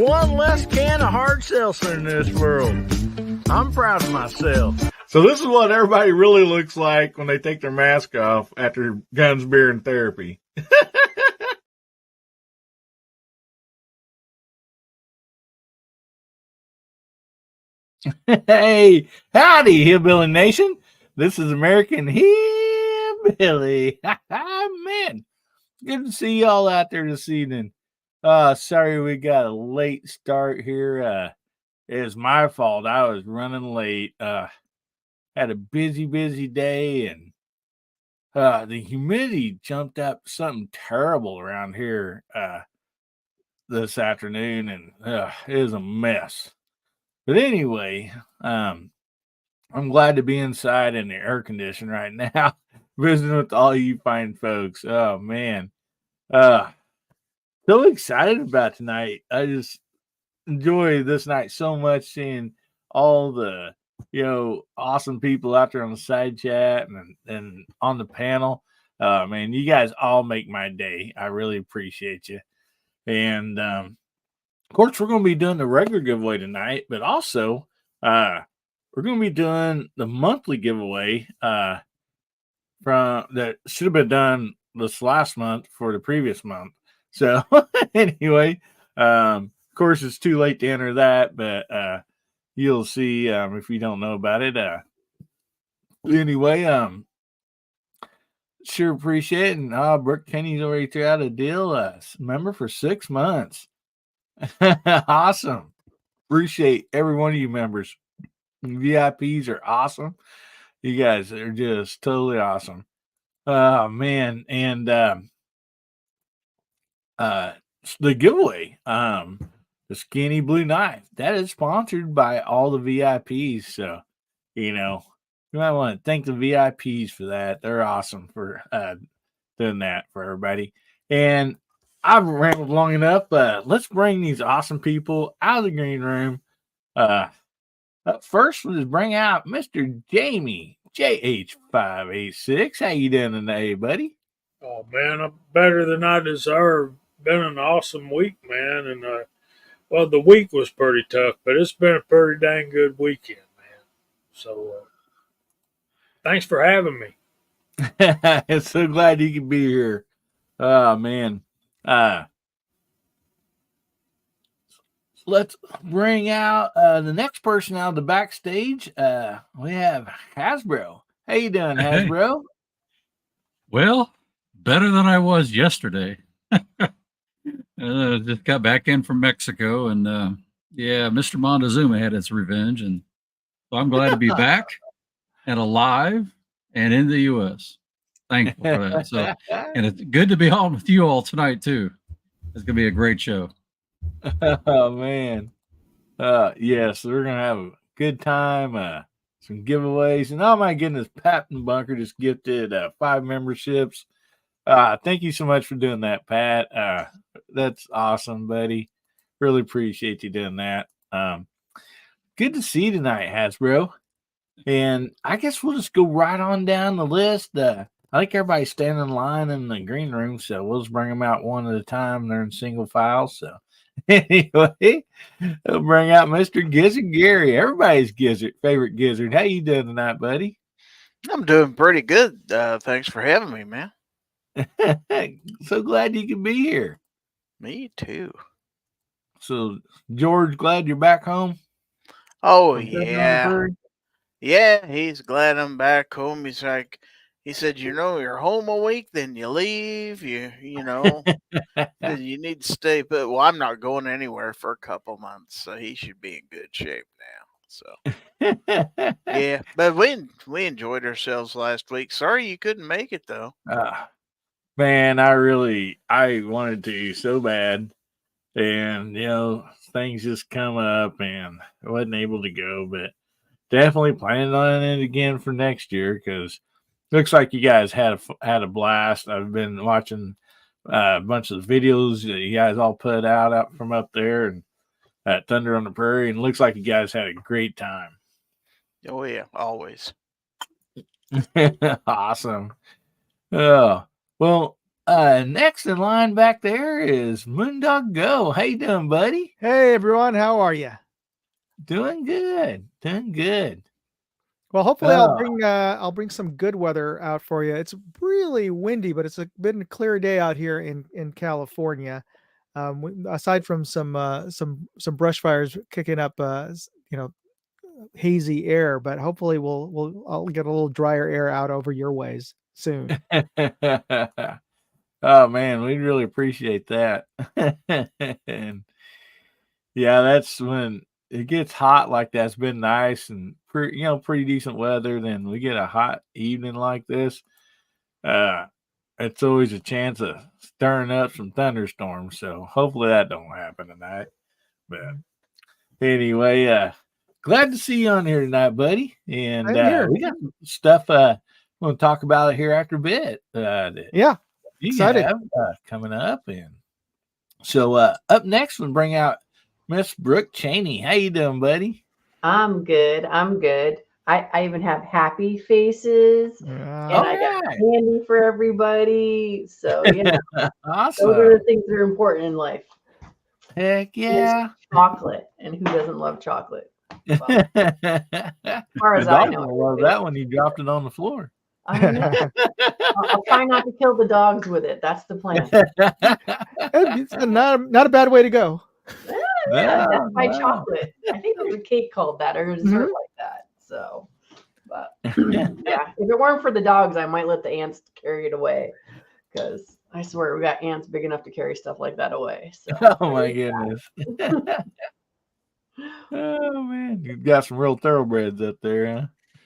one less can of hard seltzer in this world. I'm proud of myself. So this is what everybody really looks like when they take their mask off after Guns, Beer, and Therapy. Hey, howdy, Hillbilly Nation. This is American Hillbilly. Man, good to see y'all out there this evening. Sorry we got a late start here. It's my fault. I was running late. Had a busy day, and the humidity jumped up something terrible around here this afternoon, and it was a mess. But anyway, I'm glad to be inside in the air condition right now, visiting with all you fine folks. Oh man, so excited about tonight. I just enjoy this night so much, seeing all the awesome people out there on the side chat and on the panel. Man, you guys all make my day. I really appreciate you. And of course, we're going to be doing the regular giveaway tonight, but also we're going to be doing the monthly giveaway from that should have been done this last month for the previous month. So anyway, of course, it's too late to enter that, but you'll see if you don't know about it. Anyway, sure appreciate it. And Brooke Kenny's already threw out a deal. Member for 6 months. Awesome. Appreciate every one of you members. VIPs are awesome. You guys are just totally awesome. Oh man. And the giveaway, the skinny blue knife, that is sponsored by all the VIPs. So, you might want to thank the VIPs for that. They're awesome for doing that for everybody. And I've rambled long enough. Let's bring these awesome people out of the green room. Up first, let's bring out Mr. Jamie JH586. How you doing today, buddy? Oh man, I'm better than I deserve. Been an awesome week, man, and well, the week was pretty tough, but it's been a pretty dang good weekend, man. So, thanks for having me. I'm so glad you could be here. Oh man. Let's bring out the next person out of the backstage. We have Hasbro. How you doing, Hasbro? Well, better than I was yesterday. Just got back in from Mexico, and yeah, Mr. Montezuma had his revenge, and so I'm glad to be back and alive and in the U.S. Thankful for that. So, and it's good to be on with you all tonight too. It's gonna be a great show. Oh man. Yes, we're gonna have a good time. Some giveaways, and oh my goodness, Pat and Bunker just gifted 5 memberships. Thank you so much for doing that, Pat. That's awesome, buddy. Really appreciate you doing that. Good to see you tonight, Hasbro. And I guess we'll just go right on down the list. I think everybody's standing in line in the green room, so we'll just bring them out one at a time. They're in single file, so anyway, we'll bring out Mr. Gizzard Gary, everybody's favorite gizzard. How you doing tonight, buddy? I'm doing pretty good. Thanks for having me, man. So glad you could be here. Me too. So, George, glad you're back home? Oh, yeah. Yeah, he's glad I'm back home. He said, you're home a week, then you leave. You know, you need to stay. But well, I'm not going anywhere for a couple months, so he should be in good shape now. So, yeah, but we enjoyed ourselves last week. Sorry you couldn't make it though. Man, I wanted to so bad, and things just come up, and I wasn't able to go. But definitely planning on it again for next year, because looks like you guys had a blast. I've been watching a bunch of the videos that you guys all put out from up there and at Thunder on the Prairie, and looks like you guys had a great time. Oh yeah, always. Awesome. Oh, well, Next in line back there is Moondog Go. How you doing, buddy? Hey everyone, how are you? Doing good. Doing good. Well, hopefully I'll bring some good weather out for you. It's really windy, but it's been a clear day out here in California. Aside from some brush fires kicking up, hazy air, but hopefully I'll get a little drier air out over your ways soon. Oh man, we really appreciate that. And yeah, that's when it gets hot like that. It's been nice and pretty decent weather. Then we get a hot evening like this. It's always a chance of stirring up some thunderstorms. So hopefully that don't happen tonight. But anyway, glad to see you on here tonight, buddy. And we got stuff we'll talk about it here after a bit. Yeah, you excited. have coming up. And so up next we'll bring out Miss Brooke Cheney. How you doing, buddy? I'm good. I even have happy faces, and I got candy for everybody. So yeah, awesome. Those are the things that are important in life. Heck yeah, chocolate, and who doesn't love chocolate? Well, as far as I know, love that when you dropped it on the floor. I know. I'll try not to kill the dogs with it. That's the plan. It's not a bad way to go. Yeah, that's my chocolate. I think there's a cake called that or a dessert like that. So, but yeah, if it weren't for the dogs, I might let the ants carry it away, because I swear we got ants big enough to carry stuff like that away. So, oh my goodness. Oh man, you've got some real thoroughbreds up there,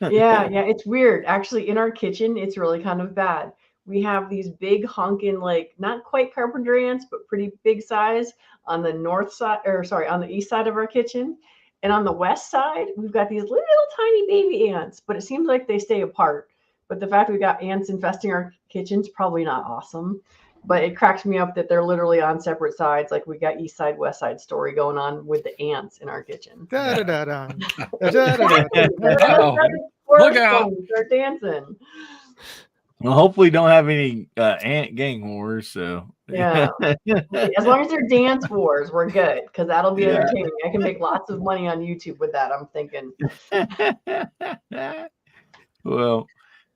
huh? yeah, it's weird. Actually, in our kitchen, it's really kind of bad. We have these big honking, like not quite carpenter ants, but pretty big size on the on the east side of our kitchen. And on the west side, we've got these little tiny baby ants, but it seems like they stay apart. But the fact we got ants infesting our kitchen's probably not awesome. But it cracks me up that they're literally on separate sides. Like we got east side, west side story going on with the ants in our kitchen. Look out! Start dancing. Well, hopefully don't have any ant gang wars. So yeah, as long as they're dance wars, we're good, because that'll be entertaining. I can make lots of money on YouTube with that, I'm thinking. Well,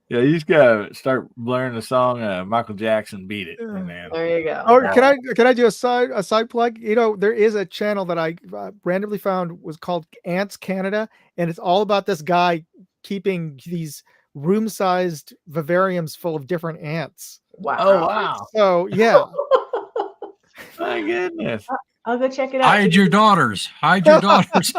yeah, you just gotta start blaring the song Michael Jackson "Beat It." Man. There you go. Or can I do a side plug? There is a channel that I randomly found was called Ants Canada, and it's all about this guy keeping these room-sized vivariums full of different ants. Wow! Oh wow! So yeah. My goodness! I'll go check it out. Hide your daughters. Hide your daughters.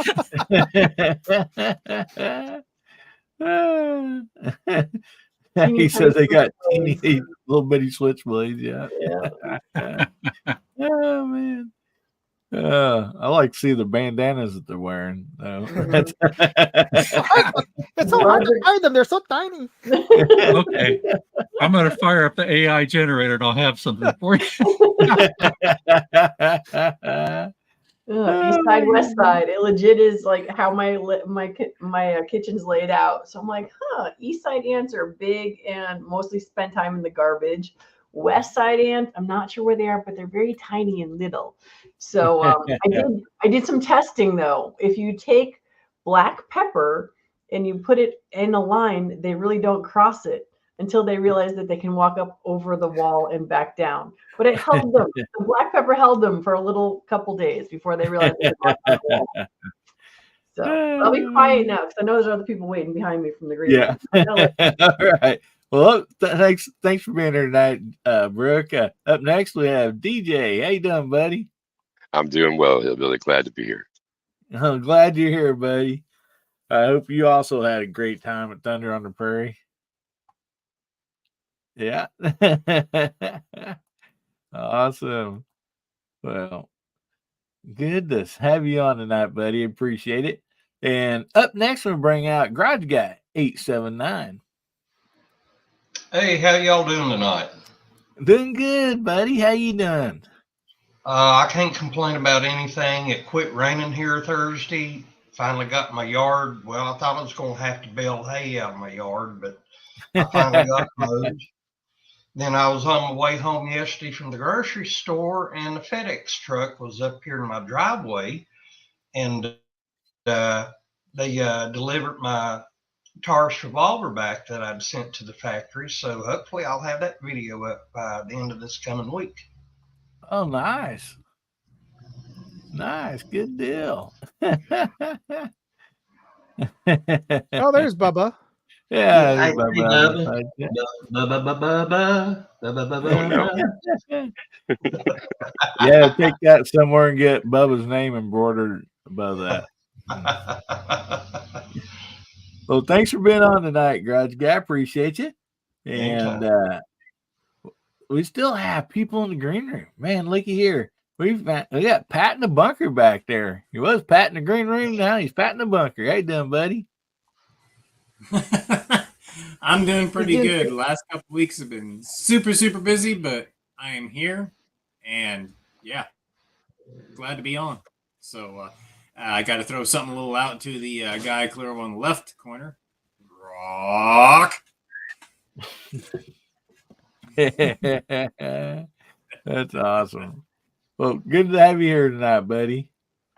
He says they got teeny little bitty switchblades. Yeah. Oh man. I like to see the bandanas that they're wearing. It's so hard to hide them. They're so tiny. Okay. I'm going to fire up the AI generator and I'll have something for you. East side, west side. It legit is like how my kitchen's laid out. So I'm like, east side ants are big and mostly spend time in the garbage. West side ants, I'm not sure where they are, but they're very tiny and little. So I did some testing though. If you take black pepper and you put it in a line, they really don't cross it until they realize that they can walk up over the wall and back down. But it held them. The black pepper held them for a little couple days before they realized they could walk up the wall. So I'll be quiet now because I know there's other people waiting behind me from the green. Yeah. All right. Well, thanks for being here tonight, Brooke. Up next, we have DJ. How you doing, buddy? I'm doing well, Hillbilly. Glad to be here. I'm glad you're here, buddy. I hope you also had a great time at Thunder on the Prairie. Yeah. Awesome. Well, good to have you on tonight, buddy. Appreciate it. And up next, we'll bring out Garage Guy 879. Hey, how y'all doing tonight? Doing good, buddy. How you doing? I can't complain about anything. It quit raining here Thursday. Finally got my yard. Well, I thought I was going to have to bale hay out of my yard, but I finally got it mowed. Then I was on my way home yesterday from the grocery store, and the FedEx truck was up here in my driveway, and they delivered my Taurus revolver back that I'd sent to the factory. So hopefully I'll have that video up by the end of this coming week. Oh, nice. Nice. Good deal. Oh, there's Bubba. Yeah, Hey, there's hey, Bubba. Bubba. Yeah, take that somewhere and get Bubba's name embroidered above that. Well, thanks for being on tonight, Grudge Guy. Appreciate you. And we still have people in the green room. Man, looky here. We got Pat in the bunker back there. He was Pat in the green room. Now he's Pat in the bunker. How you doing, buddy? I'm doing pretty good. The last couple weeks have been super, super busy, but I am here, and yeah, glad to be on. So I got to throw something a little out to the guy clear over on the left corner. Rock. That's awesome. Well, good to have you here tonight, buddy.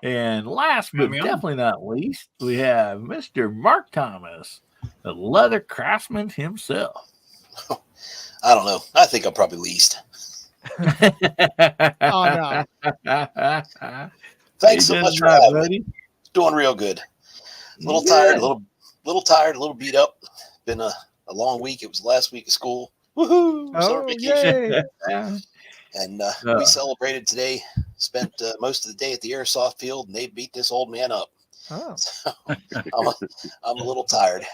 And last but definitely not least, we have Mr. Mark Thomas, the leather craftsman himself. I don't know. I think I'm probably least. Oh no! Thanks so much for having me. Doing real good. A little tired, a little tired, a little beat up. Been a long week. It was the last week of school. Woohoo! Oh, yay! And we celebrated today. Spent most of the day at the airsoft field, and they beat this old man up. Oh. So I'm a little tired.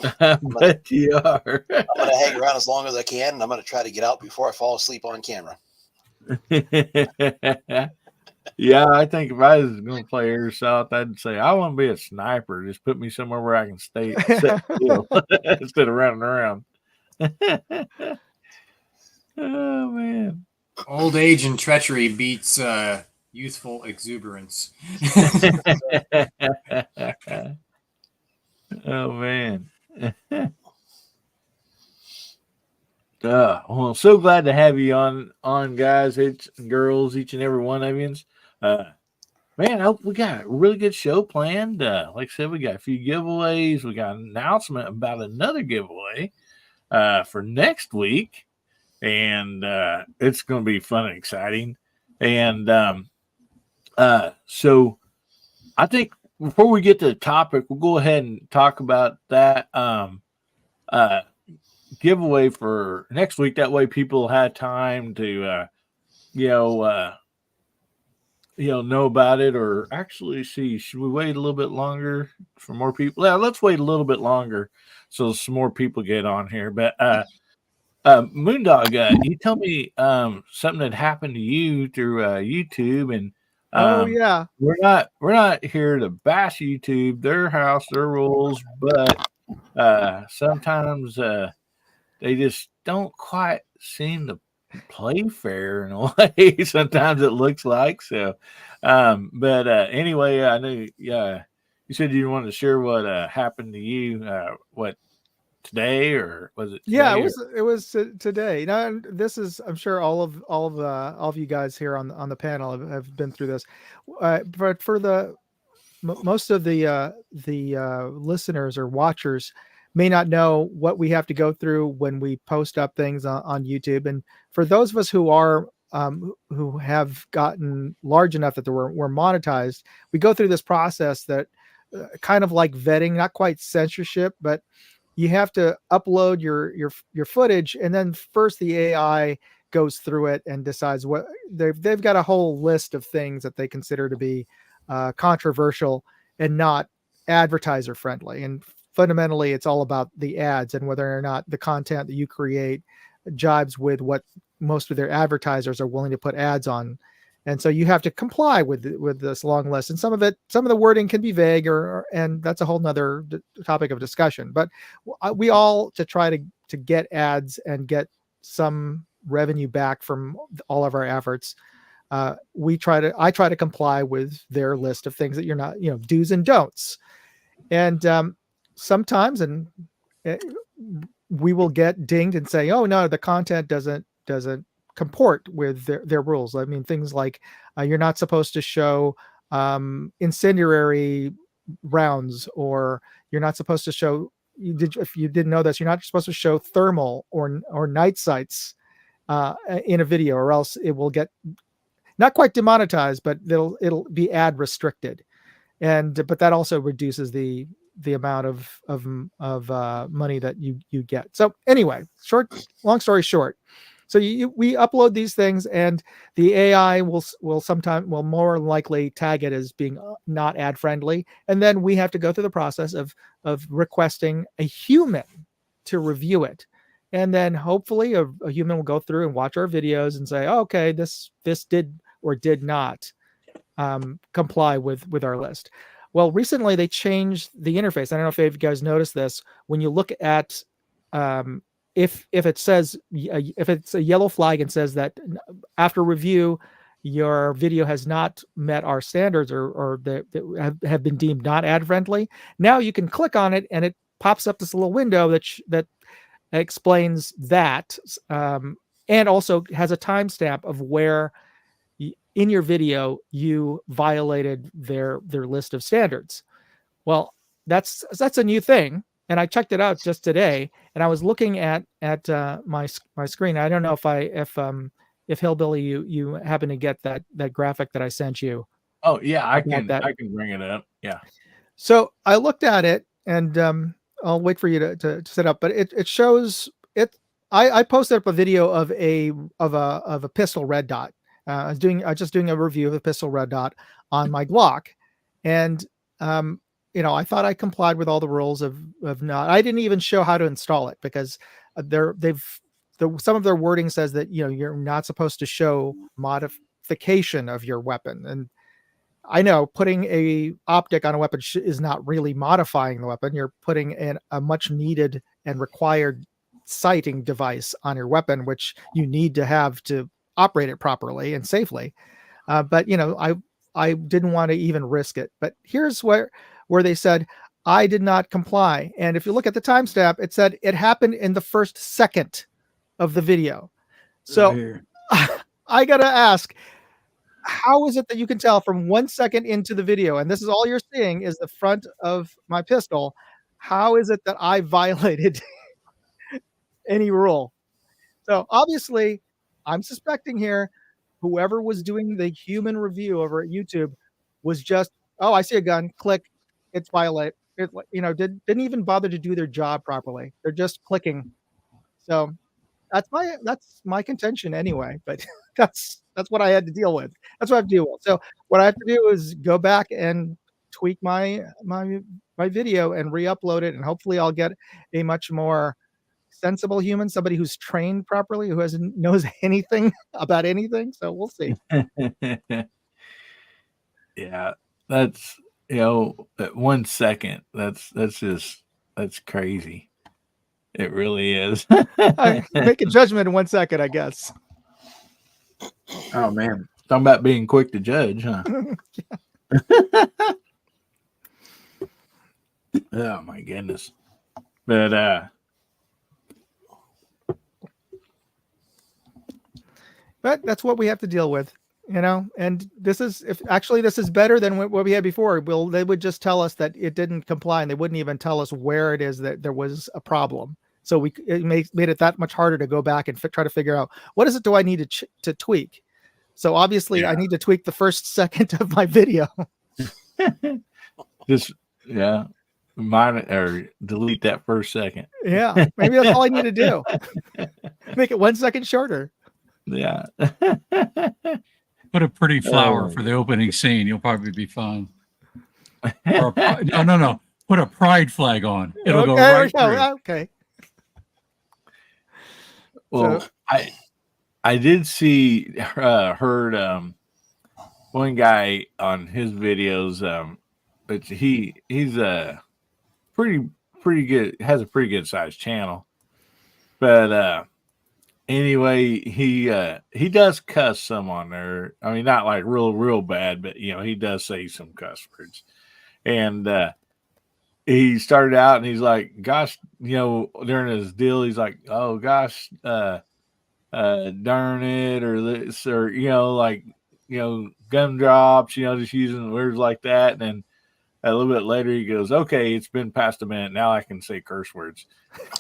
I bet you are. I'm going to hang around as long as I can, and I'm going to try to get out before I fall asleep on camera. Yeah, I think if I was going to play airsoft, I'd say I want to be a sniper. Just put me somewhere where I can stay sit still instead of running around. Oh man! Old age and treachery beats youthful exuberance. Oh man! Well, so glad to have you on, guys, and girls, each and every one of you. Man, I hope we got a really good show planned. Like I said, we got a few giveaways. We got an announcement about another giveaway for next week, and it's going to be fun and exciting. And so I think before we get to the topic, we'll go ahead and talk about that giveaway for next week. That way people have time to know about it, or actually see, should we wait a little bit longer for more people? Yeah, let's wait a little bit longer so some more people get on here. But Moondog, you tell me something that happened to you through YouTube, and yeah, we're not here to bash YouTube, their house, their rules, but sometimes they just don't quite seem to play fair in a way. Sometimes it looks like so. But anyway, I knew. Yeah, you said you wanted to share what happened to you. What, today, or was it? Yeah, it was today. Now, this is, I'm sure all of you guys here on the panel have been through this, but for the most of the listeners or watchers may not know what we have to go through when we post up things on YouTube. And for those of us who are who have gotten large enough that we're monetized, we go through this process that kind of like vetting, not quite censorship, but you have to upload your footage, and then first the AI goes through it and decides what they've got a whole list of things that they consider to be controversial and not advertiser friendly. And fundamentally, it's all about the ads and whether or not the content that you create jibes with what most of their advertisers are willing to put ads on. And so you have to comply with this long list. And some of the wording can be vague, and that's a whole nother topic of discussion. But we all, to try to get ads and get some revenue back from all of our efforts, I try to comply with their list of things that you're not, do's and don'ts. And sometimes, and we will get dinged and say, oh no, the content doesn't comport with their rules. I mean, things like you're not supposed to show incendiary rounds, or you're not supposed to show, if you didn't know this, you're not supposed to show thermal or night sights in a video, or else it will get not quite demonetized, but it'll be ad restricted. But that also reduces the amount of money that you get. So anyway, long story short, so we upload these things, and the AI will more likely tag it as being not ad friendly, and then we have to go through the process of requesting a human to review it, and then hopefully a human will go through and watch our videos and say, oh, okay, this did or did not comply with our list. Well, recently they changed the interface. I don't know if you guys noticed this. When you look at if it says, if it's a yellow flag and says that after review your video has not met our standards, or that have been deemed not ad friendly, now you can click on it and it pops up this little window that explains that, and also has a timestamp of where in your video you violated their list of standards. Well, that's a new thing, and I checked it out just today, and I was looking at my screen. I don't know if Hillbilly, you happen to get that graphic that I sent you. Oh yeah, I can bring it up. Yeah. So I looked at it, and I'll wait for you to set up, but it shows it. I posted up a video of a pistol red dot. I was just doing a review of the pistol red dot on my Glock, and I thought I complied with all the rules of not. I didn't even show how to install it, because some of their wording says that you're not supposed to show modification of your weapon, and I know putting a optic on a weapon is not really modifying the weapon. You're putting in a much needed and required sighting device on your weapon, which you need to have to operate it properly and safely. But I didn't want to even risk it. But here's where they said I did not comply. And if you look at the timestamp, it said it happened in the first second of the video. So I gotta ask, how is it that you can tell from 1 second into the video, and this is all you're seeing is the front of my pistol? How is it that I violated any rule? So obviously, I'm suspecting here, whoever was doing the human review over at YouTube was just, oh, I see a gun, click, it's violate. It, didn't even bother to do their job properly. They're just clicking. So that's my contention anyway. But that's what I had to deal with. That's what I have to deal with. So what I have to do is go back and tweak my video and re-upload it, and hopefully I'll get a much more sensible human, somebody who's trained properly, who knows anything about anything. So we'll see. Yeah, that's at 1 second. That's crazy. It really is. I make a judgment in 1 second, I guess. Oh man, talking about being quick to judge, huh? Oh my goodness. But that's what we have to deal with, and this is better than what we had before. They would just tell us that it didn't comply, and they wouldn't even tell us where it is that there was a problem. So it made it that much harder to go back and try to figure out, what is it do I need to tweak? So obviously I need to tweak the first second of my video. Just or delete that first second. Yeah, maybe that's all I need to do. Make it 1 second shorter. Yeah. Put a pretty flower for the opening scene. You'll probably be fine. No. Put a pride flag on. It'll go right through. Okay. Well, so, I did heard one guy on his videos. But he's a pretty good, has a pretty good sized channel. But anyway, he does cuss some on there. I mean, not like real bad, but he does say some cuss words. And he started out and he's like, gosh, during his deal, he's like, oh gosh, darn it, or this, or gumdrops, just using words like that. And then a little bit later, he goes, okay, it's been past a minute. Now I can say curse words.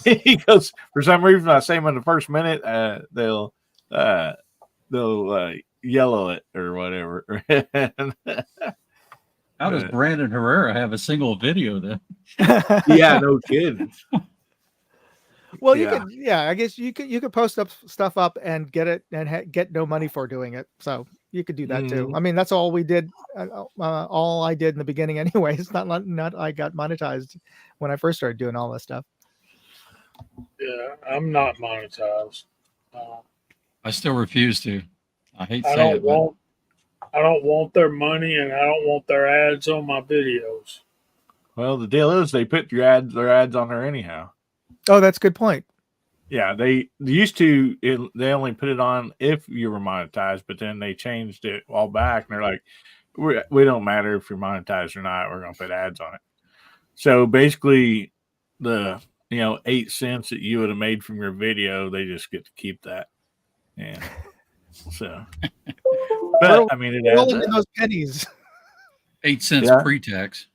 He goes, for some reason, I say them in the first minute, they'll yellow it or whatever. How does Brandon Herrera have a single video then? Yeah, no kidding. Well, you could, I guess you could post up stuff up and get it and get no money for doing it. So you could do that too. I mean, that's all we did. All I did in the beginning, anyway. It's not I got monetized when I first started doing all this stuff. Yeah, I'm not monetized. I still refuse to. I hate I saying don't it. I don't want their money, and I don't want their ads on my videos. Well, the deal is they put their ads on there anyhow. Oh, that's a good point. Yeah, they used to. They only put it on if you were monetized, but then they changed it all back, and they're like, "We don't matter if you're monetized or not. We're going to put ads on it." So basically, the 8 cents that you would have made from your video, they just get to keep that. Yeah. So, but I mean, it adds rolling in those pennies. 8 cents pre-tax.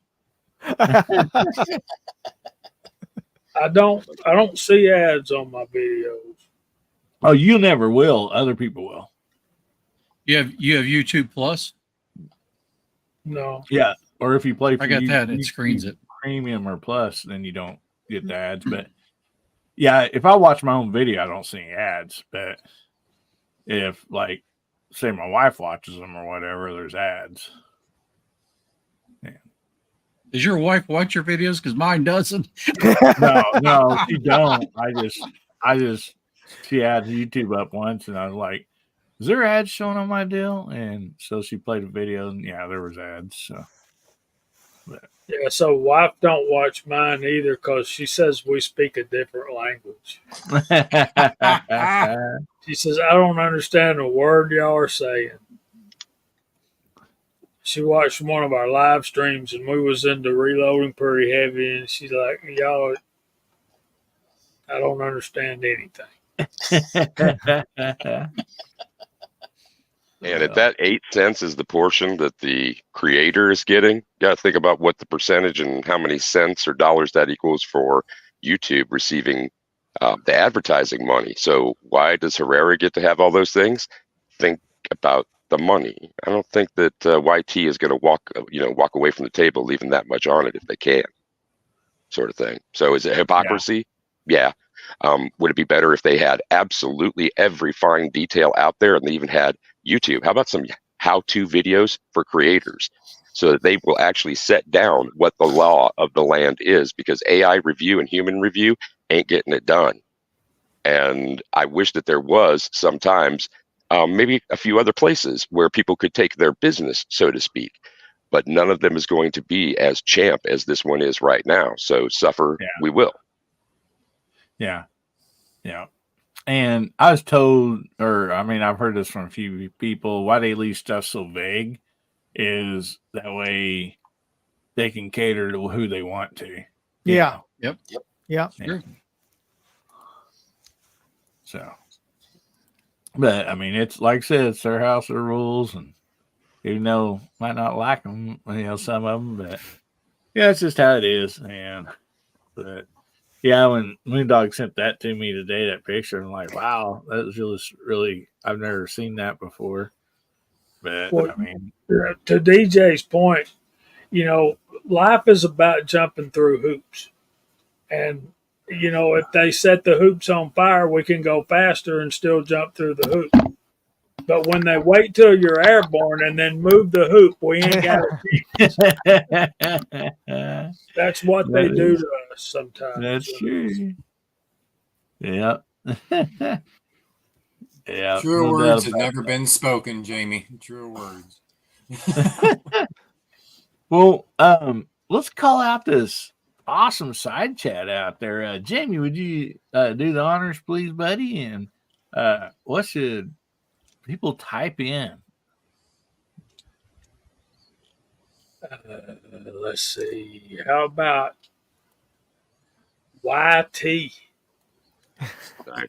I don't see ads on my videos. Oh, you never will. Other people will. You have YouTube Plus? No. Yeah, or if you play for I got that, it screens it. Premium or Plus, then you don't get the ads. But yeah, if I watch my own video, I don't see any ads. But if, like, say my wife watches them or whatever, there's ads. Yeah. Does your wife watch your videos? Because mine doesn't. No, she don't. I just she had YouTube up once, and I was like, "Is there ads showing on my deal?" And so she played a video, and yeah, there was ads. So, yeah, so wife don't watch mine either because she says we speak a different language. She says I don't understand a word y'all are saying. She watched one of our live streams and we was into reloading pretty heavy, and she's like, y'all, I don't understand anything. And if that 8 cents is the portion that the creator is getting, you got to think about what the percentage and how many cents or dollars that equals for YouTube receiving the advertising money. So why does Herrera get to have all those things? Think about the money. I don't think that YT is going to walk away from the table leaving that much on it if they can, sort of thing. So is it hypocrisy? Yeah. Would it be better if they had absolutely every fine detail out there, and they even had YouTube? How about some how-to videos for creators so that they will actually set down what the law of the land is, because AI review and human review ain't getting it done. And I wish that there was sometimes maybe a few other places where people could take their business, so to speak, but none of them is going to be as champ as this one is right now. So suffer we will. Yeah. And I was told, or I mean, I've heard this from a few people, why they leave stuff so vague is that way they can cater to who they want to. Yeah. Yep. Yeah. Sure. So, but I mean, it's like I said, it's their house, their rules, and even though might not like them, some of them, but yeah, it's just how it is, man. But yeah, when Moondog sent that to me today, that picture, I'm like, wow, that was really, I've never seen that before. But Well, I mean, to DJ's point, life is about jumping through hoops. And, if they set the hoops on fire, we can go faster and still jump through the hoop. But when they wait till you're airborne and then move the hoop, we ain't got it. That's what they do to us sometimes. That's true. Yeah. Yeah. Truer words have never been spoken, Jamie. Truer words. Well, let's call out this awesome side chat out there. Jamie, would you do the honors, please, buddy? And what should people type in? Let's see. How about YT Nice.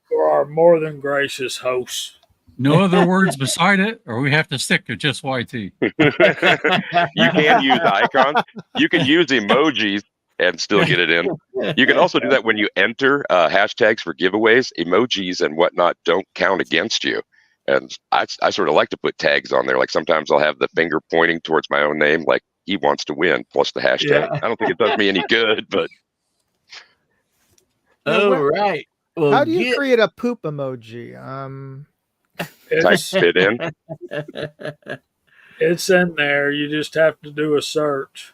for our more than gracious hosts. No other words beside it, or we have to stick to just YT. You can use icons. You can use emojis and still get it in. You can also do that when you enter hashtags for giveaways. Emojis and whatnot don't count against you. And I sort of like to put tags on there. Like sometimes I'll have the finger pointing towards my own name, like he wants to win, plus the hashtag. Yeah. I don't think it does me any good, but All right. Well, How do you create a poop emoji? type it in. It's in there. You just have to do a search.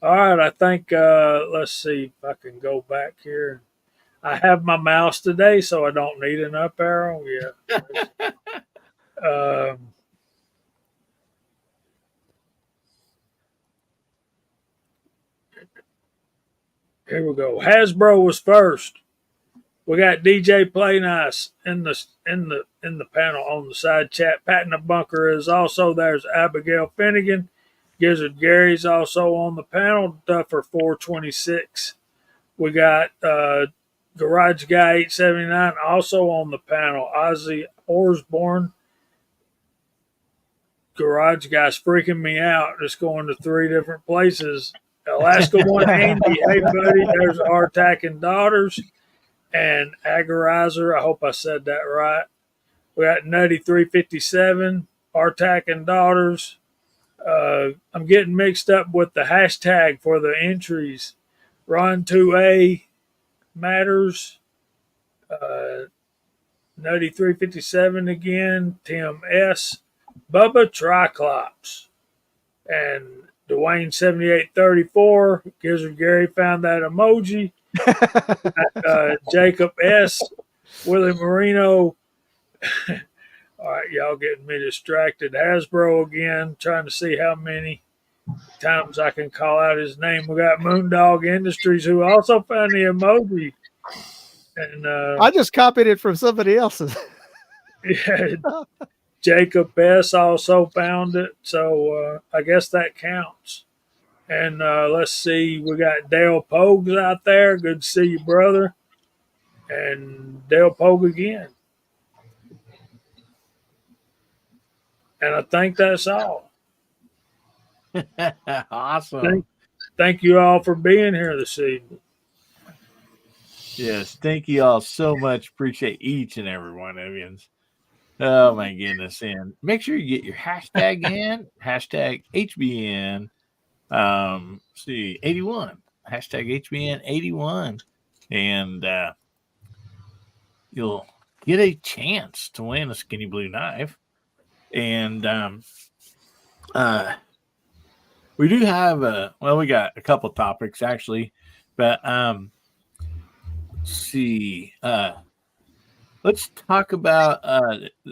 All right. I think, let's see if I can go back here. I have my mouse today, so I don't need an up arrow. Yeah. Here we go. Hasbro was first. We got DJ Play Nice in the panel on the side chat. Pat in the bunker is also there's Abigail Finnegan. Gizzard Gary's also on the panel. Duffer 426. We got Garage Guy 879 also on the panel. Ozzy Osborne. Garage Guy's freaking me out. Just going to 3 different places. Alaska One Andy, hey buddy, there's Artak and Daughters. And Agorizer, I hope I said that right. We got Nutty 357, Artak and Daughters. I'm getting mixed up with the hashtag for the entries. Ron 2A Matters. Nutty 357 again. Tim S. Bubba Triclops. And Dwayne 7834. Gizzard Gary found that emoji. Jacob S. Willie Marino. All right, y'all getting me distracted. Hasbro again, trying to see how many times I can call out his name. We got Moondog Industries, who also found the emoji. And I just copied it from somebody else's. Yeah, Jacob S. also found it, so I guess that counts. And let's see, we got Dale Pogues out there. Good to see you, brother. And Dale Pogue again. And I think that's all. Awesome. Thank you all for being here this evening. Yes, thank you all so much. Appreciate each and every one of you. Oh my goodness. And make sure you get your hashtag in, hashtag HBN. See, 81. Hashtag HBN 81. And you'll get a chance to win a skinny blue knife. And we do have we got a couple topics actually, but let's see. Let's talk about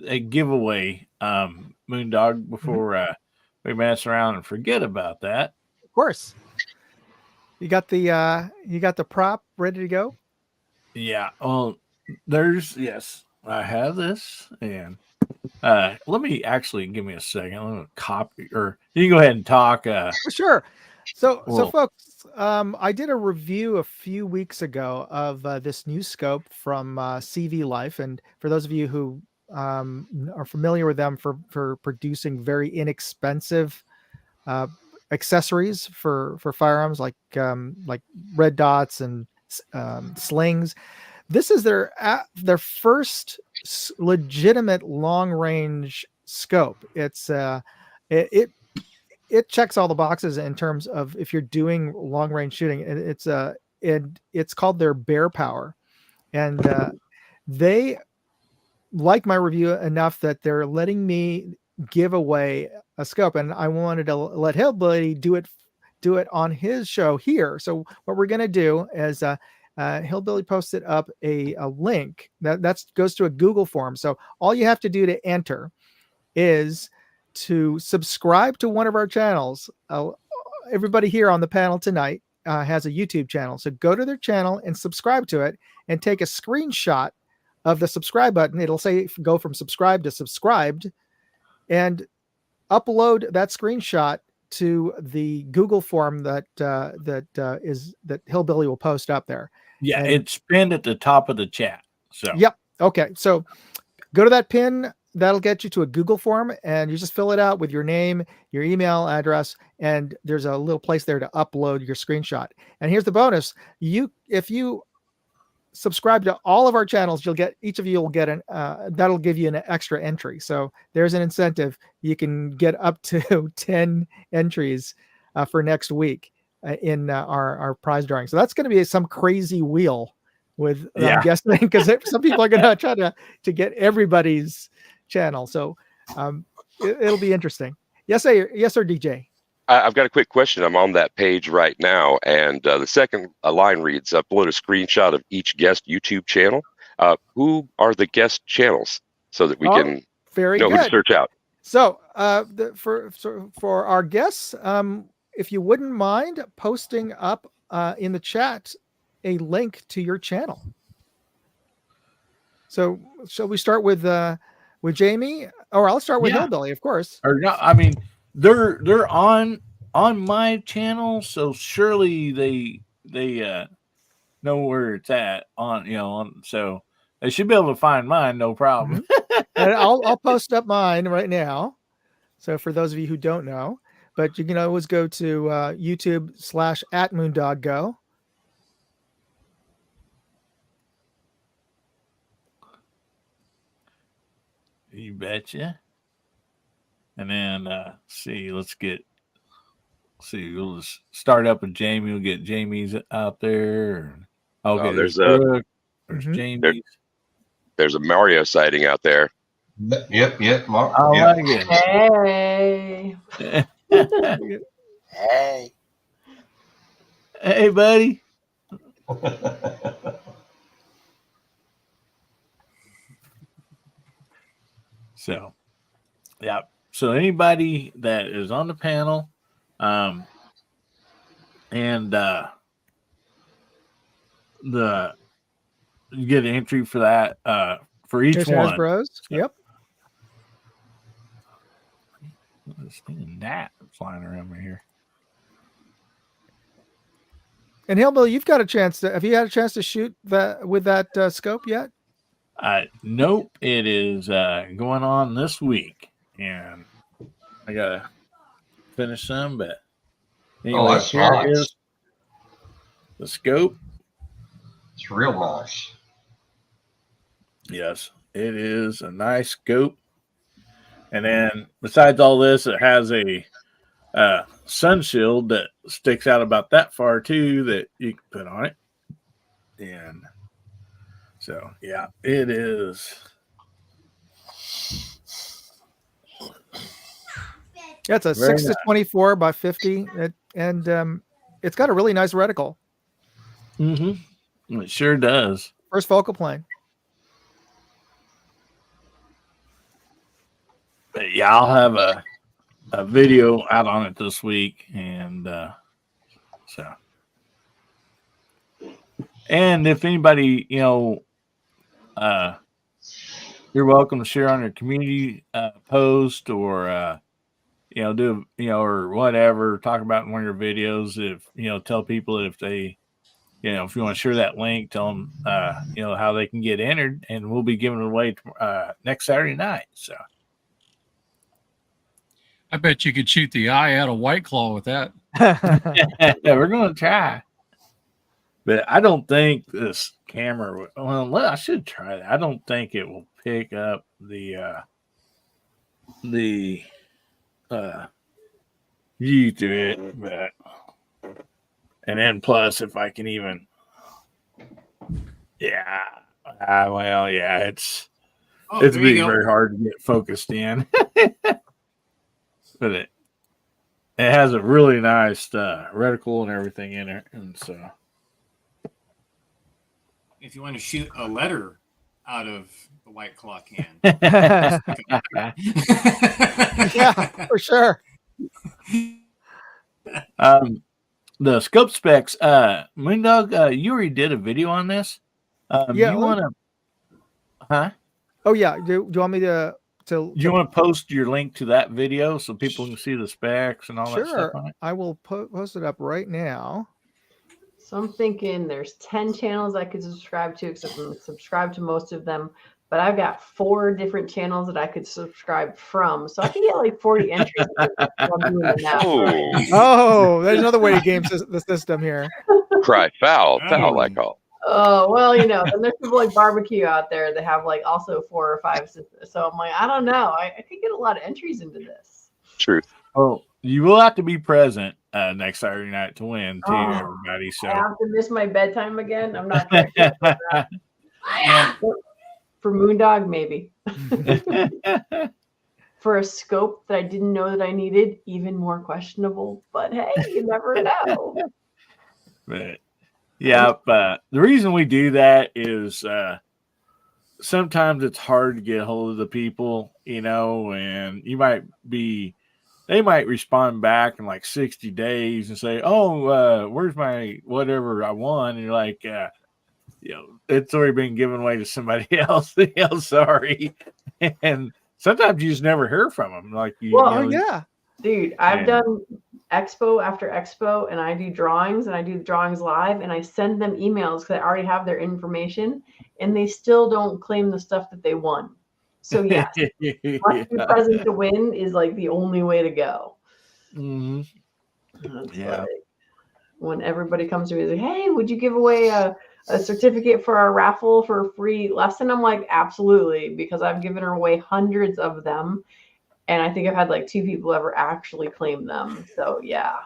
a giveaway, Moondog, before we mess around and forget about that. Of course. You got the prop ready to go? Yeah. Well, yes, I have this, and let me actually give me a second. Let me copy, or you can go ahead and talk. Sure. So Well- folks, I did a review a few weeks ago of this new scope from CV Life, and for those of you who are familiar with them for producing very inexpensive accessories for firearms like red dots and slings, this is their first legitimate long range scope. It checks all the boxes in terms of if you're doing long range shooting. It's called their Bear Power, and they like my review enough that they're letting me give away a scope, and I wanted to let Hillbilly do it on his show here. So what we're going to do is Hillbilly posted up a link that goes to a Google form. So all you have to do to enter is to subscribe to one of our channels. Everybody here on the panel tonight has a YouTube channel. So go to their channel and subscribe to it and take a screenshot of the subscribe button. It'll say go from subscribed to subscribed, and upload that screenshot to the Google form that Hillbilly will post up there. Yeah, And- it's pinned at the top of the chat. So Yep. Okay. So go to that pin. That'll get you to a Google form, and you just fill it out with your name, your email address, and there's a little place there to upload your screenshot. And here's the bonus: if you subscribe to all of our channels, each of you will get that'll give you an extra entry. So there's an incentive. You can get up to 10 entries for next week in our prize drawing. So that's going to be some crazy wheel with, I'm guessing, because some people are going to try to get everybody's channel. So it'll be interesting. Yes, sir, DJ. I've got a quick question. I'm on that page right now, and the second line reads, upload a screenshot of each guest YouTube channel. Who are the guest channels so that we can know who to search out? So for our guests, if you wouldn't mind posting up in the chat a link to your channel. So shall we start with Jamie? Or I'll start with Hillbilly, of course. Or no, I mean, they're on my channel, so surely they know where it's at so they should be able to find mine, no problem. And I'll post up mine right now. So for those of you who don't know, but you can always go to YouTube/@MoondogGo. You betcha. And then we'll just start up with Jamie. We'll get Jamie's out there. There's Jamie's. There's a Mario sighting out there. Yep. I like it. Hey. Hey. Hey, buddy. So, yeah. So anybody that is on the panel, and you get an entry for that for each one. Bros. So, yep. There's a gnat flying around right here. And Hillbilly, you've got a chance to. Have you had a chance to shoot that with that scope yet? Nope. It is going on this week, and I gotta finish some. But anyway, that's nice. Is the scope. It's real nice. Yes, it is a nice scope. And then besides all this, it has a sun shield that sticks out about that far too that you can put on it. And so, yeah, it is. Yeah, it's a 6-24 by 50, and it's got a really nice reticle. It sure does. First focal plane. But yeah, I'll have a video out on it this week, and so. And if anybody, you're welcome to share on your community post or do or whatever. Talk about in one of your videos. If tell people if they, if you want to share that link, tell them how they can get entered, and we'll be giving it away next Saturday night. So. I bet you could shoot the eye out of White Claw with that. Yeah, we're going to try. But I don't think this camera, I should try that. I don't think it will pick up the view to it. But, and then plus, if I can even, it's being very hard to get focused in. But it has a really nice reticle and everything in it, and so if you want to shoot a letter out of the White Claw can, yeah, for sure. The scope specs, Moondog, you already did a video on this. Yeah, you want to? Huh? Oh yeah. Do you want me to to. You want to post your link to that video so people can see the specs and all that stuff Sure, on it? I will post it up right now. So I'm thinking there's 10 channels I could subscribe to, except I'm subscribed to most of them. But I've got 4 different channels that I could subscribe from. So I can get like 40 entries. I'm doing the math right. Oh, there's another way to game the system here. Cry foul, foul like all. Oh, well, you know, then there's people like Barbecue out there that have like also 4 or 5. So I'm like, I don't know. I could get a lot of entries into this. Truth. Oh, you will have to be present next Saturday night to win too, everybody. So I have to miss my bedtime again. I'm not trying to do that. Yeah. For Moondog, maybe. For a scope that I didn't know that I needed, even more questionable. But hey, you never know. But yeah, but the reason we do that is sometimes it's hard to get a hold of the people, you know, and they might respond back in like 60 days and say, oh, where's my whatever I won? And you're like, you know, it's already been given away to somebody else. You know, sorry. And sometimes you just never hear from them. Like yeah. Dude, I've done expo after expo, and I do drawings, and I do drawings live, and I send them emails because I already have their information, and they still don't claim the stuff that they won. So yes, must be present to win is like the only way to go. Mm-hmm. Like when everybody comes to me and like, hey, would you give away a certificate for our raffle for a free lesson? I'm like, absolutely, because I've given away hundreds of them. And I think I've had like 2 people ever actually claim them. So yeah.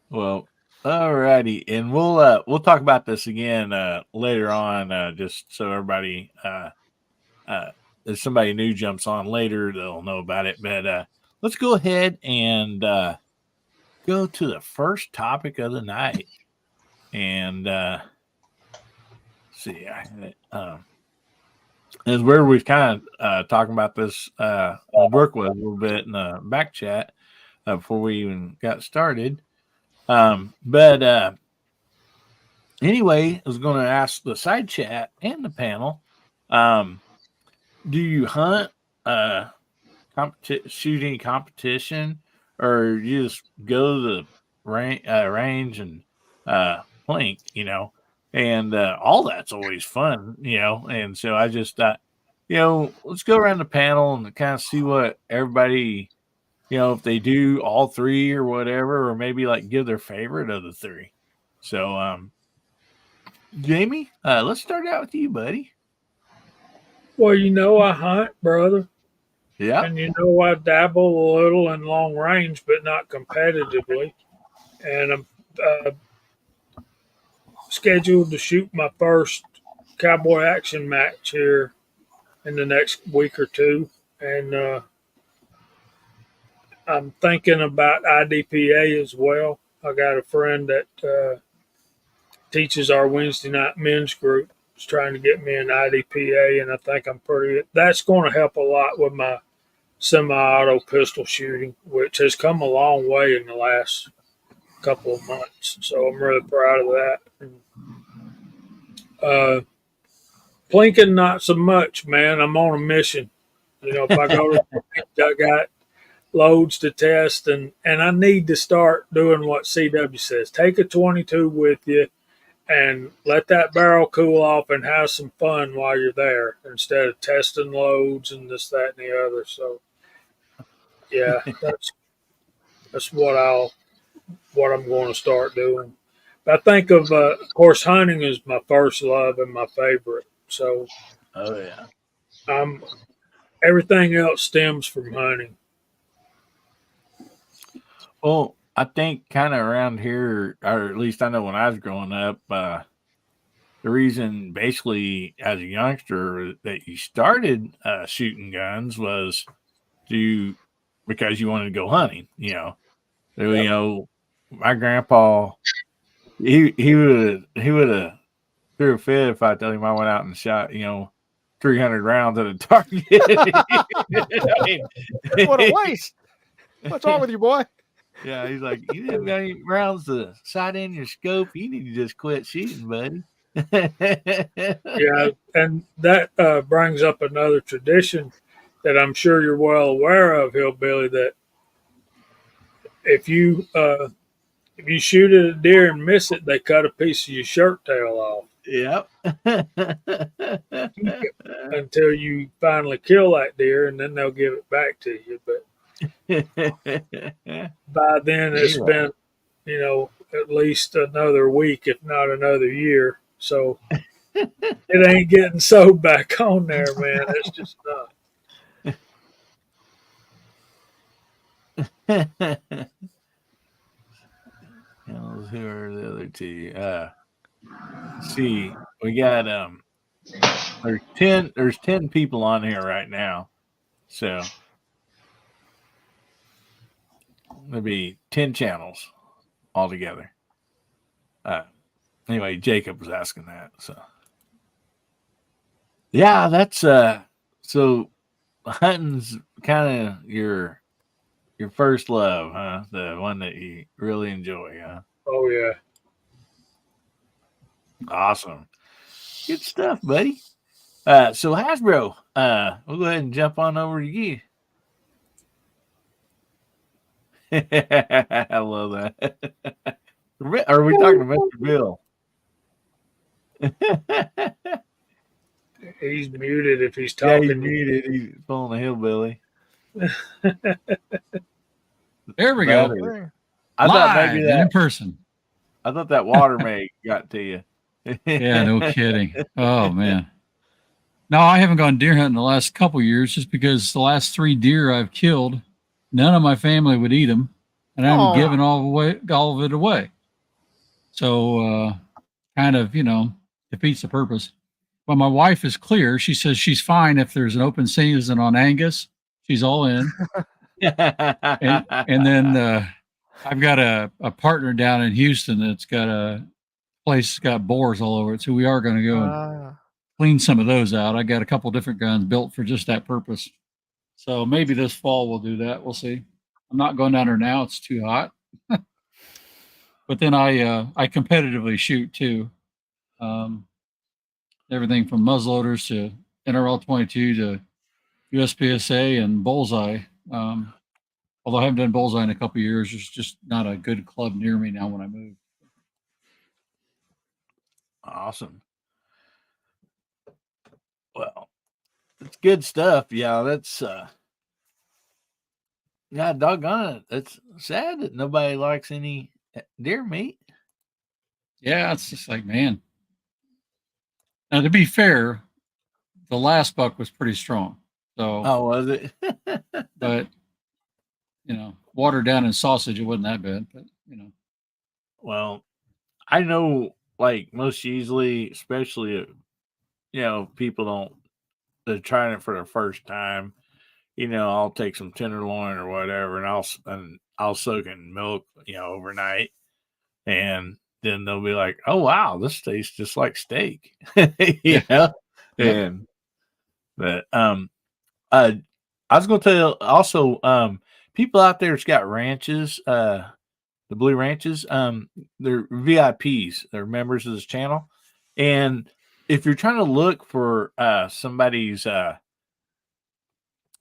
Well, alrighty, and we'll talk about this again later on, just so everybody if somebody new jumps on later, they'll know about it. But let's go ahead and go to the first topic of the night, and see, is where we've kind of talking about this on Brooke was a little bit in the back chat before we even got started. But anyway, I was going to ask the side chat and the panel, do you hunt shooting competition, or you just go to the range and plink, you know, and all that's always fun, you know. And so I just thought, you know, let's go around the panel and kind of see what everybody, you know, if they do all 3 or whatever, or maybe like give their favorite of the 3. So, Jamie, let's start out with you, buddy. Well, you know, I hunt, brother. Yeah. And you know, I dabble a little in long range, but not competitively. And I'm scheduled to shoot my first cowboy action match here in the next week or 2. And I'm thinking about IDPA as well. I got a friend that teaches our Wednesday night men's group. Is trying to get me an IDPA, and I think that's going to help a lot with my semi-auto pistol shooting, which has come a long way in the last couple of months. So I'm really proud of that. And, plinking, not so much, man. I'm on a mission. You know, if I go to I got loads to test, and I need to start doing what CW says. Take a 22 with you and let that barrel cool off and have some fun while you're there instead of testing loads and this, that, and the other. So, yeah, that's what I'm going to start doing. But I think of course, hunting is my first love and my favorite. So, oh yeah, everything else stems from hunting. Well, I think kind of around here, or at least I know when I was growing up, the reason basically as a youngster that you started shooting guns was because you wanted to go hunting, you know. So, Yep. you know, my grandpa, he would have threw a fit if I told him I went out and shot, you know, 300 rounds at a target. I mean, what a waste. What's wrong with you, boy? Yeah, he's like, you didn't got any rounds to sight in your scope. You need to just quit shooting, buddy. Yeah, and that brings up another tradition that I'm sure you're well aware of, Hillbilly. That if you shoot at a deer and miss it, they cut a piece of your shirt tail off. Yep. Keep it until you finally kill that deer, and then they'll give it back to you. But by then, it's been, at least another week, if not another year. So it ain't getting sewed back on there, man. It's just not. Who are the other two? See, we got there's 10 people on here right now. So there'll be 10 channels altogether. Anyway, Jacob was asking that. So yeah, that's so hunting's kind of your first love, huh? The one that you really enjoy, huh? Oh yeah. Awesome. Good stuff, buddy. So Hasbro, we'll go ahead and jump on over to you. I love that. Are we talking to Mr. Bill? He's muted if he's Yeah, talking. he's muted. He's pulling a hillbilly. There we go. I thought maybe Live that and in person. I thought that water may got to you. Yeah, no kidding. Oh man. No, I haven't gone deer hunting the last couple years just because the last 3 deer I've killed, none of my family would eat them, and I'm giving all of it away. So kind of, defeats the purpose. But my wife is clear. She says she's fine if there's an open season on Angus. She's all in. and then I've got a partner down in Houston that's got a place that's got boars all over it. So we are going to go clean some of those out. I got a couple different guns built for just that purpose. So maybe this fall we'll do that. We'll see. I'm not going down there now. It's too hot. But then I competitively shoot too. Everything from muzzleloaders to NRL 22 to USPSA and bullseye. Although I haven't done bullseye in a couple of years, there's just not a good club near me now when I move. Awesome. Well, it's good stuff. Yeah, that's yeah, doggone it. It's sad that nobody likes any deer meat. Yeah, it's just like, man. Now to be fair, the last buck was pretty strong. So was it? But watered down in sausage, it wasn't that bad. But Well, I know, like most usually, especially people they're trying it for their first time. I'll take some tenderloin or whatever, and I'll soak in milk, overnight, and then they'll be like, "Oh wow, this tastes just like steak," Yeah. And but I was going to tell you also, people out there that's got ranches, the Blue Ranches, they're VIPs, they're members of this channel, and if you're trying to look for somebody's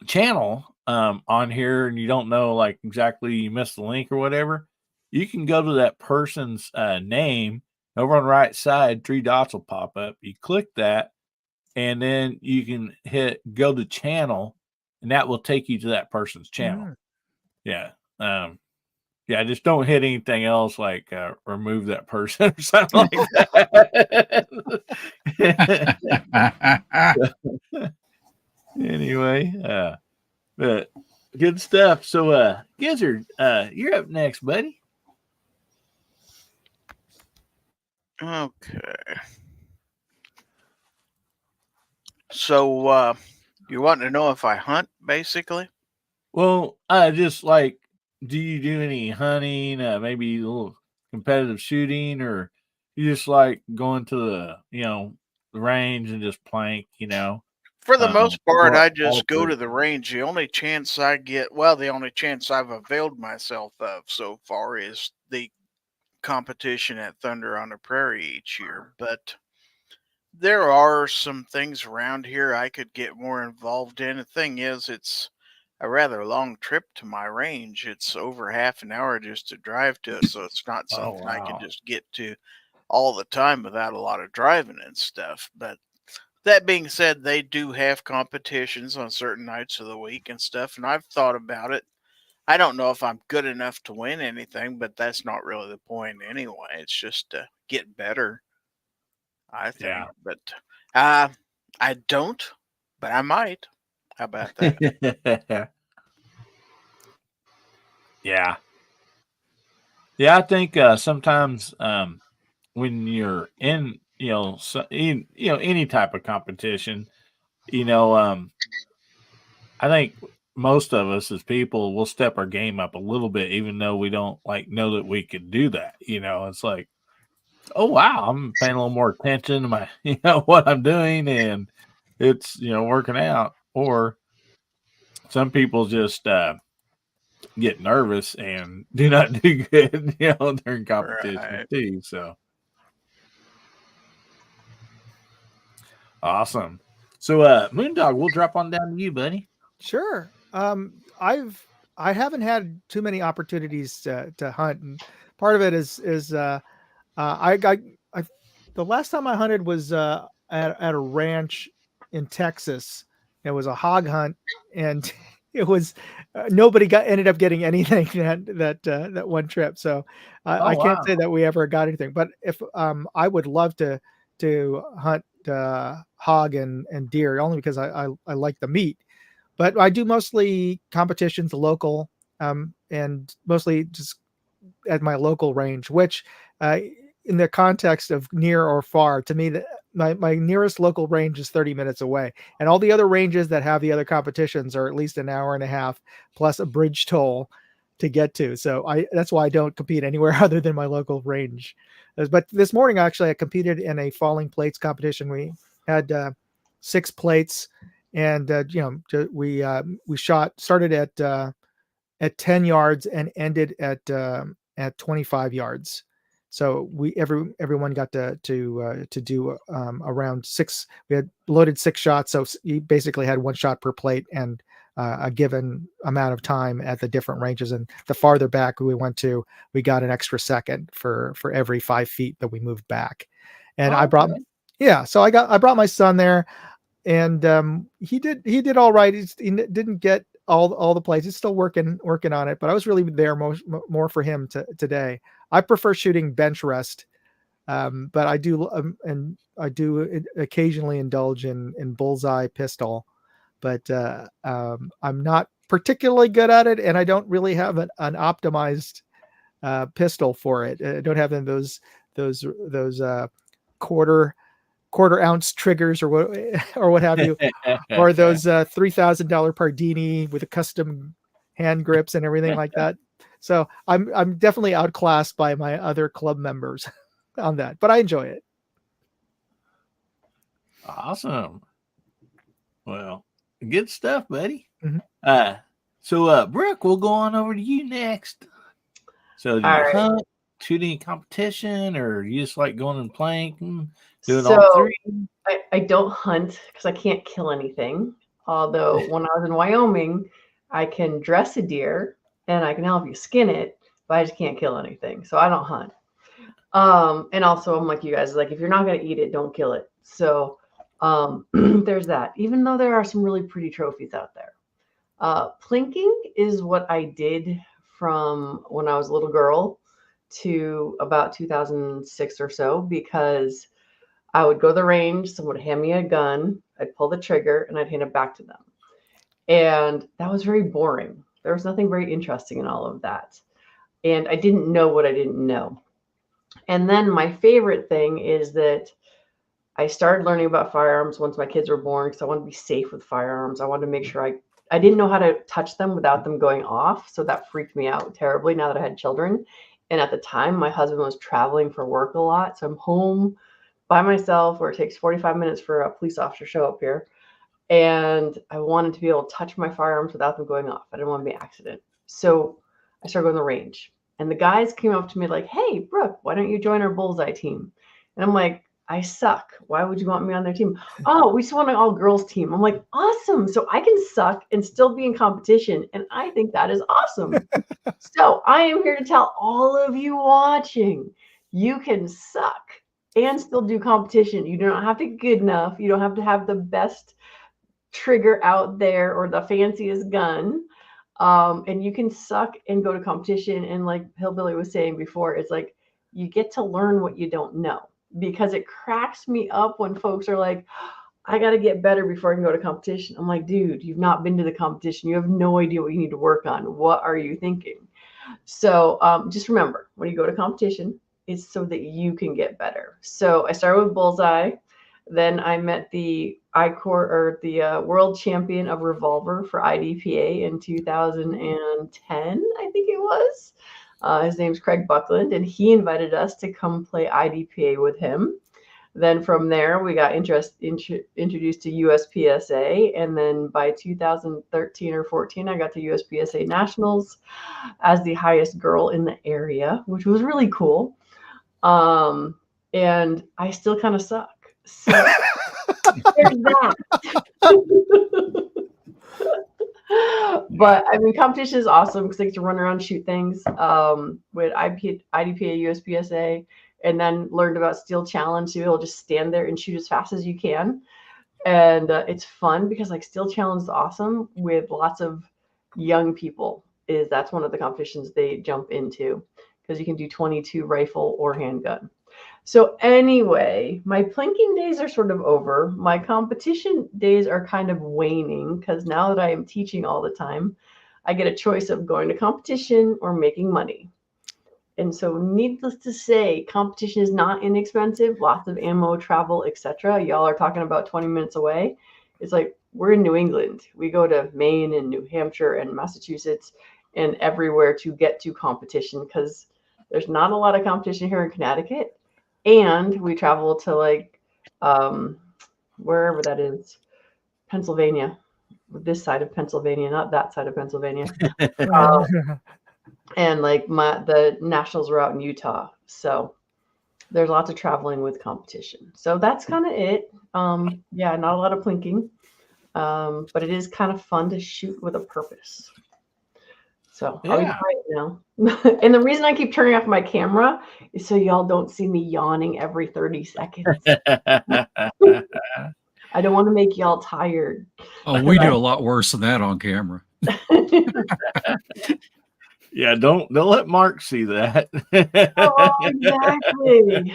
channel on here and you don't know, like, exactly, you missed the link or whatever, you can go to that person's name. Over on the right side, 3 dots will pop up. You click that, and then you can hit go to channel, and that will take you to that person's channel. Yeah. Yeah, just don't hit anything else, like remove that person or something like that. Anyway, but good stuff. So Gizzard, you're up next, buddy. Okay. So you want to know if I hunt, basically? Well, just like, do you do any hunting, maybe a little competitive shooting, or you just like going to the range and just plank, For the most part, or I just go alter? to the range. The only chance I get, well, the only chance I've availed myself of so far is the competition at Thunder on the Prairie each year. But there are some things around here I could get more involved in. The thing is, it's a rather long trip to my range. It's over half an hour just to drive to, so it's not Oh something I can wow. just get to all the time without a lot of driving and stuff. But that being said, they do have competitions on certain nights of the week and stuff, and I've thought about it. I don't know if I'm good enough to win anything, but that's not really the point anyway. It's just to get better, I think. Yeah. But I don't, but I might. How about that? Yeah. Yeah, I think sometimes when you're in, any type of competition, you know, I think most of us as people will step our game up a little bit, even though we don't like know that we could do that. It's like, oh wow, I'm paying a little more attention to my, what I'm doing, and it's working out. Or some people just get nervous and do not do good, during competitions Right. too. So awesome. So Moondog, we'll drop on down to you, buddy. Sure. I haven't had too many opportunities to hunt, and part of it is I the last time I hunted was at a ranch in Texas. It was a hog hunt, and it was nobody ended up getting anything that one trip. So Oh I can't wow. say that we ever got anything. But if I would love to hunt hog and deer, only because I like the meat. But I do mostly competitions local, and mostly just at my local range, which in the context of near or far, to me, my nearest local range is 30 minutes away. And all the other ranges that have the other competitions are at least an hour and a half plus a bridge toll to get to. So that's why I don't compete anywhere other than my local range. But this morning, actually, I competed in a falling plates competition. We had 6 plates, and we started at 10 yards and ended at 25 yards. So everyone got to do around 6. We had loaded 6 shots, so you basically had 1 shot per plate and a given amount of time at the different ranges. And the farther back we went to, we got an extra second for every 5 feet that we moved back. And I brought, Okay. yeah, so I brought my son there, and he did all right. He didn't get all the plays. He's still working on it, but I was really there more for him today. I prefer shooting bench rest, but I do occasionally indulge in bullseye pistol, but I'm not particularly good at it, and I don't really have an optimized pistol for it. I don't have those quarter ounce triggers or what have you, or those $3,000 Pardini with a custom hand grips and everything like that. So I'm definitely outclassed by my other club members on that, but I enjoy it. Awesome. Well, good stuff, buddy. Mhm. So Brooke, we'll go on over to you next. So do All you right. hunt, shoot any competition, or you just like going and playing, doing all So 3? I don't hunt because I can't kill anything. Although when I was in Wyoming, I can dress a deer and I can help you skin it, but I just can't kill anything. So I don't hunt. And also I'm like you guys, like if you're not gonna eat it, don't kill it. So there's that. Even though there are some really pretty trophies out there. Plinking is what I did from when I was a little girl to about 2006 or so, because I would go to the range, someone would hand me a gun, I'd pull the trigger, and I'd hand it back to them. And that was very boring. There was nothing very interesting in all of that. And I didn't know what I didn't know. And then my favorite thing is that I started learning about firearms once my kids were born, because I wanted to be safe with firearms. I wanted to make sure I didn't know how to touch them without them going off. So that freaked me out terribly now that I had children. And at the time, my husband was traveling for work a lot. So I'm home by myself, where it takes 45 minutes for a police officer to show up here. And I wanted to be able to touch my firearms without them going off. I didn't want to be an accident. So I started going to the range. And the guys came up to me like, "Hey, Brooke, why don't you join our bullseye team?" And I'm like, I suck. Why would you want me on their team? Oh, we just want an all girls team. I'm like, awesome. So I can suck and still be in competition. And I think that is awesome. So I am here to tell all of you watching, you can suck and still do competition. You do not have to be good enough. You don't have to have the best trigger out there or the fanciest gun. And you can suck and go to competition. And like Hillbilly was saying before, it's like you get to learn what you don't know, because it cracks me up when folks are like, I got to get better before I can go to competition. I'm like, dude, you've not been to the competition. You have no idea what you need to work on. What are you thinking? So just remember, when you go to competition, it's so that you can get better. So I started with Bullseye. Then I met the world champion of revolver for IDPA in 2010, I think it was. His name's Craig Buckland, and he invited us to come play IDPA with him. Then from there, we got introduced to USPSA. And then by 2013 or 14, I got to USPSA Nationals as the highest girl in the area, which was really cool. And I still kind of suck. So there's that. But I mean, competition is awesome because I get to run around and shoot things with IDPA, USPSA, and then learned about Steel Challenge. So you'll just stand there and shoot as fast as you can. And it's fun because like Steel Challenge is awesome with lots of young people. That's one of the competitions they jump into because you can do 22 rifle or handgun. So anyway, my plinking days are sort of over. My competition days are kind of waning because now that I am teaching all the time, I get a choice of going to competition or making money. And so needless to say, competition is not inexpensive, lots of ammo, travel, etc. Y'all are talking about 20 minutes away. It's like we're in New England. We go to Maine and New Hampshire and Massachusetts and everywhere to get to competition because there's not a lot of competition here in Connecticut. And we travel to like wherever that is, Pennsylvania, this side of Pennsylvania, not that side of Pennsylvania. And like the nationals were out in Utah. So there's lots of traveling with competition. So that's kind of it. Yeah, not a lot of plinking. But it is kind of fun to shoot with a purpose. So I'll be quiet now. And the reason I keep turning off my camera is so y'all don't see me yawning every 30 seconds. I don't want to make y'all tired. Oh, we do a lot worse than that on camera. Yeah, don't let Mark see that. Oh, exactly.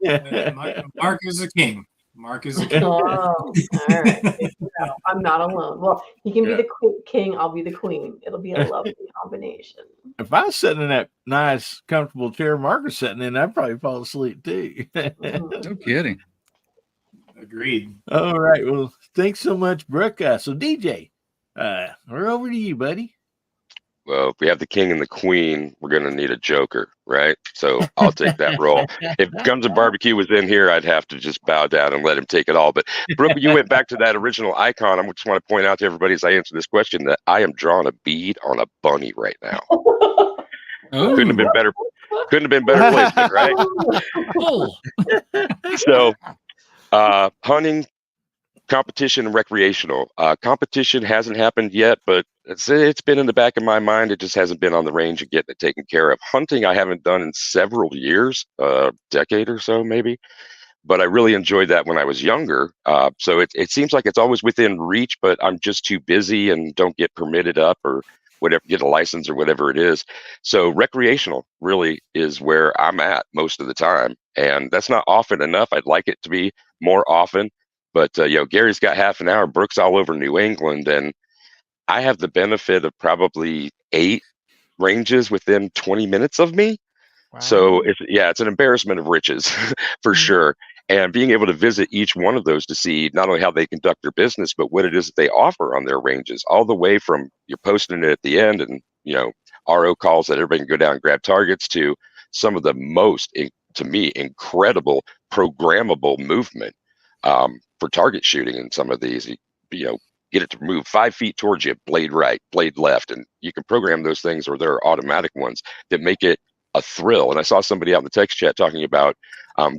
Yeah. Mark is a king. Mark is a king. Oh, all right. No, I'm not alone. Well, he can be the king. I'll be the queen. It'll be a lovely combination. If I was sitting in that nice, comfortable chair Mark is sitting in, I'd probably fall asleep too. No kidding. Agreed. All right. Well, thanks so much, Brooke. So DJ, we're over to you, buddy. Well, if we have the king and the queen, we're going to need a joker, right? So I'll take that role. If Guns and Barbecue was in here, I'd have to just bow down and let him take it all. But Brooke, you went back to that original icon. I just want to point out to everybody as I answer this question that I am drawing a bead on a bunny right now. Couldn't have been better. Couldn't have been better placement, right? So hunting, competition, and recreational. Competition hasn't happened yet, but it's been in the back of my mind. It just hasn't been on the range and getting it taken care of. Hunting I haven't done in several years, a decade or so maybe, but I really enjoyed that when I was younger. So it seems like it's always within reach, but I'm just too busy and don't get permitted up or whatever, get a license or whatever it is. So recreational really is where I'm at most of the time. And that's not often enough. I'd like it to be more often. But, Gary's got half an hour. Brooke's all over New England. And I have the benefit of probably 8 ranges within 20 minutes of me. Wow. So, it's an embarrassment of riches for sure. And being able to visit each one of those to see not only how they conduct their business, but what it is that they offer on their ranges, all the way from you're posting it at the end and, RO calls that everybody can go down and grab targets to some of the most, to me, incredible programmable movement. For target shooting in some of these, get it to move 5 feet towards you, blade right, blade left, and you can program those things, or there are automatic ones that make it a thrill. And I saw somebody out in the text chat talking about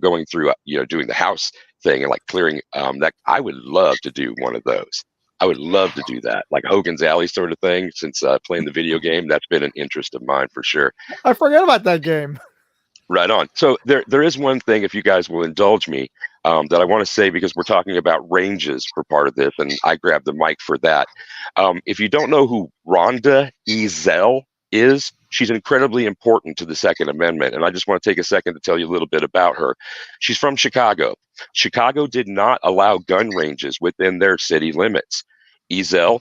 going through, doing the house thing and like clearing that. I would love to do one of those. I would love to do that, like Hogan's Alley sort of thing. Since playing the video game, that's been an interest of mine for sure. I forgot about that game. Right on. So there is one thing, if you guys will indulge me, that I want to say, because we're talking about ranges for part of this, and I grabbed the mic for that. If you don't know who Rhonda Ezell is, she's incredibly important to the Second Amendment, and I just want to take a second to tell you a little bit about her. She's from Chicago. Chicago did not allow gun ranges within their city limits. Ezell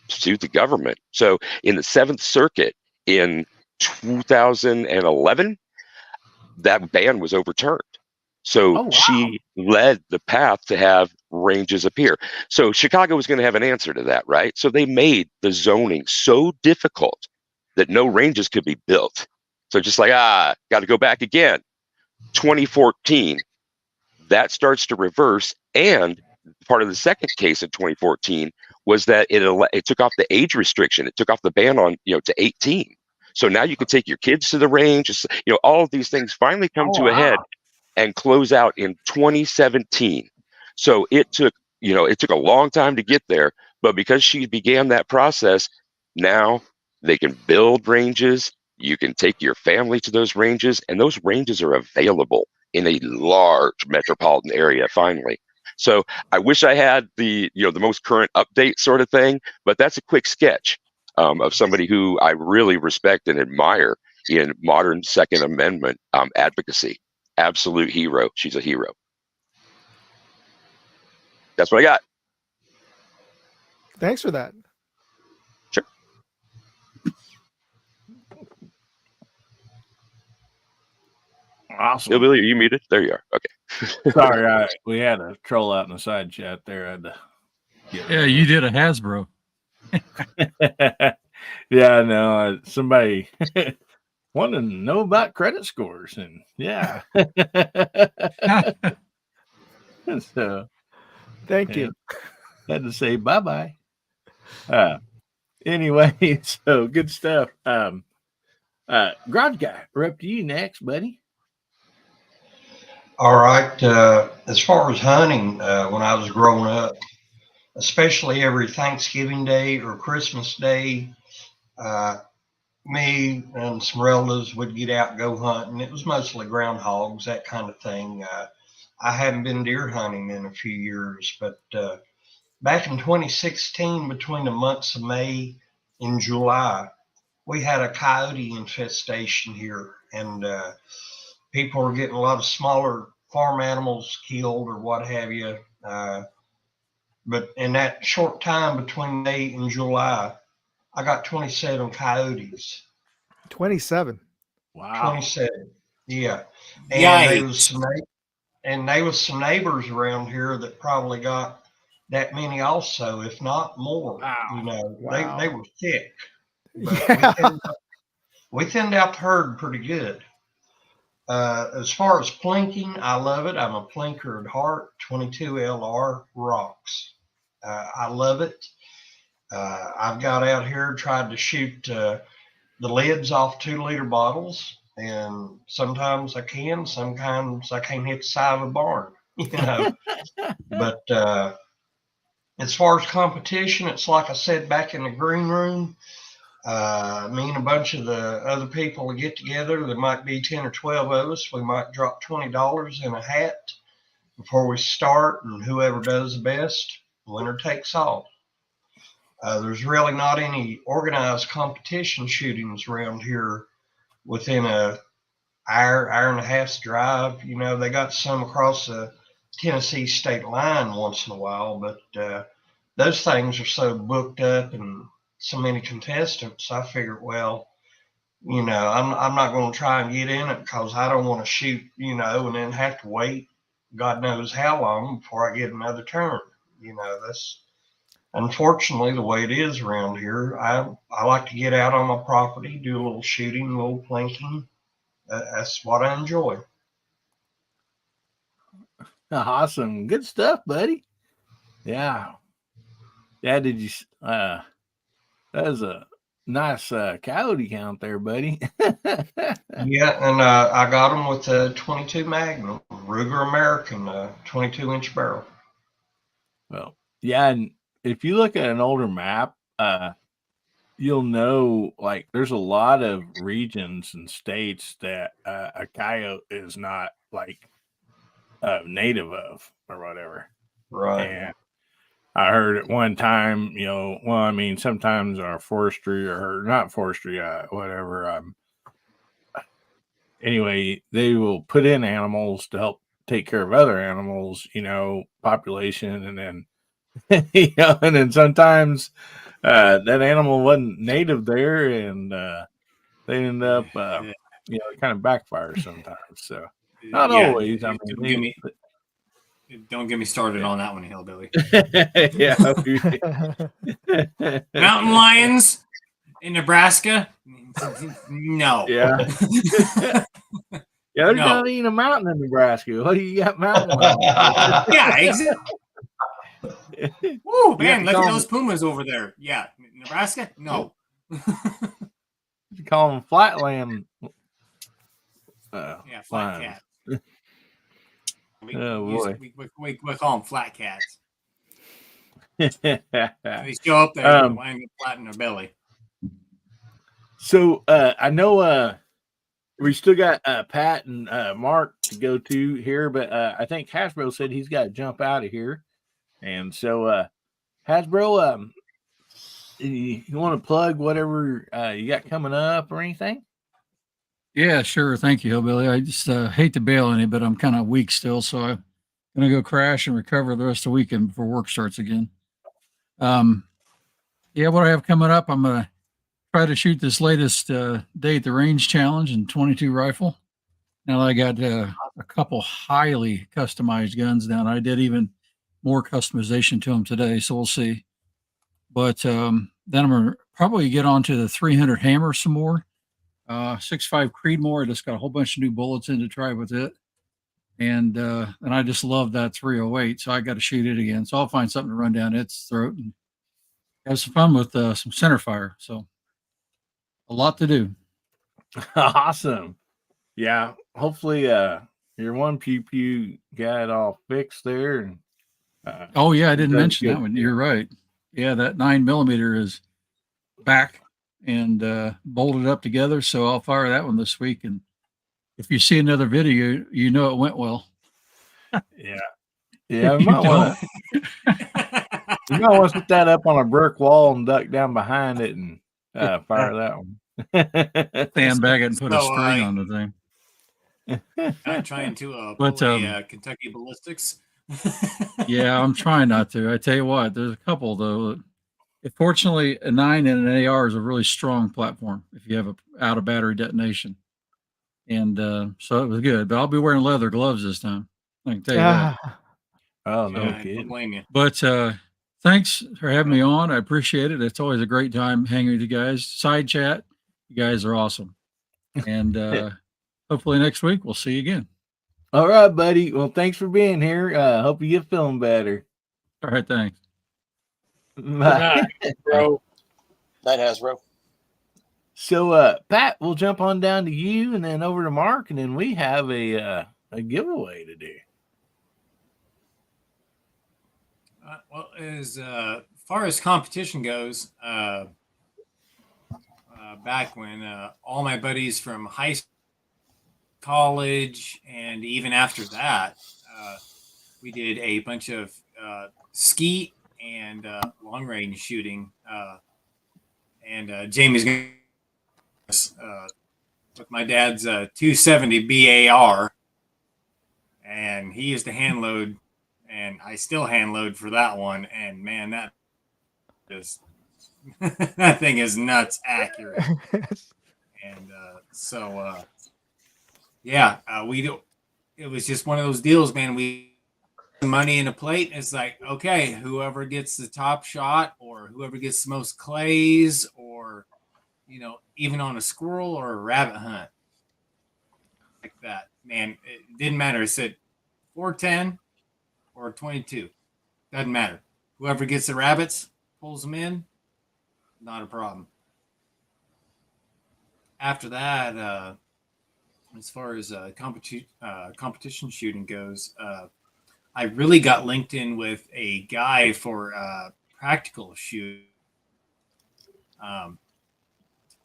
sued the government. So in the Seventh Circuit in 2011, that ban was overturned. So she led the path to have ranges appear. So Chicago was going to have an answer to that, right? So they made the zoning so difficult that no ranges could be built. So just like, got to go back again. 2014, that starts to reverse. And part of the second case in 2014 was that it took off the age restriction. It took off the ban on, to 18. So now you can take your kids to the range. All of these things finally come to a head and close out in 2017. So it took a long time to get there, but because she began that process, now they can build ranges. You can take your family to those ranges, and those ranges are available in a large metropolitan area finally. So I wish I had the most current update sort of thing, but that's a quick sketch of somebody who I really respect and admire in modern Second Amendment advocacy. Absolute hero. She's a hero. That's what I got. Thanks for that. Sure. Awesome. Hillbilly, are you muted? There you are. Okay. Sorry, we had a troll out in the side chat there. I had to you did a Hasbro. Yeah, no, somebody wanted to know about credit scores, and yeah. So thank you. Had to say bye-bye. Anyway, so good stuff. Garage Guy, we're up to you next, buddy. All right. As far as hunting, when I was growing up, especially every Thanksgiving Day or Christmas Day, me and some relatives would get out and go hunting. It was mostly groundhogs, that kind of thing. I haven't been deer hunting in a few years, but back in 2016, between the months of May and July, we had a coyote infestation here, and people were getting a lot of smaller farm animals killed or what have you. But in that short time between May and July, I got 27 coyotes. 27. Wow. 27. Yeah. And Yikes. there was some neighbors around here that probably got that many also, if not more. Wow. They were thick. But Yeah. we thinned out the herd pretty good. As far as plinking, I love it. I'm a plinker at heart. 22 LR rocks. I love it. I've got out here, tried to shoot the lids off 2-liter bottles, and sometimes I can, sometimes I can't hit the side of a barn, But as far as competition, it's like I said back in the green room. Me and a bunch of the other people will get together. There might be 10 or 12 of us. We might drop $20 in a hat before we start, and whoever does the best, winner takes all. There's really not any organized competition shootings around here within a hour and a half's drive. They got some across the Tennessee state line once in a while, but those things are so booked up and so many contestants. I figured, well, I'm not going to try and get in it because I don't want to shoot, and then have to wait God knows how long before I get another turn. That's unfortunately the way it is around here. I like to get out on my property, do a little shooting, a little plinking. That's what I enjoy. Awesome. Good stuff, buddy. Yeah. Yeah, did you that was a nice coyote count there, buddy. Yeah, and I got them with a 22 Magnum, Ruger American, 22-inch barrel. Well, yeah, and if you look at an older map, you'll know like there's a lot of regions and states that a coyote is not like native of or whatever. Right. And I heard at one time, well, I mean, sometimes our forestry or not forestry, whatever. Anyway, they will put in animals to help take care of other animals, population, and then, and then sometimes that animal wasn't native there, and they end up, it kind of backfires sometimes. So not Yeah, always. I mean, don't get me started on that one, Hillbilly. yeah. Mountain lions in Nebraska? No. Yeah. Yeah, there's not even a mountain in Nebraska. What do you got mountain lions? Yeah, exactly. Woo, man, look at those pumas over there. Yeah, Nebraska? No. You call them flatland. Yeah, flat lions. cat. We call them flat cats. They show up there and wind up flat in their belly. So I know we still got Pat and Mark to go to here, but I think Hasbro said he's got to jump out of here. And so Hasbro, you want to plug whatever you got coming up or anything? Yeah, sure. Thank you, Hillbilly. I just hate to bail on you, but I'm kind of weak still, so I'm going to go crash and recover the rest of the weekend before work starts again. Yeah, what I have coming up, I'm going to try to shoot this latest Day at the Range challenge in 22 rifle. Now I got a couple highly customized guns down. I did even more customization to them today, so we'll see. But then I'm going to probably get onto the 300 hammer some more. 6.5 Creedmoor. I just got a whole bunch of new bullets in to try with it. And I just love that 308, so I got to shoot it again. So I'll find something to run down its throat and have some fun with some center fire. So a lot to do. Awesome. Yeah. Hopefully your one pew pew got it all fixed there. And oh yeah, I didn't mention that one. You're right. Yeah, that 9mm is back and bolted up together. So I'll fire that one this week. And if you see another video, you know it went well. Yeah. Yeah, you might want to put that up on a brick wall and duck down behind it and fire that one. Sandbag it and put a string on the thing. Not trying to pull Kentucky ballistics. Yeah, I'm trying not to. I tell you what, there's a couple though. Fortunately, a 9 and an AR is a really strong platform if you have a out of battery detonation. And so it was good. But I'll be wearing leather gloves this time. I can tell you that. Oh, no kidding. I don't blame you. But thanks for having me on. I appreciate it. It's always a great time hanging with you guys. Side chat, you guys are awesome. And hopefully next week we'll see you again. All right, buddy. Well, thanks for being here. Hope you get feeling better. All right, thanks. Night, bro. Night, Hasbro. So, Pat, we'll jump on down to you and then over to Mark, and then we have a giveaway to do. Well, as far as competition goes, back when all my buddies from high school, college, and even after that, we did a bunch of skeet and long range shooting. And Jamie's going to with my dad's 270 BAR, and he used to hand load. And I still hand load for that one. And man, that thing is nuts accurate. And we do. It was just one of those deals, man. We money in a plate. It's like, okay, whoever gets the top shot, or whoever gets the most clays, or even on a squirrel or a rabbit hunt, like that. Man, it didn't matter. It said 410. Or 22. Doesn't matter. Whoever gets the rabbits, pulls them in, not a problem. after that, as far as competition shooting goes, I really got linked in with a guy for practical shoot.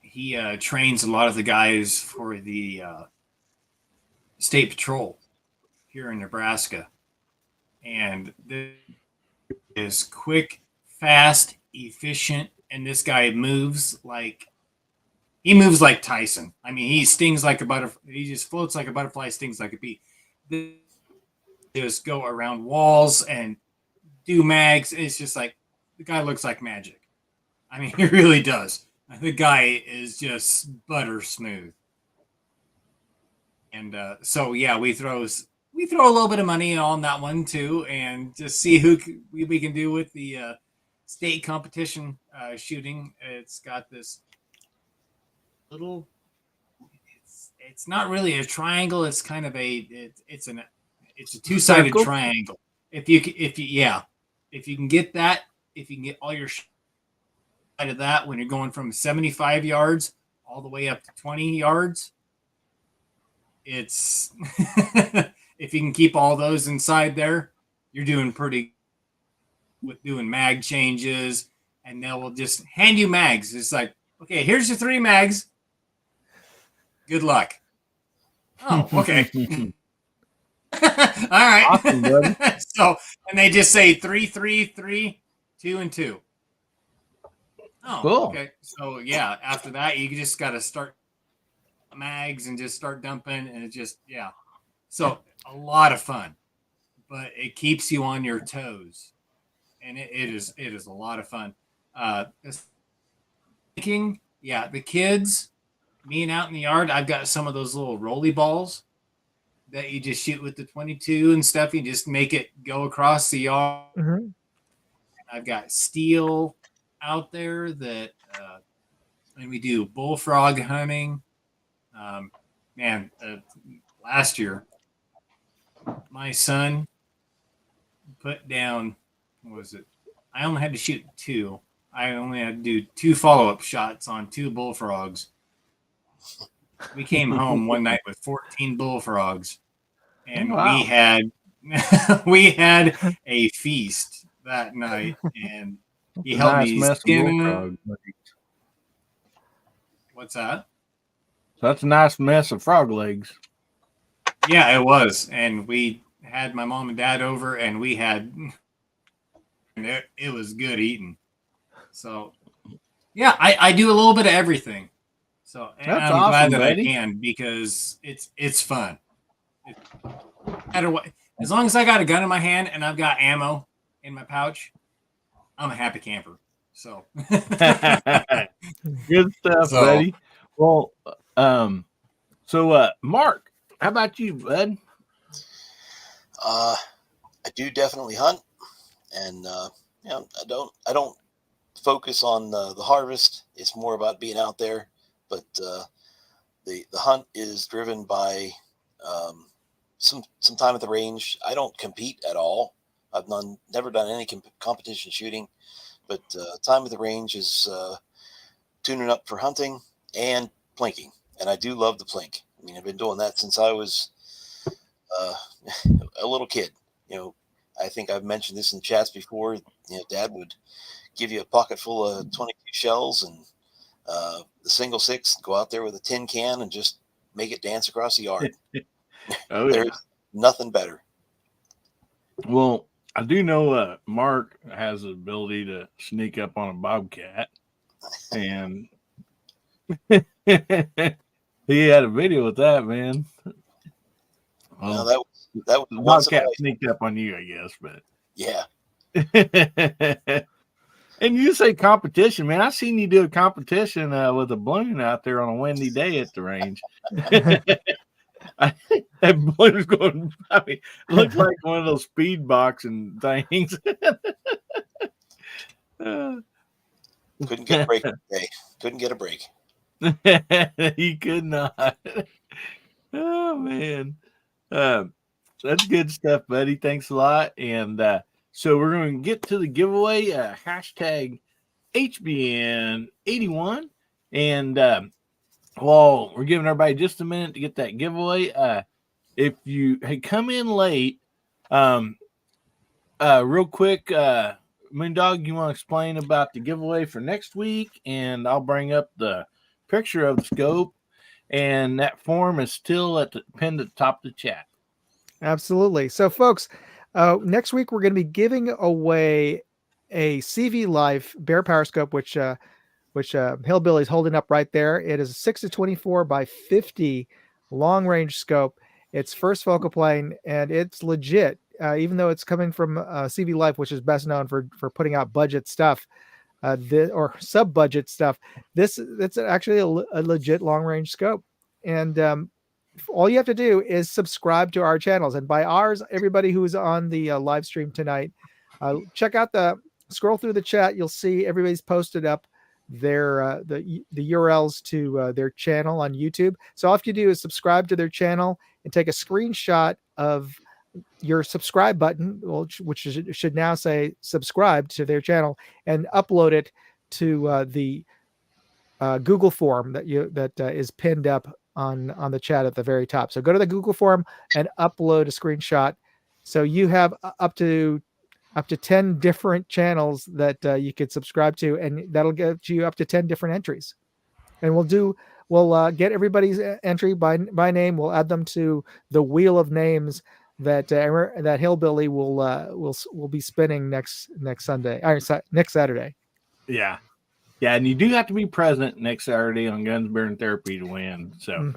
He trains a lot of the guys for the state patrol here in Nebraska, and this is quick, fast, efficient, and this guy moves like Tyson. I mean, he stings like a butterfly. He just floats like a butterfly, stings like a bee. They just go around walls and do mags. It's just like the guy looks like magic. I mean, he really does. The guy is just butter smooth. And so yeah, we throw a little bit of money on that one too, and just see who we can do with the state competition shooting. It's got this little. It's not really a triangle. It's kind of it's a two-sided Circle? triangle. If you can get that, if you can get all your side of that when you're going from 75 yards all the way up to 20 yards, it's if you can keep all those inside there, you're doing pretty with doing mag changes, and they will just hand you mags. It's like, okay, here's your 3 mags. Good luck. Oh, okay. All right. Awesome, buddy. So, and they just say 3, 3, 3, 2, and 2. Oh, Cool. okay. So yeah, after that, you just got to start mags and just start dumping, and it just So a lot of fun, but it keeps you on your toes, and it is a lot of fun. Thinking, the kids being out in the yard, I've got some of those little rolly balls that you just shoot with the 22 and stuff. You just make it go across the yard. Mm-hmm. I've got steel out there that, and we do bullfrog hunting. Last year, my son put down, what was it? I only had to shoot 2. I only had to do 2 follow-up shots on 2 bullfrogs. We came home one night with 14 bullfrogs, and we had a feast that night. And he helped me skin them. What's that? That's a nice mess of frog legs. Yeah, it was. And we had my mom and dad over, and it was good eating. So, yeah, I do a little bit of everything. So and That's I'm awesome, glad that buddy. I can, because it's fun. No matter what, as long as I got a gun in my hand and I've got ammo in my pouch, I'm a happy camper. So good stuff, buddy. Well, Mark, how about you, bud? I do definitely hunt, and I don't focus on the harvest. It's more about being out there. But the hunt is driven by some time at the range. I don't compete at all. I've never done any competition shooting, but time at the range is tuning up for hunting and plinking, and I do love the plink. I mean, I've been doing that since I was a little kid. I think I've mentioned this in chats before. Dad would give you a pocket full of 22 shells and the single 6, go out there with a tin can and just make it dance across the yard. There's nothing better. Well, I do know Mark has the ability to sneak up on a bobcat, and he had a video with that, man. Well, that was the bobcat sneaked up on you, I guess, but yeah. And you say competition, man. I seen you do a competition with a balloon out there on a windy day at the range. That balloon's going, I mean, it looks like one of those speed boxing things. Couldn't get a break today. Couldn't get a break. He could not. Oh, man. That's good stuff, buddy. Thanks a lot. And so we're going to get to the giveaway, hashtag HBN81. And Well, we're giving everybody just a minute to get that giveaway. If you come in late, real quick, Moondog, you want to explain about the giveaway for next week, and I'll bring up the picture of the scope, and that form is still pinned at the top of the chat. Absolutely. So, folks, next week we're going to be giving away a CV Life Bear Power Scope, which Hillbilly's holding up right there. It is a 6-24 by 50 long range scope. It's first focal plane, and it's legit. Even though it's coming from CV Life, which is best known for putting out budget stuff, or sub budget stuff. It's actually a legit long range scope, and all you have to do is subscribe to our channels. And by ours, everybody who's on the live stream tonight, check out scroll through the chat. You'll see everybody's posted up their the URLs to their channel on YouTube. So all you have to do is subscribe to their channel and take a screenshot of your subscribe button, which should now say subscribe to their channel, and upload it to the Google form that is pinned up on the chat at the very top. So go to the Google form and upload a screenshot. So you have up to 10 different channels that you could subscribe to, and that'll get you up to 10 different entries. And we'll get everybody's entry by name. We'll add them to the wheel of names that Hillbilly will be spinning next Sunday, or next Saturday. Yeah. Yeah, and you do have to be present next Saturday on Guns, Beer, and Therapy to win. So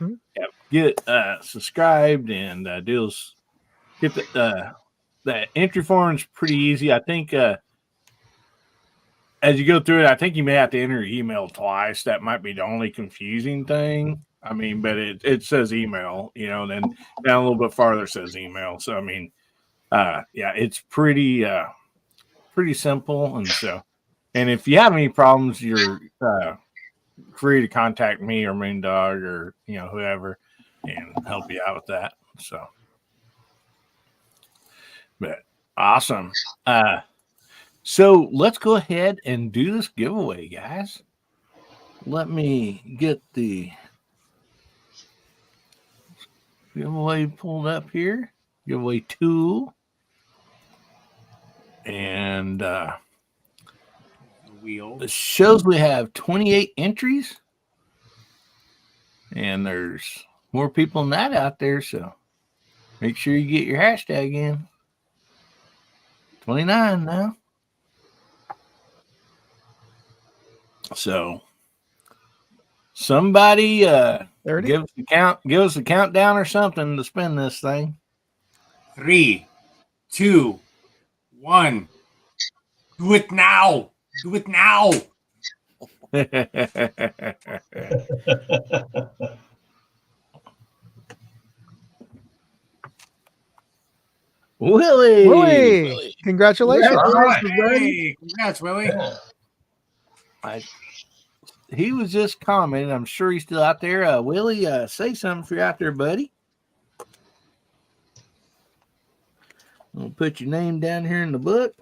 get subscribed and get the entry form is pretty easy. I think as you go through it, I think you may have to enter your email twice. That might be the only confusing thing. I mean, but it says email, then down a little bit farther it says email. So I mean, it's pretty simple, and if you have any problems, you're free to contact me or Moondog or whoever, and help you out with that. But awesome. So let's go ahead and do this giveaway, guys. Let me get the giveaway pulled up here. Giveaway tool. And it shows we have 28 entries. And there's more people than that out there, so make sure you get your hashtag in. 29 now. So somebody give us a countdown or something to spin this thing. 3, 2, 1. Do it now. Do it now. Willie. Congratulations. Hey, congrats, Willie. He was just commenting. I'm sure he's still out there. Willie, say something if you're out there, buddy. I'll put your name down here in the book.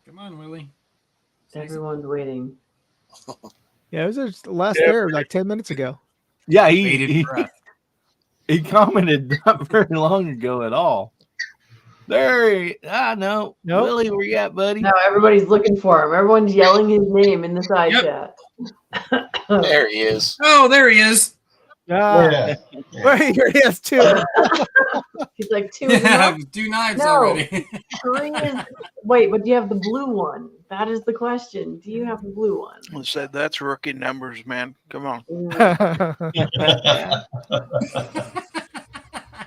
Come on, Willie. Everyone's waiting. Yeah, it was just last there like 10 minutes ago. Yeah, he commented not very long ago at all. No. Willie, where you at, buddy? No, everybody's looking for him. Everyone's yelling his name in the side chat. There he is. Oh, there he is. Wait, here he is too. He's like 2. Yeah, 2 knives already. 3 is. Wait, but do you have the blue one? That is the question. Do you have the blue one? I said that's rookie numbers, man. Come on. I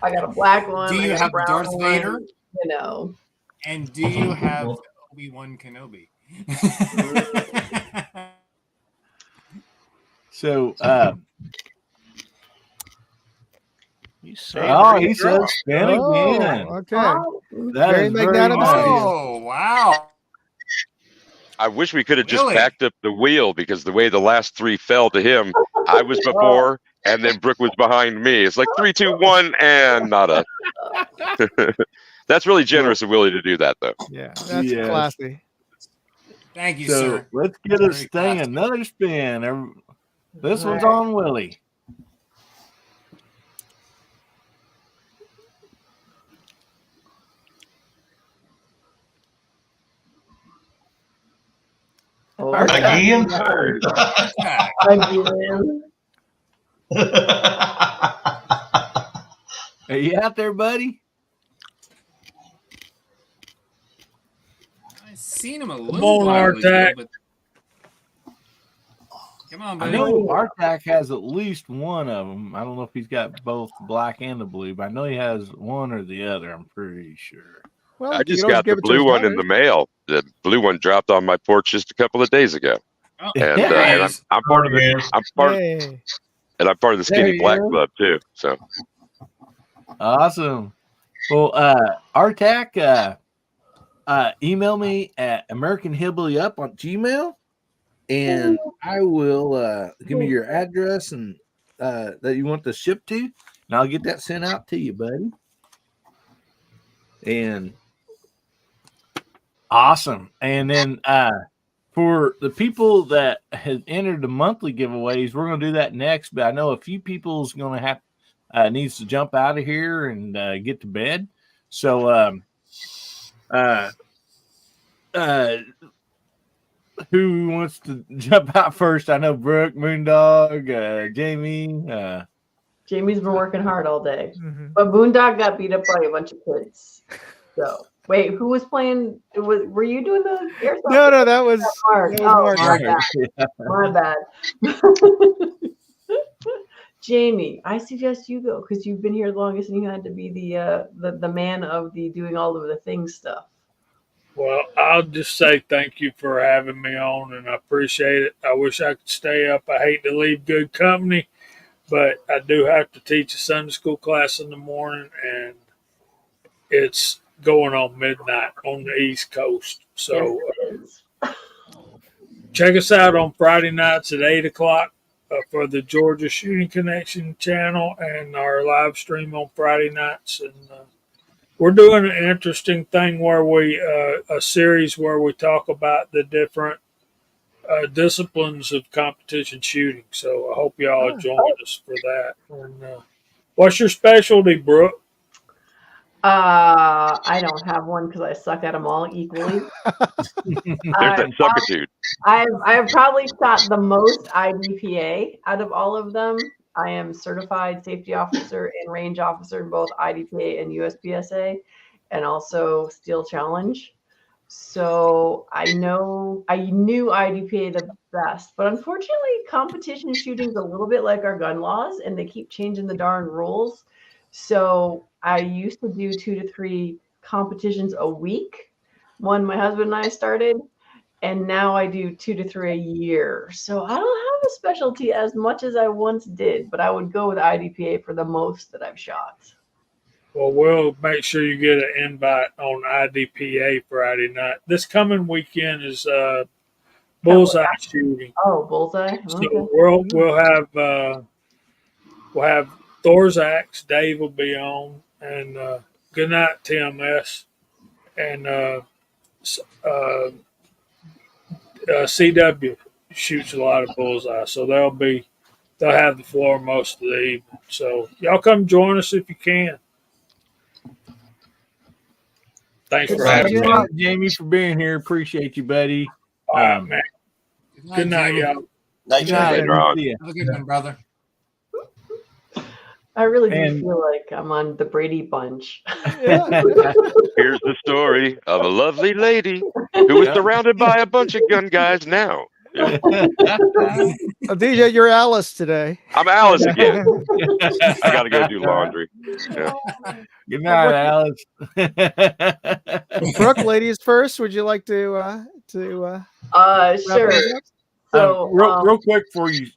got a black one. Do you have Darth Vader? And do you have Obi-Wan Kenobi? So, he says spin again. Okay. That very is magnanimous. Oh, wow. I wish we could have just backed up the wheel because the way the last 3 fell to him, I was before and then Brooke was behind me. It's like 3, 2, 1, and not a. That's really generous of Willie to do that, though. Yeah, that's classy. Thank you, So sir. let's get this Very thing classy. another spin. This All one's right. on Willie. Oh, Again? Again. Are you out there, buddy? I seen him a Come little on, while ago, Artac. but come on, I buddy. know Artac has at least one of them. I don't know if he's got both the black and the blue, but I know he has one or the other. I'm pretty sure. Well, I you just can always got give the it to his blue one in daughters. the mail. The blue one dropped on my porch just a couple of days ago, Oh, and there he and is. I'm part of the Yes. I'm part Yay. and I'm part of the There Skinny he Black is. Club too. So Awesome. Well, Artac, email me at AmericanHillbillyUp on Gmail, and I will give me your address and that you want the ship to, and I'll get that sent out to you, buddy. And awesome. And then for the people that have entered the monthly giveaways, we're going to do that next. But I know a few people's going to have needs to jump out of here and get to bed. So who wants to jump out first? I know Brooke, Moondog, Jamie. Jamie's been working hard all day, Mhm. but Boondog got beat up by a bunch of kids. So wait, who was playing? Were you doing the airsoft? No, that was Mark. that was Oh, Mark. my bad. My bad. Jamie, I suggest you go because you've been here the longest and you had to be the man of the doing all of the things stuff. Well, I'll just say thank you for having me on, and I appreciate it. I wish I could stay up. I hate to leave good company, but I do have to teach a Sunday school class in the morning, and it's going on midnight on the East Coast. So check us out on Friday nights at 8 o'clock for the Georgia Shooting Connection channel and our live stream on Friday nights. And we're doing an interesting thing where a series where we talk about the different disciplines of competition shooting. So I hope y'all join us for that. And what's your specialty, Brooke? I don't have one because I suck at them all equally. there's that suckitude. I've probably shot the most IDPA out of all of them. I am certified safety officer and range officer in both IDPA and USPSA, and also Steel Challenge. So I knew IDPA the best, but unfortunately, competition shooting is a little bit like our gun laws, and they keep changing the darn rules. So I used to do 2 to 3 competitions a week when my husband and I started, and now I do 2 to 3 a year. So I don't have a specialty as much as I once did, but I would go with IDPA for the most that I've shot. Well, we'll make sure you get an invite on IDPA Friday night. This coming weekend is bullseye shooting. Oh, bullseye. So Okay. we'll have Thor's Axe. Dave will be on, and good night TMS, and CW shoots a lot of bullseye. So they'll have the floor most of the evening. So y'all come join us if you can. Thanks for having me. Thanks a lot, Jamie, for being here. Appreciate you, buddy. All right, man. Good night, Jamie. y'all. Night, Good Jamie. night. See ya. Have a good one, brother. I really do And- feel like I'm on the Brady Bunch. Here's the story of a lovely lady who is surrounded by a bunch of gun guys now. Yeah. DJ, you're Alice today. I'm Alice again. I got to go do laundry. Yeah. Good night, Alice. Brooke, ladies first. Would you like to Sure. things up? So real quick for you,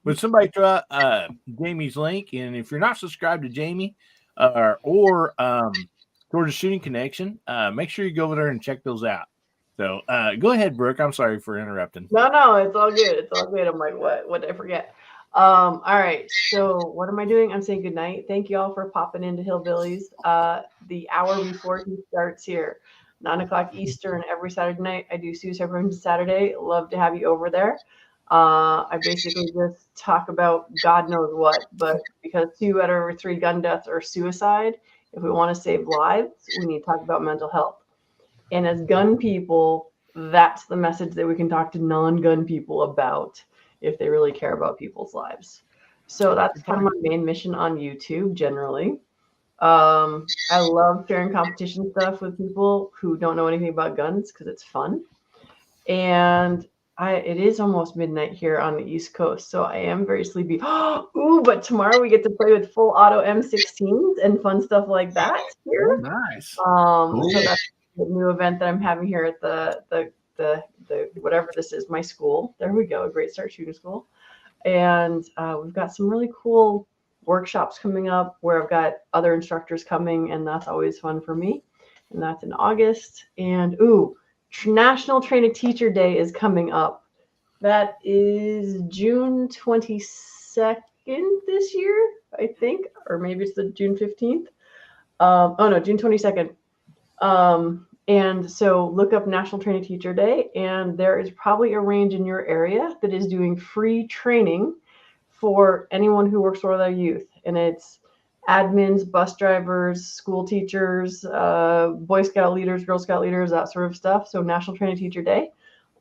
when somebody try Jamie's link, and if you're not subscribed to Jamie or Georgia Shooting Connection, make sure you go over there and check those out. So go ahead, Brooke. I'm sorry for interrupting. No, it's all good. It's all good. I'm like, what did I forget? All right. So what am I doing? I'm saying goodnight. Thank you all for popping into Hillbillies. The hour before he starts here, 9 o'clock Eastern every Saturday night. I do Suicide Revenge Saturday. Love to have you over there. I basically just talk about God knows what, but because 2 out of every 3 gun deaths are suicide, if we want to save lives, we need to talk about mental health. And as gun people, that's the message that we can talk to non-gun people about if they really care about people's lives. So that's kind of my main mission on YouTube generally. I love sharing competition stuff with people who don't know anything about guns because it's fun. And it is almost midnight here on the East Coast, so I am very sleepy. Ooh, but tomorrow we get to play with full auto M16s and fun stuff like that here. Nice. So that's a new event that I'm having here at the whatever this is, my school. There we go, a Great Start Shooting School. And we've got some really cool workshops coming up where I've got other instructors coming, and that's always fun for me. And that's in August. And National Train a Teacher Day is coming up. That is June 22nd this year, I think, or maybe it's the June 15th. June 22nd. And so look up National Train a Teacher Day, and there is probably a range in your area that is doing free training for anyone who works with our youth. And it's admins, bus drivers, school teachers, Boy Scout leaders, Girl Scout leaders, that sort of stuff. So National Train a Teacher Day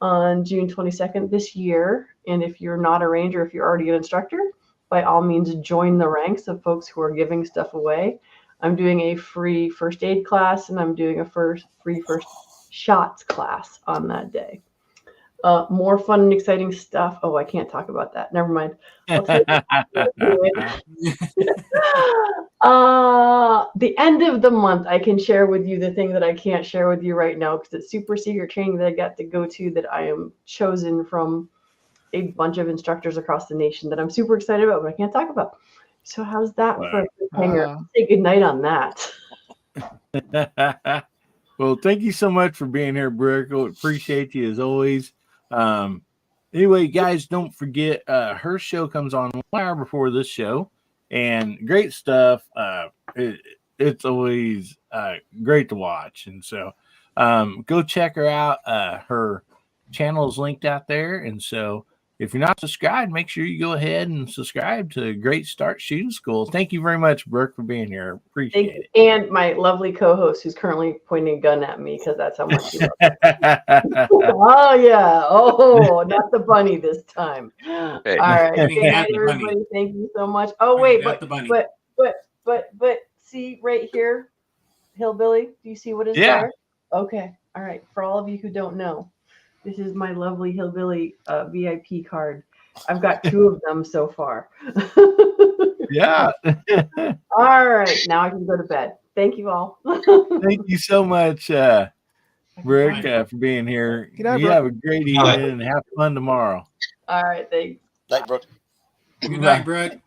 on June 22nd this year. And if you're not a ranger, if you're already an instructor, by all means, join the ranks of folks who are giving stuff away. I'm doing a free first aid class, and I'm doing a free first shots class on that day. More fun and exciting stuff. Oh, I can't talk about that. Never mind. The end of the month, I can share with you the thing that I can't share with you right now because it's super secret training that I got to go to that I am chosen from a bunch of instructors across the nation that I'm super excited about, but I can't talk about. So how's that for a cliffhanger? Say good night on that. Well, thank you so much for being here, Brooke. Appreciate you as always. Anyway, guys, don't forget her show comes on 1 hour before this show, and great stuff. It's always great to watch, and so go check her out. Her channel is linked out there, and so if you're not subscribed, make sure you go ahead and subscribe to Great Start Shooting School. Thank you very much, Brooke, for being here. Appreciate it. And my lovely co-host who's currently pointing a gun at me because that's how much he loves it. Oh, yeah. Oh, not the bunny this time. Hey. All right. Good night, everybody. Thank you so much. Oh, wait, but see right here, Hillbilly, do you see what is there? Okay. All right. For all of you who don't know, this is my lovely Hillbilly VIP card. I've got 2 of them so far. Yeah. All right. Now I can go to bed. Thank you all. Thank you so much, Brooke, for being here. You have a great evening and have fun tomorrow. All right. Thanks. Night, Brooke. Good night, Brooke.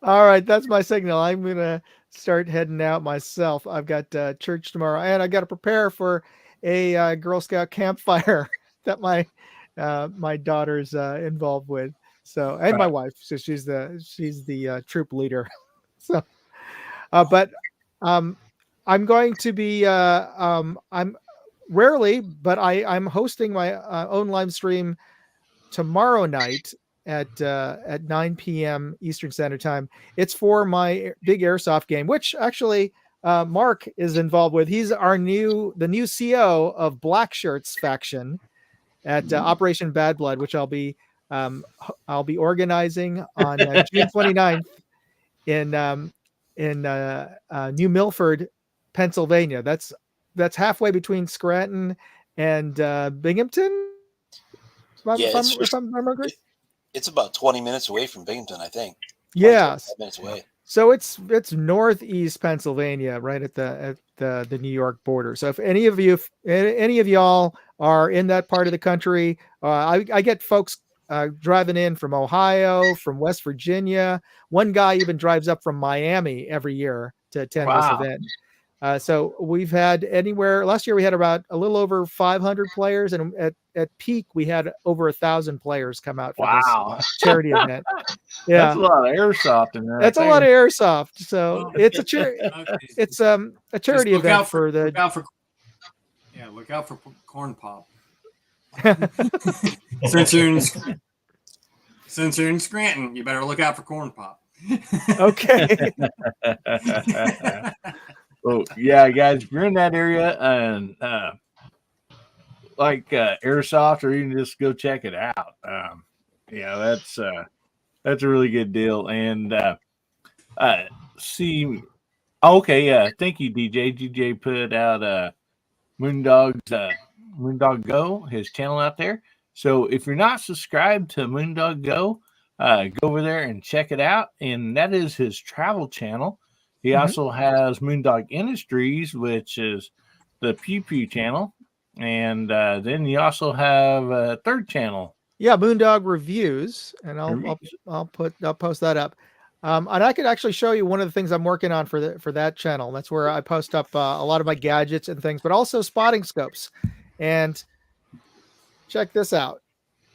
All right. That's my signal. I'm going to start heading out myself. I've got church tomorrow, and I got to prepare for a Girl Scout campfire that my daughter's involved with. So, and my wife, so she's the troop leader. So, but I'm going to be I'm rarely, but I'm hosting my own live stream tomorrow night at 9 p.m. Eastern Standard Time. It's for my big airsoft game, which actually Mark is involved with. He's the new CO of Black Shirts faction at Operation Bad Blood, which I'll be organizing on June 29th in New Milford, Pennsylvania. That's halfway between Scranton and Binghamton. If I'm correct. It's about 20 minutes away from Binghamton, I think. Yes. 25 minutes away. So it's northeast Pennsylvania, right at the New York border. So if any of y'all are in that part of the country, I get folks driving in from Ohio, from West Virginia. One guy even drives up from Miami every year to attend this event. So we've had anywhere last year we had about a little over 500 players, and at peak we had over 1,000 players come out for Wow. this charity event. That's Yeah, a lot of airsoft in there. that's a lot of airsoft. So Well, it's a it's a charity look event out for the. look out for corn pop. Since you're in Scranton, you better look out for corn pop. Okay. Well, yeah, guys, if you're in that area and airsoft, or even just go check it out. Yeah, that's a really good deal. And see, okay, thank you, DJ. DJ put out Moondog Go, his channel out there. So if you're not subscribed to Moondog Go, go over there and check it out. And that is his travel channel. He also has Moondog Industries, which is the Pew Pew channel. And then you also have a third channel. Yeah, Moondog Reviews, and I'll post that up. And I could actually show you one of the things I'm working on for that channel. That's where I post up a lot of my gadgets and things, but also spotting scopes. And check this out.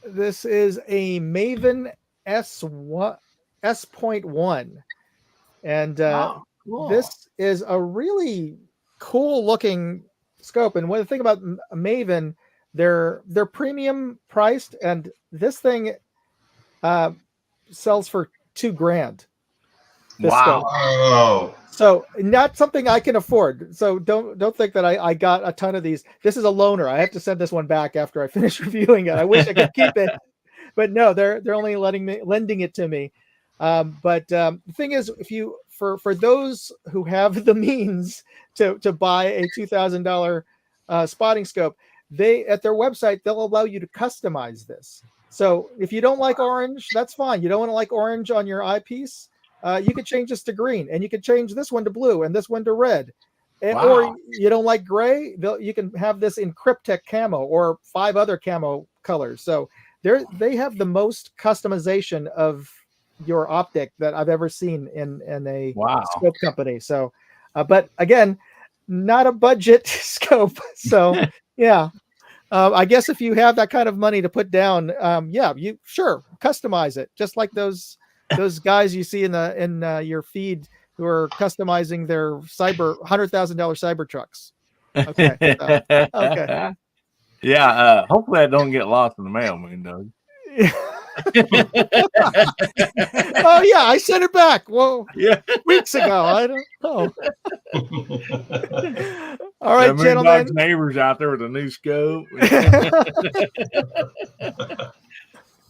This is a Maven S.1, and Cool. this is a really cool looking scope. And one thing about Maven, they're premium priced, and this thing sells for $2,000. Wow. Oh, So not something I can afford. So don't think that I got a ton of these. This is a loaner. I have to send this one back after I finish reviewing it. I wish I could keep it, but no, they're only lending it to me. But the thing is, if you for those who have the means to buy a $2,000 spotting scope, they at their website they'll allow you to customize this. So if you don't like orange, that's fine. You don't want to like orange on your eyepiece. You could change this to green, and you could change this one to blue and this one to red. Or you don't like gray, you can have this in Cryptek camo or 5 other camo colors. So they have the most customization of your optic that I've ever seen in a scope company. So, but again, not a budget scope. So yeah. I guess if you have that kind of money to put down, you customize it, just like those guys you see in your feed who are customizing their $100,000 cyber trucks. Okay. Okay. Yeah. Hopefully I don't get lost in the mail, Moondog. Oh yeah, I sent it back. Well, weeks ago. I don't know. All right, gentlemen. Neighbors out there with a new scope.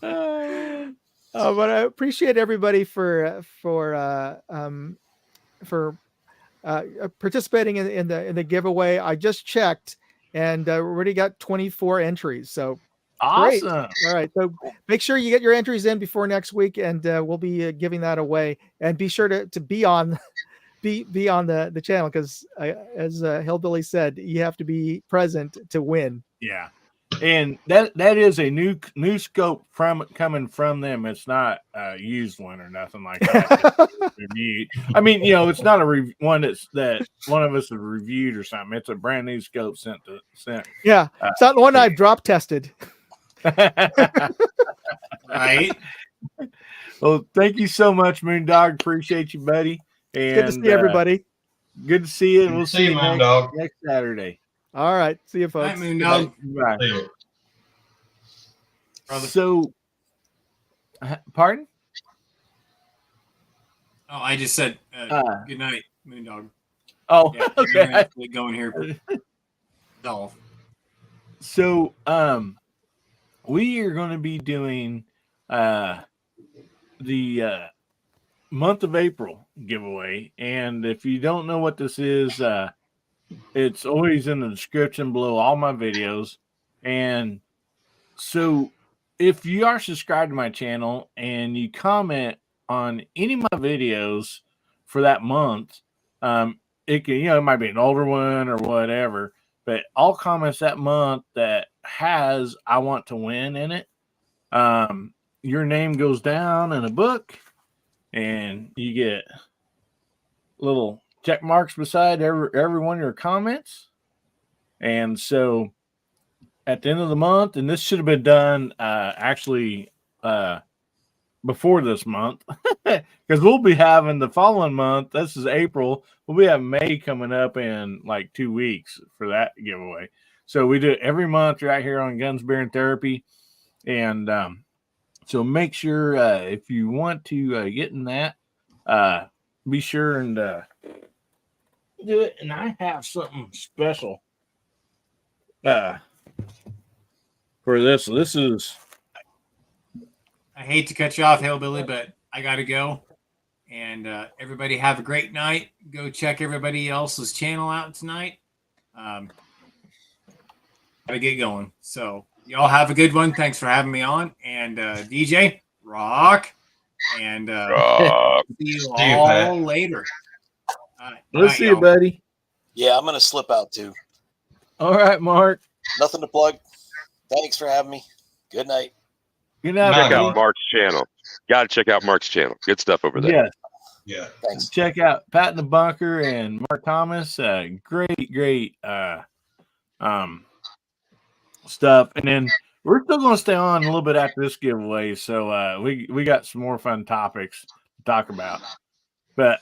But I appreciate everybody for participating in the giveaway. I just checked, and we already got 24 entries. So awesome! Great. All right, so make sure you get your entries in before next week, and we'll be giving that away. And be sure to be on be on the channel, because as Hillbilly said, you have to be present to win. Yeah. And that is a new scope coming from them. It's not a used one or nothing like that. I mean, it's not a one that one of us has reviewed or something. It's a brand new scope sent. Yeah, it's not the one I've drop tested. Right. Well, thank you so much, Moondog. Appreciate you, buddy. And good to see everybody. Good to see you. We'll see you Moondog next Saturday. All right. See you, folks. Bye, Moondog. Bye. So, pardon? Oh, I just said good night, Moondog. Oh, yeah, okay. Going here. Dolph. So, we are going to be doing the month of April giveaway, and if you don't know what this is, it's always in the description below all my videos. And so if you are subscribed to my channel and you comment on any of my videos for that month, it can, it might be an older one or whatever, but all comments that month that has I want to win in it, your name goes down in a book, and you get little check marks beside every one of your comments. And so at the end of the month, and this should have been done actually before this month, because we'll be having the following month. This is April. We'll be having May coming up in like 2 weeks for that giveaway. So we do it every month right here on Guns, Beer, and Therapy. And so make sure if you want to get in that, be sure and do it. And I have something special for this. This is. I hate to cut you off, Hillbilly, but I got to go. And everybody have a great night. Go check everybody else's channel out tonight. Got to get going. So y'all have a good one. Thanks for having me on. And DJ, rock. And see you all later. Let's see you, buddy. Yeah, I'm going to slip out too. All right, Mark. Nothing to plug. Thanks for having me. Good night. Good night. Check out Mark's channel. Got to check out Mark's channel. Good stuff over there. Yes. Yeah. Thanks. Check out Pat in the Bunker and Mark Thomas. Great stuff. And then we're still going to stay on a little bit after this giveaway. So we got some more fun topics to talk about. But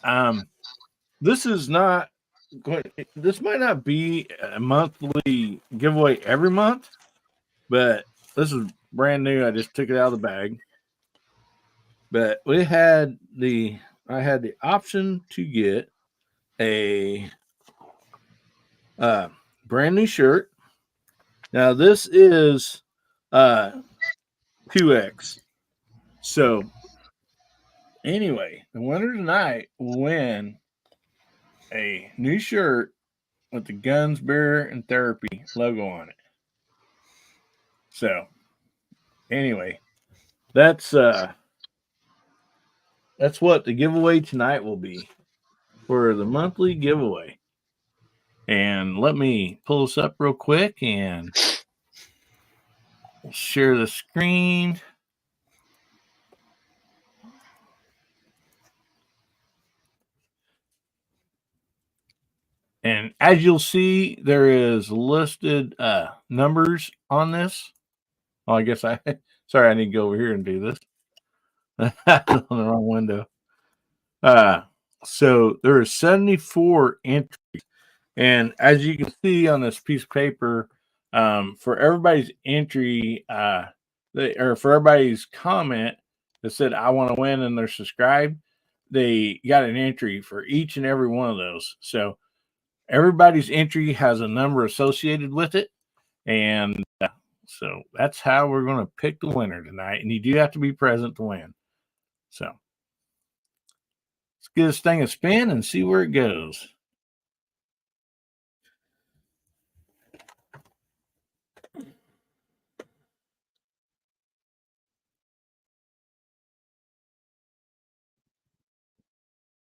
this is not this might not be a monthly giveaway every month, but this is brand new. I just took it out of the bag. But I had the option to get a brand new shirt. Now this is 2X. So anyway, the winner tonight will win a new shirt with the Guns, Beer, and Therapy logo on it. So anyway, that's what the giveaway tonight will be for the monthly giveaway. And let me pull this up real quick and share the screen. And as you'll see, there is listed numbers on this. Oh, I guess sorry, I need to go over here and do this. On the wrong window. So there are 74 entries. And as you can see on this piece of paper, for everybody's entry, or for everybody's comment that said, I want to win and they're subscribed, they got an entry for each and every one of those. So everybody's entry has a number associated with it. And so that's how we're going to pick the winner tonight. And you do have to be present to win. So let's give this thing a spin and see where it goes.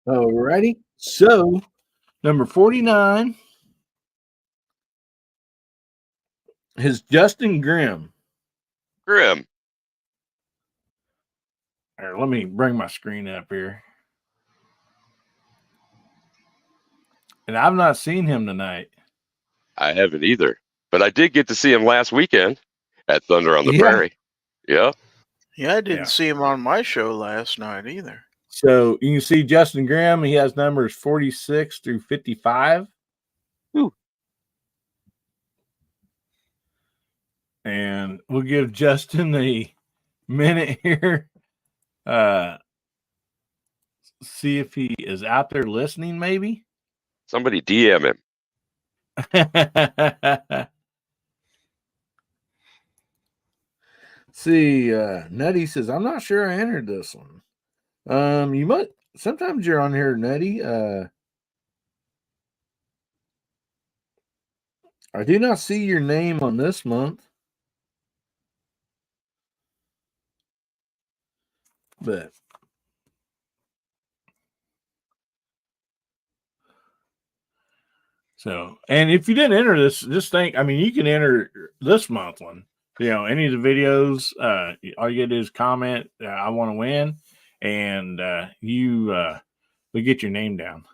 Alrighty. So number 49 is Justin Grimm. Grim. All right, let me bring my screen up here. And I've not seen him tonight. I haven't either, but I did get to see him last weekend at Thunder on the Prairie. Yeah. Yeah, I didn't see him on my show last night either. So you can see Justin Graham. He has numbers 46 through 55. Ooh. And we'll give Justin a minute here. See if he is out there listening, maybe. Somebody DM him. See, Nutty says, I'm not sure I entered this one. You might sometimes you're on here, Nutty. I do not see your name on this month. But so, and if you didn't enter this, just think, I mean, you can enter this month one. You know, any of the videos, all you gotta do is comment, I want to win, and we get your name down.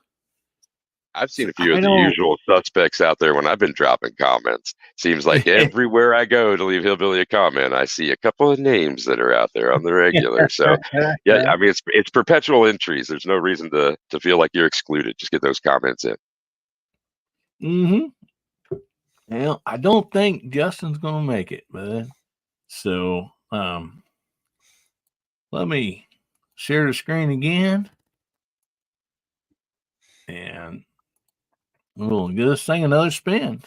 I've seen a few of I the don't. usual suspects out there when I've been dropping comments. Seems like everywhere I go to leave Hillbilly a comment, I see a couple of names that are out there on the regular. So, yeah, I mean, it's perpetual entries. There's no reason to feel like you're excluded. Just get those comments in. Mm-hmm. Well, I don't think Justin's gonna make it, bud. So, let me share the screen again, and we'll give this thing another spin.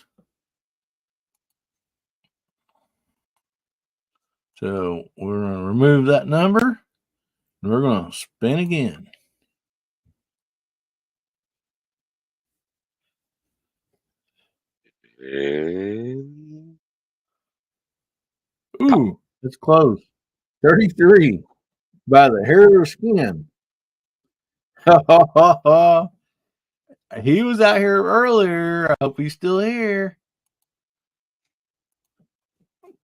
So we're gonna remove that number, and we're gonna spin again. And Ooh, it's close. 33 by the hair of her skin. He was out here earlier. I hope he's still here.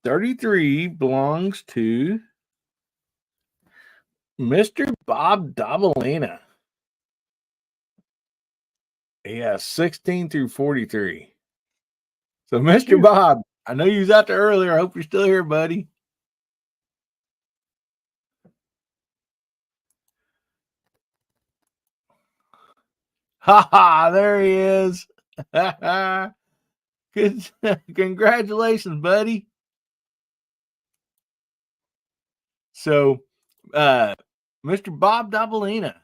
33 belongs to Mr. Bob Dabalina. Yeah, 16 through 43. So, Mr. Bob, I know you was out there earlier. I hope you're still here, buddy. Ha ha, there he is. Good. Congratulations, buddy. So, Mr. Bob Dabalina,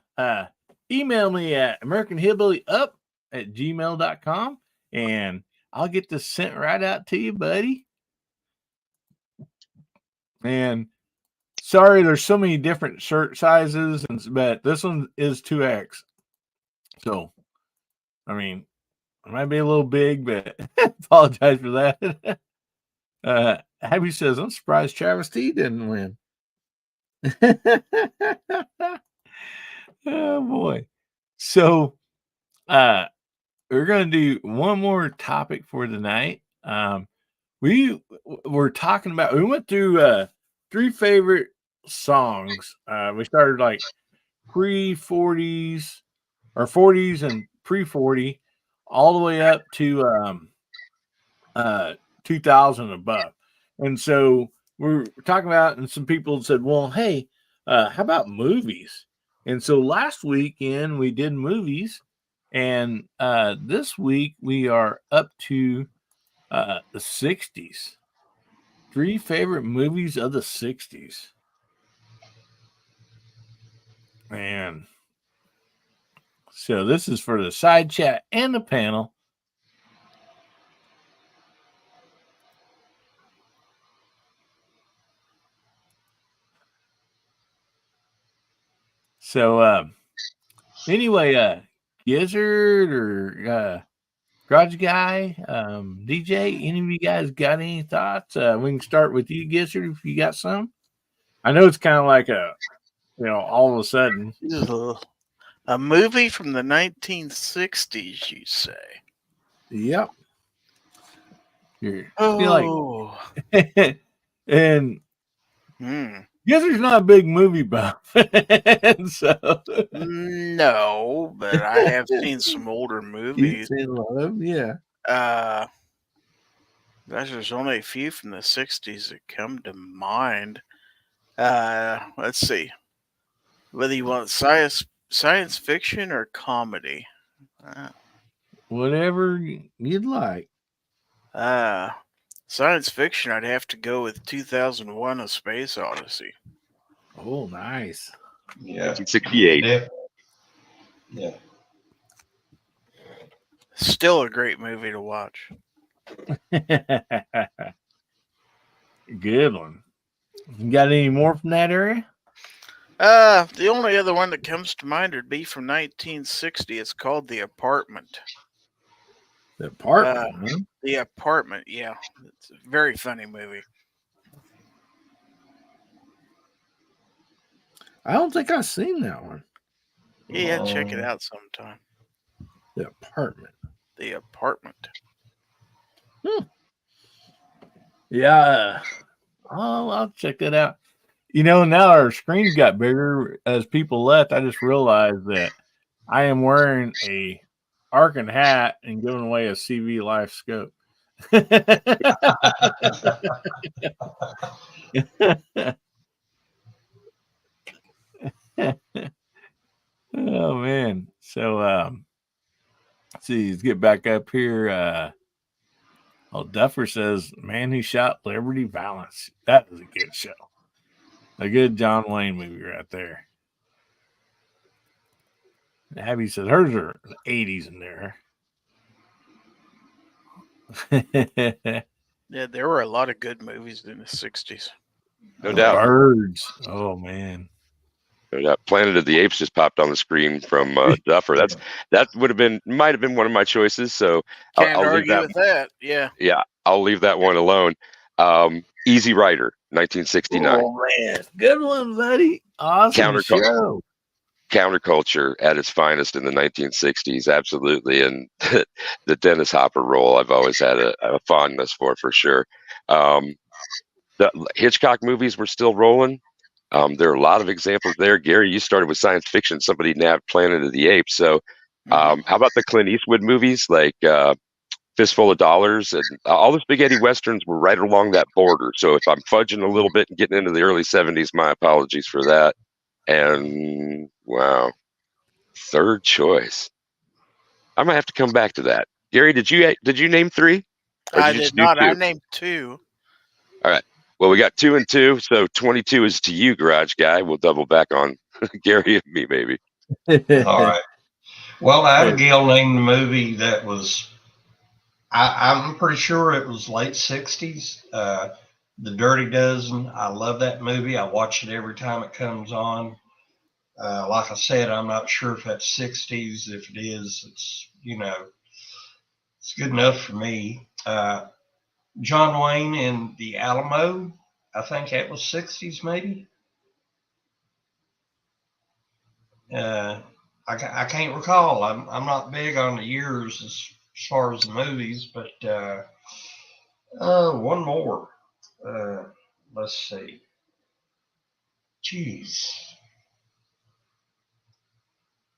email me at AmericanHillbillyUp@gmail.com and I'll get this sent right out to you, buddy. And sorry, there's so many different shirt sizes, but this one is 2X. So, I mean, it might be a little big, but apologize for that. Happy says, I'm surprised Travis T didn't win. Oh boy. So we're gonna do one more topic for tonight. We were talking about, we went through 3 favorite songs. We started like pre-40s or 40s and pre-40 all the way up to 2000 above. And so we're talking about, and some people said, well, hey, how about movies? And so last weekend we did movies, and this week we are up to the 60s. 3 favorite movies of the 60s. And so this is for the side chat and the panel. So anyway, Gizzard or Garage Guy, DJ, any of you guys got any thoughts? We can start with you, Gizzard, if you got some. I know it's kind of like all of a sudden. A movie from the 1960s, you say? Yep. Oh. And Gizzard's not a big movie buff. So no, but I have seen some older movies. You've seen a lot of them, yeah. There's only a few from the 60s that come to mind. Let's see. Whether you want science fiction or comedy. Whatever you'd like. Science fiction, I'd have to go with 2001: A Space Odyssey. Oh, nice. Yeah. 1968. Yeah. Still a great movie to watch. Good one. You got any more from that area? The only other one that comes to mind would be from 1960. It's called The Apartment. The Apartment, huh? The Apartment, yeah. It's a very funny movie. I don't think I've seen that one. Yeah, check it out sometime. The Apartment. The Apartment. Yeah. I'll check that out. Now our screens got bigger as people left. I just realized that I am wearing a Arkin hat and giving away a CV Life scope. Oh man. So let's see, let's get back up here. Duffer says, man who shot Liberty Valance. That was a good show. A good John Wayne movie right there. Abby said hers are the 80s in there. Yeah, there were a lot of good movies in the 60s. No doubt. Birds. Oh man. No doubt. Planet of the Apes just popped on the screen from Duffer. That might have been one of my choices. So Can't I'll leave argue that. with that. Yeah. Yeah, I'll leave that one alone. Easy Rider, 1969. Oh man, good one, buddy. Awesome show. Counterculture at its finest in the 1960s, absolutely. And the Dennis Hopper role, I've always had a fondness for sure. The Hitchcock movies were still rolling. There are a lot of examples there. Gary, you started with science fiction. Somebody nabbed Planet of the Apes. So, how about the Clint Eastwood movies like Fistful of Dollars and all the spaghetti westerns were right along that border. So, if I'm fudging a little bit and getting into the early 70s, my apologies for that. And wow, third choice. I might have to come back to that. Gary, did you name three? I did not. I named two. All right. Well, we got 2 and 2, so 22 is to you, Garage Guy. We'll double back on Gary and me, maybe. All right. Well, Abigail named the movie that was, I'm pretty sure it was late 60s. The Dirty Dozen. I love that movie. I watch it every time it comes on. Like I said, I'm not sure if that's 60s. If it is, it's, it's good enough for me. John Wayne and the Alamo. I think that was 60s, maybe. I can't recall. I'm not big on the years as far as the movies, but one more. Let's see. Jeez.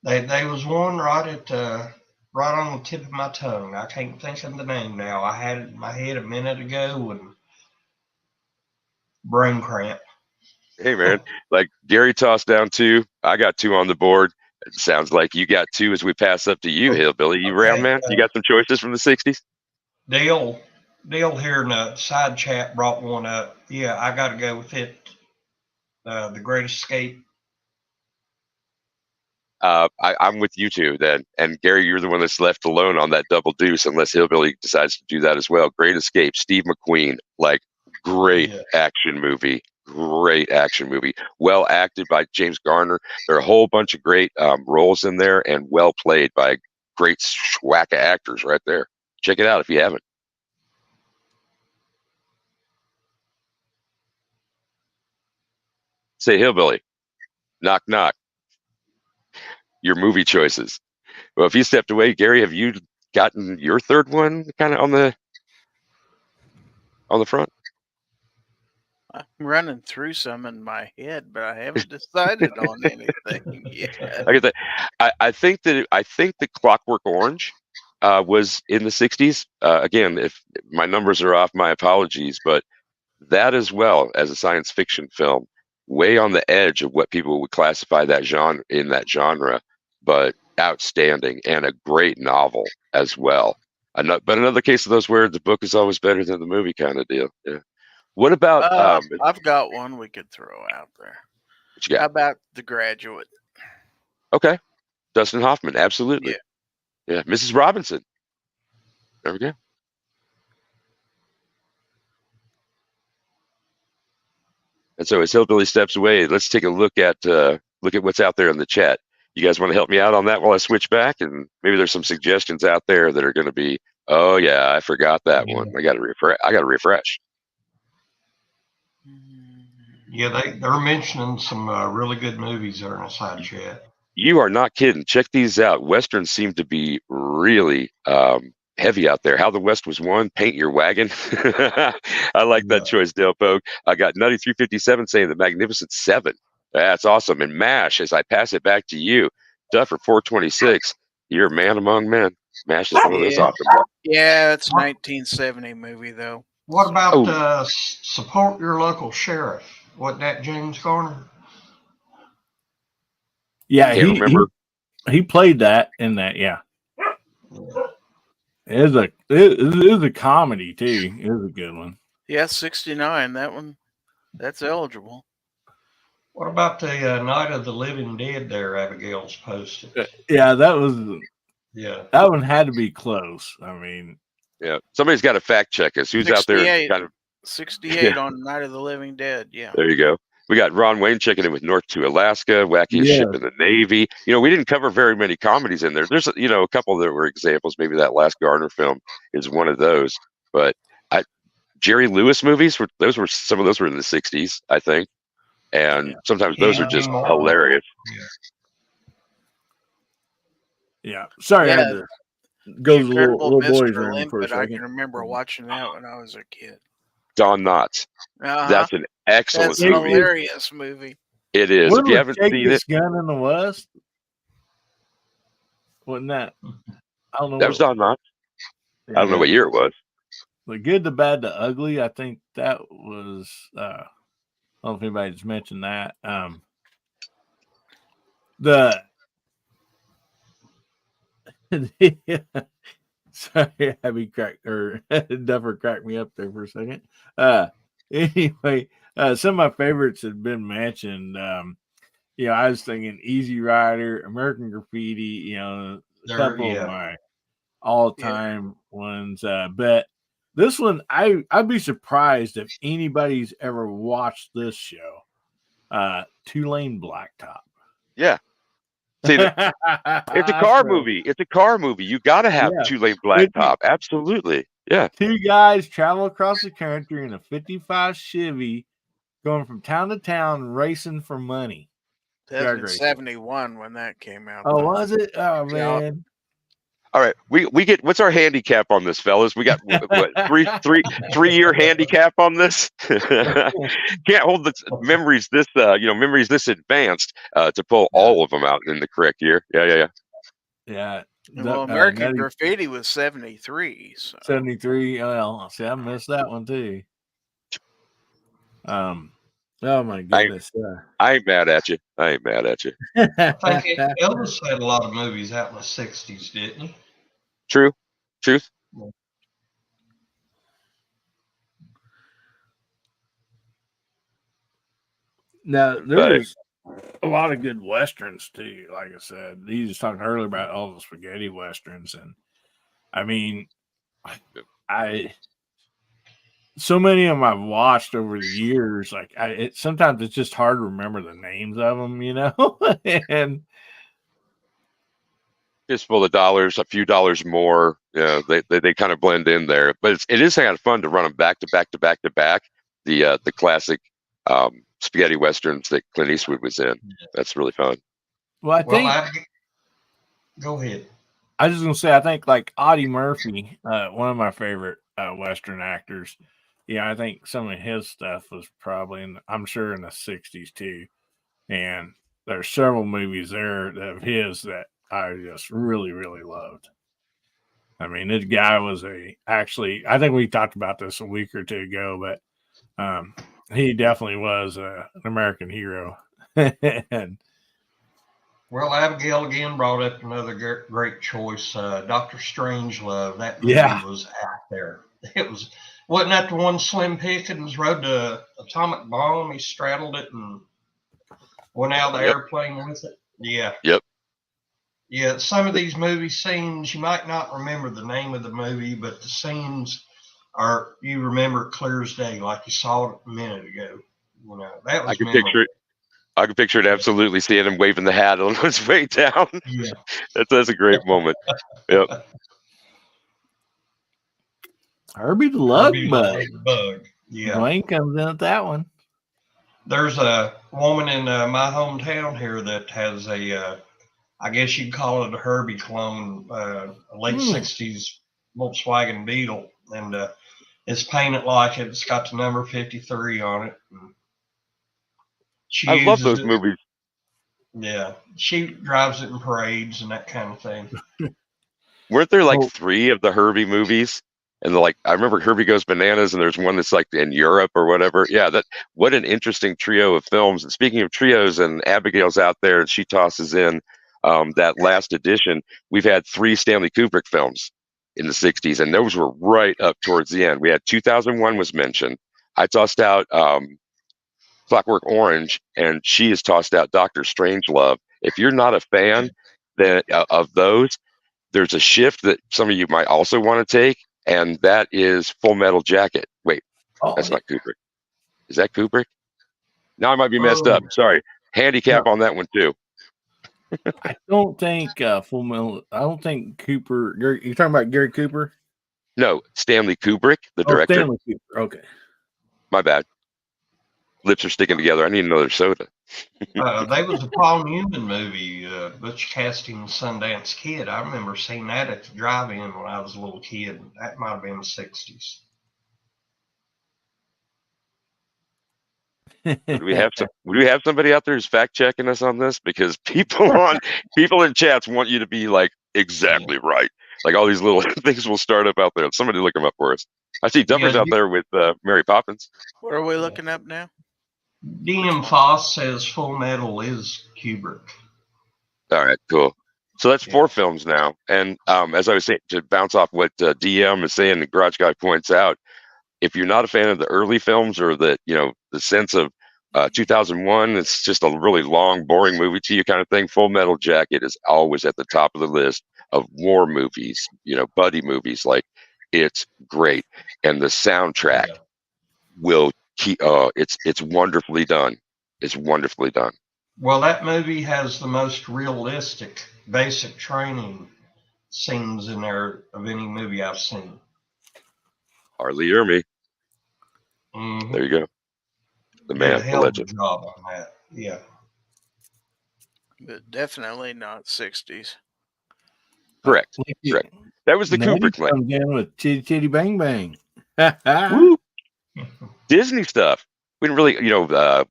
They was one right on the tip of my tongue. I can't think of the name now. I had it in my head a minute ago and brain cramp. Hey man, like Gary tossed down 2. I got 2 on the board. It sounds like you got 2 as we pass up to you, Hillbilly. You around, man? You got some choices from the 60s? Dale here in the side chat brought one up. Yeah, I got to go with it. The Great Escape. I'm with you two then. And Gary, you're the one that's left alone on that double deuce unless Hillbilly decides to do that as well. Great Escape, Steve McQueen, like great action movie. Great action movie. Well acted by James Garner. There are a whole bunch of great roles in there and well played by great schwack of actors right there. Check it out if you haven't. Say Hillbilly. Knock, knock. Your movie choices. Well, if you stepped away, Gary, have you gotten your third one kind of on the front? I'm running through some in my head, but I haven't decided on anything yet. I think that Clockwork Orange was in the 60s. Again, if my numbers are off, my apologies, but that as well as a science fiction film, way on the edge of what people would classify that genre, but outstanding and a great novel as well. But another case of those where the book is always better than the movie kind of deal. Yeah. What about? I've got one we could throw out there. What you got? How about The Graduate? Okay, Dustin Hoffman, absolutely. Yeah, Mrs. Robinson. There we go. And so as Hillbilly steps away, let's take a look at what's out there in the chat. You guys want to help me out on that while I switch back? And maybe there's some suggestions out there that are going to be, oh yeah, I forgot that one. I got to refresh. Yeah, they're mentioning some really good movies there in the side chat. You are not kidding. Check these out. Westerns seem to be really heavy out there. How the West Was Won, Paint Your Wagon. I like that choice, Dale Pogue. I got Nutty 357 saying The Magnificent Seven. That's awesome. And MASH, as I pass it back to you, Duffer 426, you're a man among men. MASH is one of those Yeah. awesome ones. Yeah, it's a 1970 movie though. What about Oh. Support Your Local Sheriff? Wasn't that James Garner? Yeah, Can't remember. he played that in that. Yeah, it is a comedy too. It is a good one. Yeah, 69. That one, that's eligible. What about the Night of the Living Dead there Abigail's posted? Yeah, that was. Yeah. That one had to be close. I mean, Yeah, somebody's got to fact check us. Who's out there? 68. Kind of 68 on Night of the Living Dead. Yeah. There you go. We got Ron Wayne checking in with North to Alaska, Wackiest Yeah. Ship in the Navy. We didn't cover very many comedies in there. There's a couple that were examples. Maybe that last Garner film is one of those. But Jerry Lewis movies some of those were in the 60s, I think. And sometimes those are just hilarious. Yeah. Sorry, I had to go to the little boys' Mr. room for a Limpet, I second. can remember watching that when I was a kid. Don Knotts. Uh-huh. That's an excellent That's movie. a hilarious movie. It is. When If you was haven't Take seen This it, Gun in the West? Wasn't that? I don't know. That was Don Knotts. I don't know what year it was. The Good, the Bad, the Ugly. I think that was. I don't know if anybody's mentioned that. Sorry, Abby cracked or Duffer cracked me up there for a second. Anyway, some of my favorites had been mentioned. I was thinking Easy Rider, American Graffiti. A couple of my all-time ones. But this one, I'd be surprised if anybody's ever watched this show. Two-Lane Blacktop. Yeah. See, it's a car movie. It's a car movie. You got to have Two-Lane Blacktop. Absolutely. Yeah. Two guys travel across the country in a 55 Chevy, going from town to town, racing for money. That was 71 when that came out. Oh, was it? Oh, man. Yeah. All right, we get what's our handicap on this, fellas? We got what, three-year handicap on this. Can't hold the memories this advanced to pull all of them out in the correct year. Yeah. Well, American Graffiti was 73. So. 73. Well, see, I missed that one too. Oh my goodness. I ain't mad at you. I think Elvis had a lot of movies out in the 60s, didn't he? Truth. Now, there's a lot of good Westerns, too. Like I said, you was talking earlier about all the spaghetti Westerns. And I mean, so many of them I've watched over the years. Like, sometimes it's just hard to remember the names of them, and just full of dollars, a few dollars more. They kind of blend in there, but it is kind of fun to run them back to back to back to back. The classic spaghetti westerns that Clint Eastwood was in. That's really fun. Well, go ahead. I was just gonna say, I think like Audie Murphy, one of my favorite Western actors. Yeah, I think some of his stuff was probably I'm sure in the 60s too. And there's several movies there of his that I just really, really loved. I mean, this guy was I think we talked about this a week or two ago, but he definitely was an American hero. And well, Abigail again brought up another great choice, Dr. Strangelove. That movie was out there. Wasn't that the one Slim Pickens rode the atomic bomb? He straddled it and went out of the airplane with it. Yeah. Yep. Yeah, some of these movie scenes, you might not remember the name of the movie, but the scenes you remember it clear as day, like you saw it a minute ago. That was I can picture it absolutely, seeing him waving the hat on his way down. Yeah. That's a great moment. Yep. Herbie the Lug Bug. Yeah. Dwayne comes in at that one. There's a woman in my hometown here that has I guess you'd call it a Herbie clone, a late 60s Volkswagen Beetle. And it's painted like it. It's got the number 53 on it. I love those movies. Yeah. She drives it in parades and that kind of thing. weren't there like Oh. 3 of the Herbie movies? And like, I remember Herbie Goes Bananas, and there's one that's like in Europe or whatever. Yeah, what an interesting trio of films. And speaking of trios, and Abigail's out there, and she tosses in that last edition. We've had 3 Stanley Kubrick films in the 60s, and those were right up towards the end. We had 2001 was mentioned. I tossed out Clockwork Orange, and she has tossed out Doctor Strangelove. If you're not a fan then of those, there's a shift that some of you might also want to take, and that is Full Metal Jacket. Wait, that's not Kubrick. Is that Kubrick? Now I might be messed up. Sorry. Handicap on that one too. I don't think Full Metal. I don't think Cooper. You're talking about Gary Cooper? No, Stanley Kubrick, the director. Stanley Cooper. Okay. My bad. Lips are sticking together. I need another soda. There was a Paul Newman movie, Butch Cassidy and Sundance Kid. I remember seeing that at the drive-in when I was a little kid. That might have been the 60s. Would we have somebody out there who's fact checking us on this? Because people in chats want you to be like exactly right. Like all these little things will start up out there. Somebody look them up for us. I see Duffer's out there with Mary Poppins. What are we looking up now? DM Foss says Full Metal is Kubrick. All right, cool. So that's 4 films now. And as I was saying, to bounce off what DM is saying, the Garage Guy points out, if you're not a fan of the early films or the sense of 2001, it's just a really long, boring movie to you kind of thing. Full Metal Jacket is always at the top of the list of war movies, buddy movies. Like, it's great, and the soundtrack will keep. It's wonderfully done. It's wonderfully done. Well, that movie has the most realistic basic training scenes in there of any movie I've seen. Hardly hear me. Mm-hmm. There you go. The man, the legend. Job on that. Yeah. But definitely not 60s. Correct. Correct. That was the Kubrick lane. Comes in with Chitty Chitty Bang Bang. Disney stuff. We didn't really,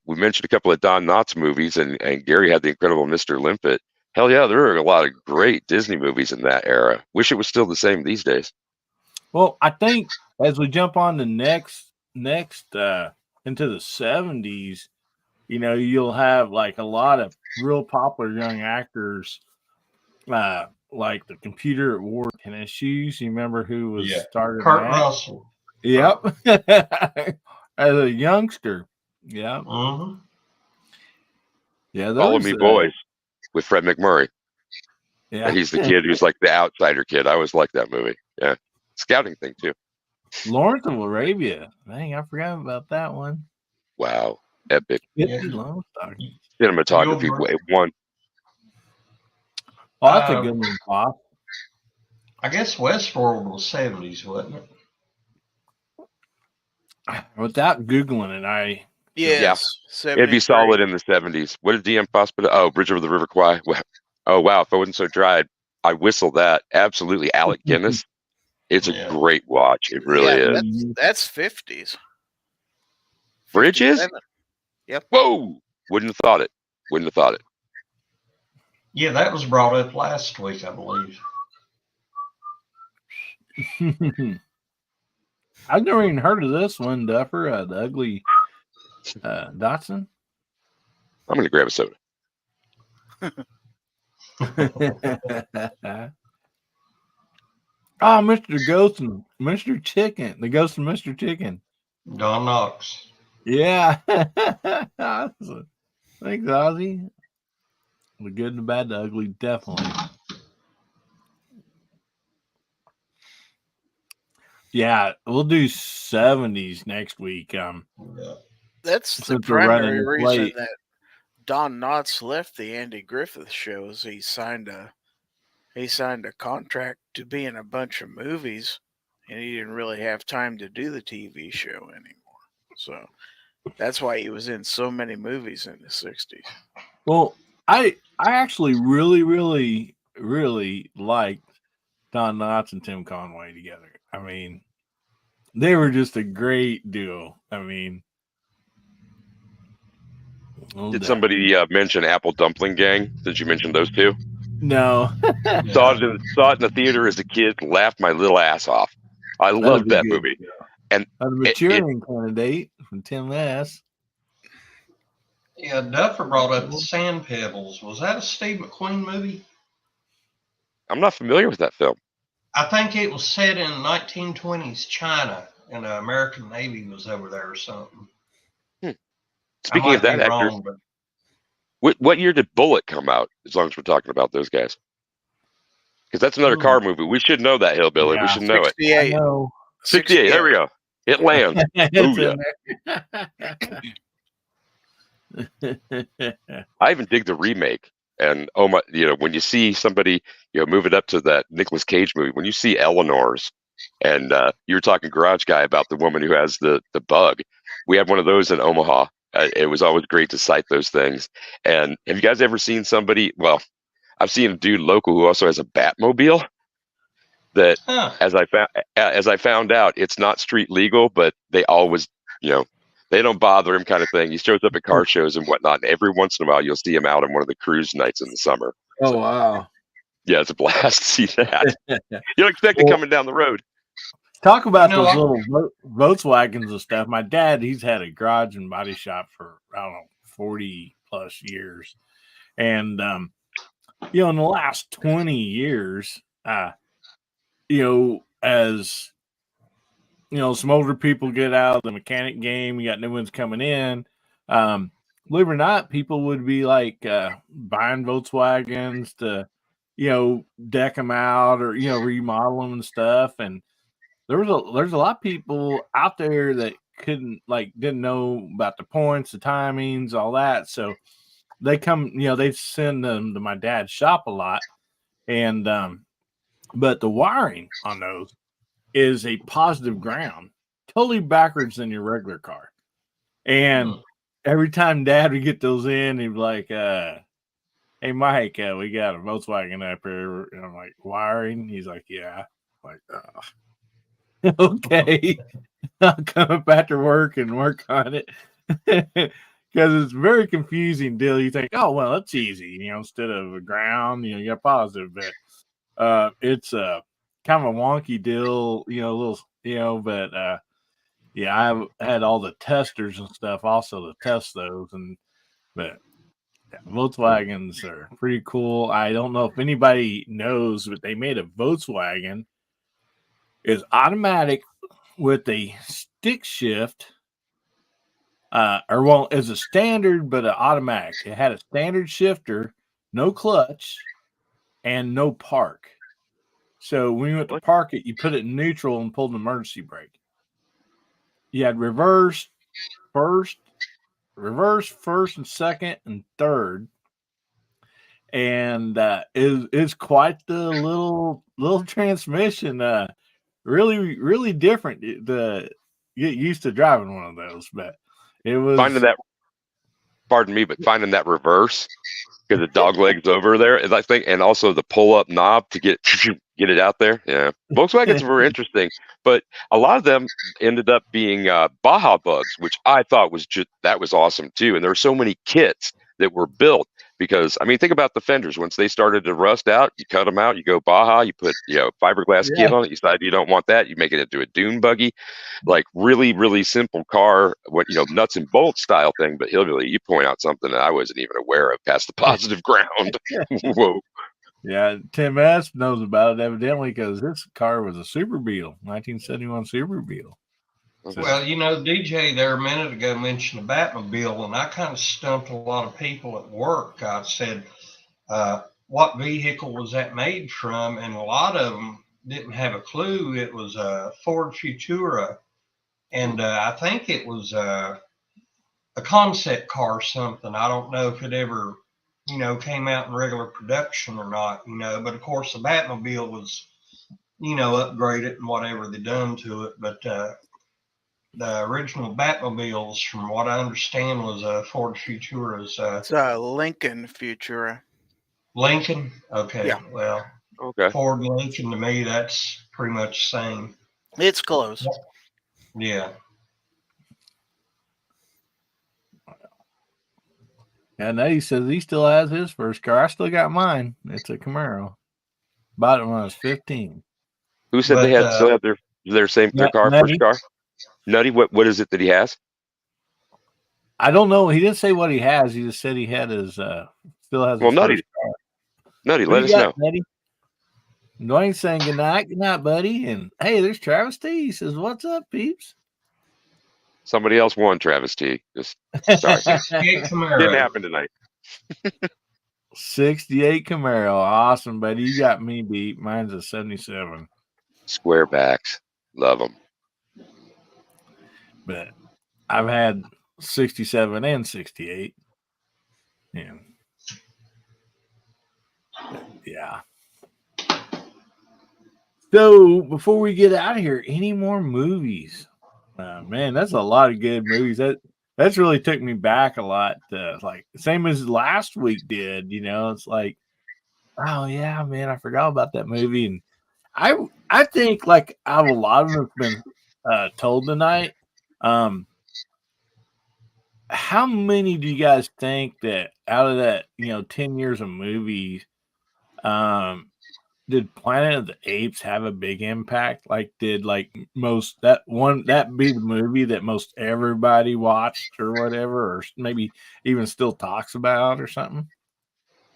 we mentioned a couple of Don Knotts movies, and Gary had The Incredible Mr. Limpet. Hell yeah, there are a lot of great Disney movies in that era. Wish it was still the same these days. Well, I think as we jump on the next into the 70s, you'll have like a lot of real popular young actors, like the computer at War Tennis Shoes. You remember who was started? Kurt Russell. Yep. As a youngster. Yeah. Mm-hmm. Yeah. Follow Me Boys with Fred McMurray. Yeah. And he's the kid who's like the outsider kid. I always liked that movie. Yeah. Scouting thing too. Lawrence of Arabia. Dang, I forgot about that one. Wow. Epic. Cinematography one. Oh, that's a good one, Pop. I guess Westworld was 70s, wasn't it? Without Googling it, Yes. It'd be solid in the 70s. What did DM Foss put? Oh, Bridge Over the River Kwai. Oh, wow. If I wasn't so dry, I'd whistle that. Absolutely. Alec Guinness. It's a great watch. It really is. That's 50s. Bridges? 57. Yep. Whoa. Wouldn't have thought it. Yeah, that was brought up last week, I believe. I've never even heard of this one, Duffer. The Ugly Dotson. I'm going to grab a soda. Oh, Mr. Ghost and Mr. Chicken. The Ghost and Mr. Chicken. Don Knox. Yeah. Thanks, Ozzy. The good and the bad, the ugly, definitely. Yeah, we'll do 70s next week. That's the primary reason that Don Knotts left the Andy Griffith shows. He signed a contract to be in a bunch of movies, and he didn't really have time to do the TV show anymore. So that's why he was in so many movies in the 60s. Well, I actually really, really, really liked Don Knotts and Tim Conway together. I mean, they were just a great duo. I mean, did somebody mention Apple Dumpling Gang? Did you mention those two? No. Saw it in the theater as a kid, laughed my little ass off. I loved that movie. And a maturing candidate from Tim S. Yeah, Duffer brought up the Sand Pebbles. Was that a Steve McQueen movie? I'm not familiar with that film. I think it was set in 1920s China, and the American Navy was over there or something. Speaking of that actor, what year did Bullet come out? As long as we're talking about those guys, because that's another car movie. We should know that, Hillbilly. We should know 68. it. 68. There we go. It lands. I even dig the remake. And oh my, when you see somebody, move it up to that Nicolas Cage movie, when you see Eleanor's, and you were talking Garage Guy about the woman who has the bug. We had one of those in Omaha. It was always great to cite those things. And have you guys ever seen somebody? Well, I've seen a dude local who also has a Batmobile. That, as I found out, it's not street legal, but they always, they don't bother him, kind of thing. He shows up at car shows and whatnot, and every once in a while you'll see him out on one of the cruise nights in the summer. Oh, wow. Yeah, it's a blast to see that. You don't expect it coming down the road. Talk about those little Volkswagens and stuff. My dad, he's had a garage and body shop for, I don't know, 40 plus years. And, in the last 20 years, as some older people get out of the mechanic game, you got new ones coming in. Believe it or not, people would be like buying Volkswagens to, deck them out or remodel them and stuff. And there's a lot of people out there that didn't know about the points, the timings, all that. So they come, they send them to my dad's shop a lot, and but the wiring on those is a positive ground, totally backwards than your regular car. And every time Dad would get those in, he'd be like, "Hey, Mike, we got a Volkswagen up here." And I'm like, "Wiring?" He's like, "Yeah." I'm like, okay, I'll come up after work and work on it. Because it's very confusing deal. You think, oh, well, that's easy, instead of a ground, you got positive, but it's a kind of a wonky deal, but yeah, I've had all the testers and stuff also to test those, but yeah, Volkswagens are pretty cool. I don't know if anybody knows, but they made a Volkswagen is automatic with a stick shift. As a standard, but an automatic. It had a standard shifter, no clutch, and no park. So when you went to park it, you put it in neutral and pulled an emergency brake. You had reverse, first, and second, and third. And is quite the little transmission. Really, really different. Get used to driving one of those, but it was finding that reverse, because the dog legs over there, I think, and also the pull up knob to get it out there. Yeah, Volkswagens were interesting, but a lot of them ended up being Baja bugs, which I thought was awesome too. And there were so many kits that were built, because think about the fenders. Once they started to rust out, you cut them out, you go Baja, you put fiberglass kit on it. You decide you don't want that, you make it into a dune buggy, like really, really simple car, nuts and bolts style thing. But Hillbilly, you point out something that I wasn't even aware of past the positive ground. Whoa. Yeah, Tim S knows about it evidently, because this car was a Super Beetle, 1971 Super Beetle. So. Well, DJ there a minute ago mentioned the Batmobile, and I kind of stumped a lot of people at work. I said, what vehicle was that made from? And a lot of them didn't have a clue. It was a Ford Futura, and I think it was a concept car or something. I don't know if it ever, came out in regular production or not, but of course the Batmobile was, upgraded and whatever they done to it. But the original Batmobiles, from what I understand, was Ford Futura's. It's a Lincoln Futura. Lincoln? Okay. Yeah. Well, okay. Ford Lincoln, to me, that's pretty much the same. It's close. Yeah. And he says he still has his first car. I still got mine. It's a Camaro. Bought it when I was 15. Who said they had still have their their car, first Nutty. car? Nutty, what is it that he has? I don't know. He didn't say what he has. He just said he had his still has his Nutty, first car. Nutty, What let do us you got, know. Nutty? Dwayne's saying good night, buddy. And hey, there's Travis T. He says, "What's up, peeps?" Somebody else won, Travis T. Just sorry, 68 Camaro. didn't happen tonight. 68 Camaro, awesome, buddy. You got me beat. Mine's a 77. Square backs, love them. But I've had 67 and 68. And yeah. So before we get out of here, any more movies? Man, that's a lot of good movies. That's really took me back a lot. Like same as last week did. It's like, oh yeah, man, I forgot about that movie. And I think like out of a lot of them have been told tonight. How many do you guys think that out of that 10 years of movies, did Planet of the Apes have a big impact? Like, did like most that be the movie that most everybody watched or whatever, or maybe even still talks about or something?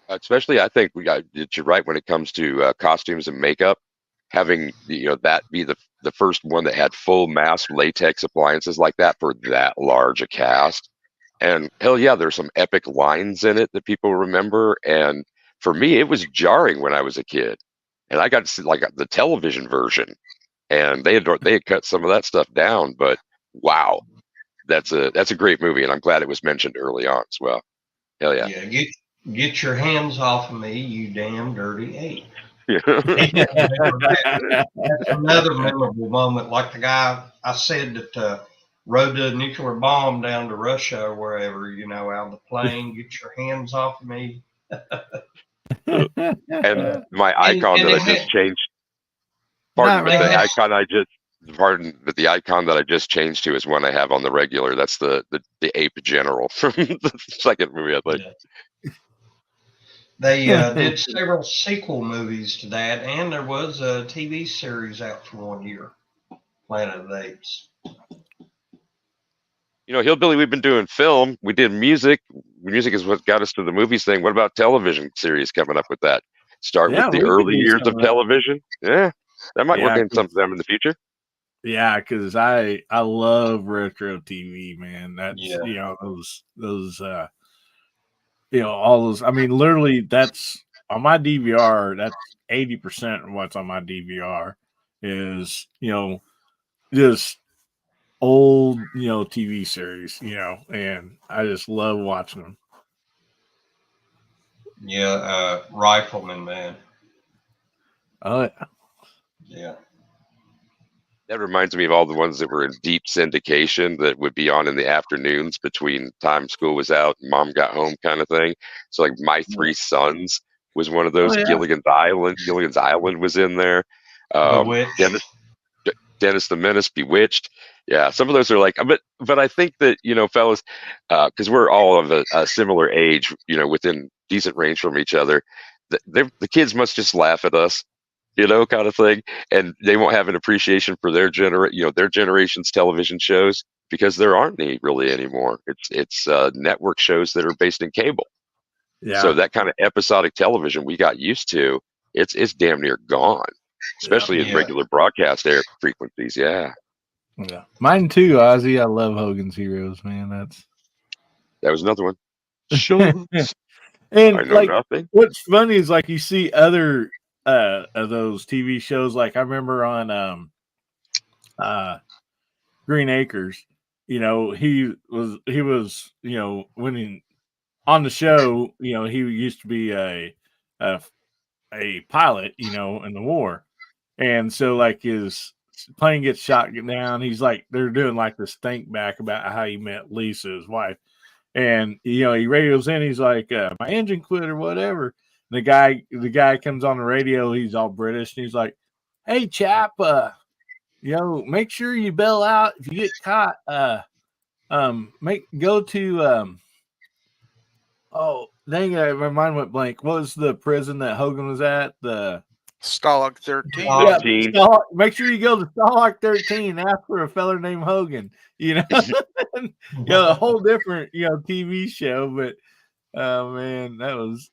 Especially, I think you're right when it comes to costumes and makeup. Having that be the first one that had full mass latex appliances like that for that large a cast. And hell yeah, there's some epic lines in it that people remember. And for me, it was jarring when I was a kid, and I got to see like the television version, and they had cut some of that stuff down. But wow, that's a great movie, and I'm glad it was mentioned early on as well. Hell yeah. Yeah, get your hands off of me, you damn dirty ape. Yeah. That's another memorable moment. Like the guy I said that rode the nuclear bomb down to Russia or wherever, out of the plane. Get your hands off of me. And my icon that I just changed. Pardon, but the icon the icon that I just changed to is one I have on the regular. That's the ape general from the second movie I played. Yeah. They did several sequel movies to that, and there was a TV series out for 1 year, Planet of the Apes. Hillbilly, we've been doing film. We did music. Music is what got us to the movies thing. What about television series coming up with that? Start with the early years of television. Yeah, that might work in some of them in the future. Yeah, because I love retro TV, man. That's those all those. I mean, literally, that's on my DVR. That's 80% of what's on my DVR is just old TV series, and I just love watching them. Yeah, Rifleman, man. Oh yeah. That reminds me of all the ones that were in deep syndication that would be on in the afternoons between time school was out and mom got home kind of thing. So like My Three Sons was one of those. Gilligan's Island was in there. Dennis the Menace, Bewitched. Yeah, some of those are like, but I think that, fellas, because we're all of a similar age, within decent range from each other, the kids must just laugh at us, kind of thing, and they won't have an appreciation for their generation's television shows because there aren't any really anymore. It's network shows that are based in cable. Yeah. So that kind of episodic television we got used to, it's damn near gone, especially in regular broadcast air frequencies. Yeah. Yeah, mine too, Ozzy. I love Hogan's Heroes, man. That was another one. Sure. And I know like, nothing. What's funny is like you see other of those TV shows. Like I remember on Green Acres. He was when on the show. He used to be a pilot. In the war, and so like his plane gets shot down. He's like, they're doing like this think back about how he met Lisa, his wife. And, he radios in, he's like, my engine quit or whatever. And the guy comes on the radio. He's all British. And he's like, hey chap, make sure you bail out. If you get caught, go to, Oh, dang it! My mind went blank. What was the prison that Hogan was at? The Stalag 13. yeah, 13. make sure you go to Stalag 13. Ask for a feller named Hogan. You know, a whole different TV show. But oh man, that was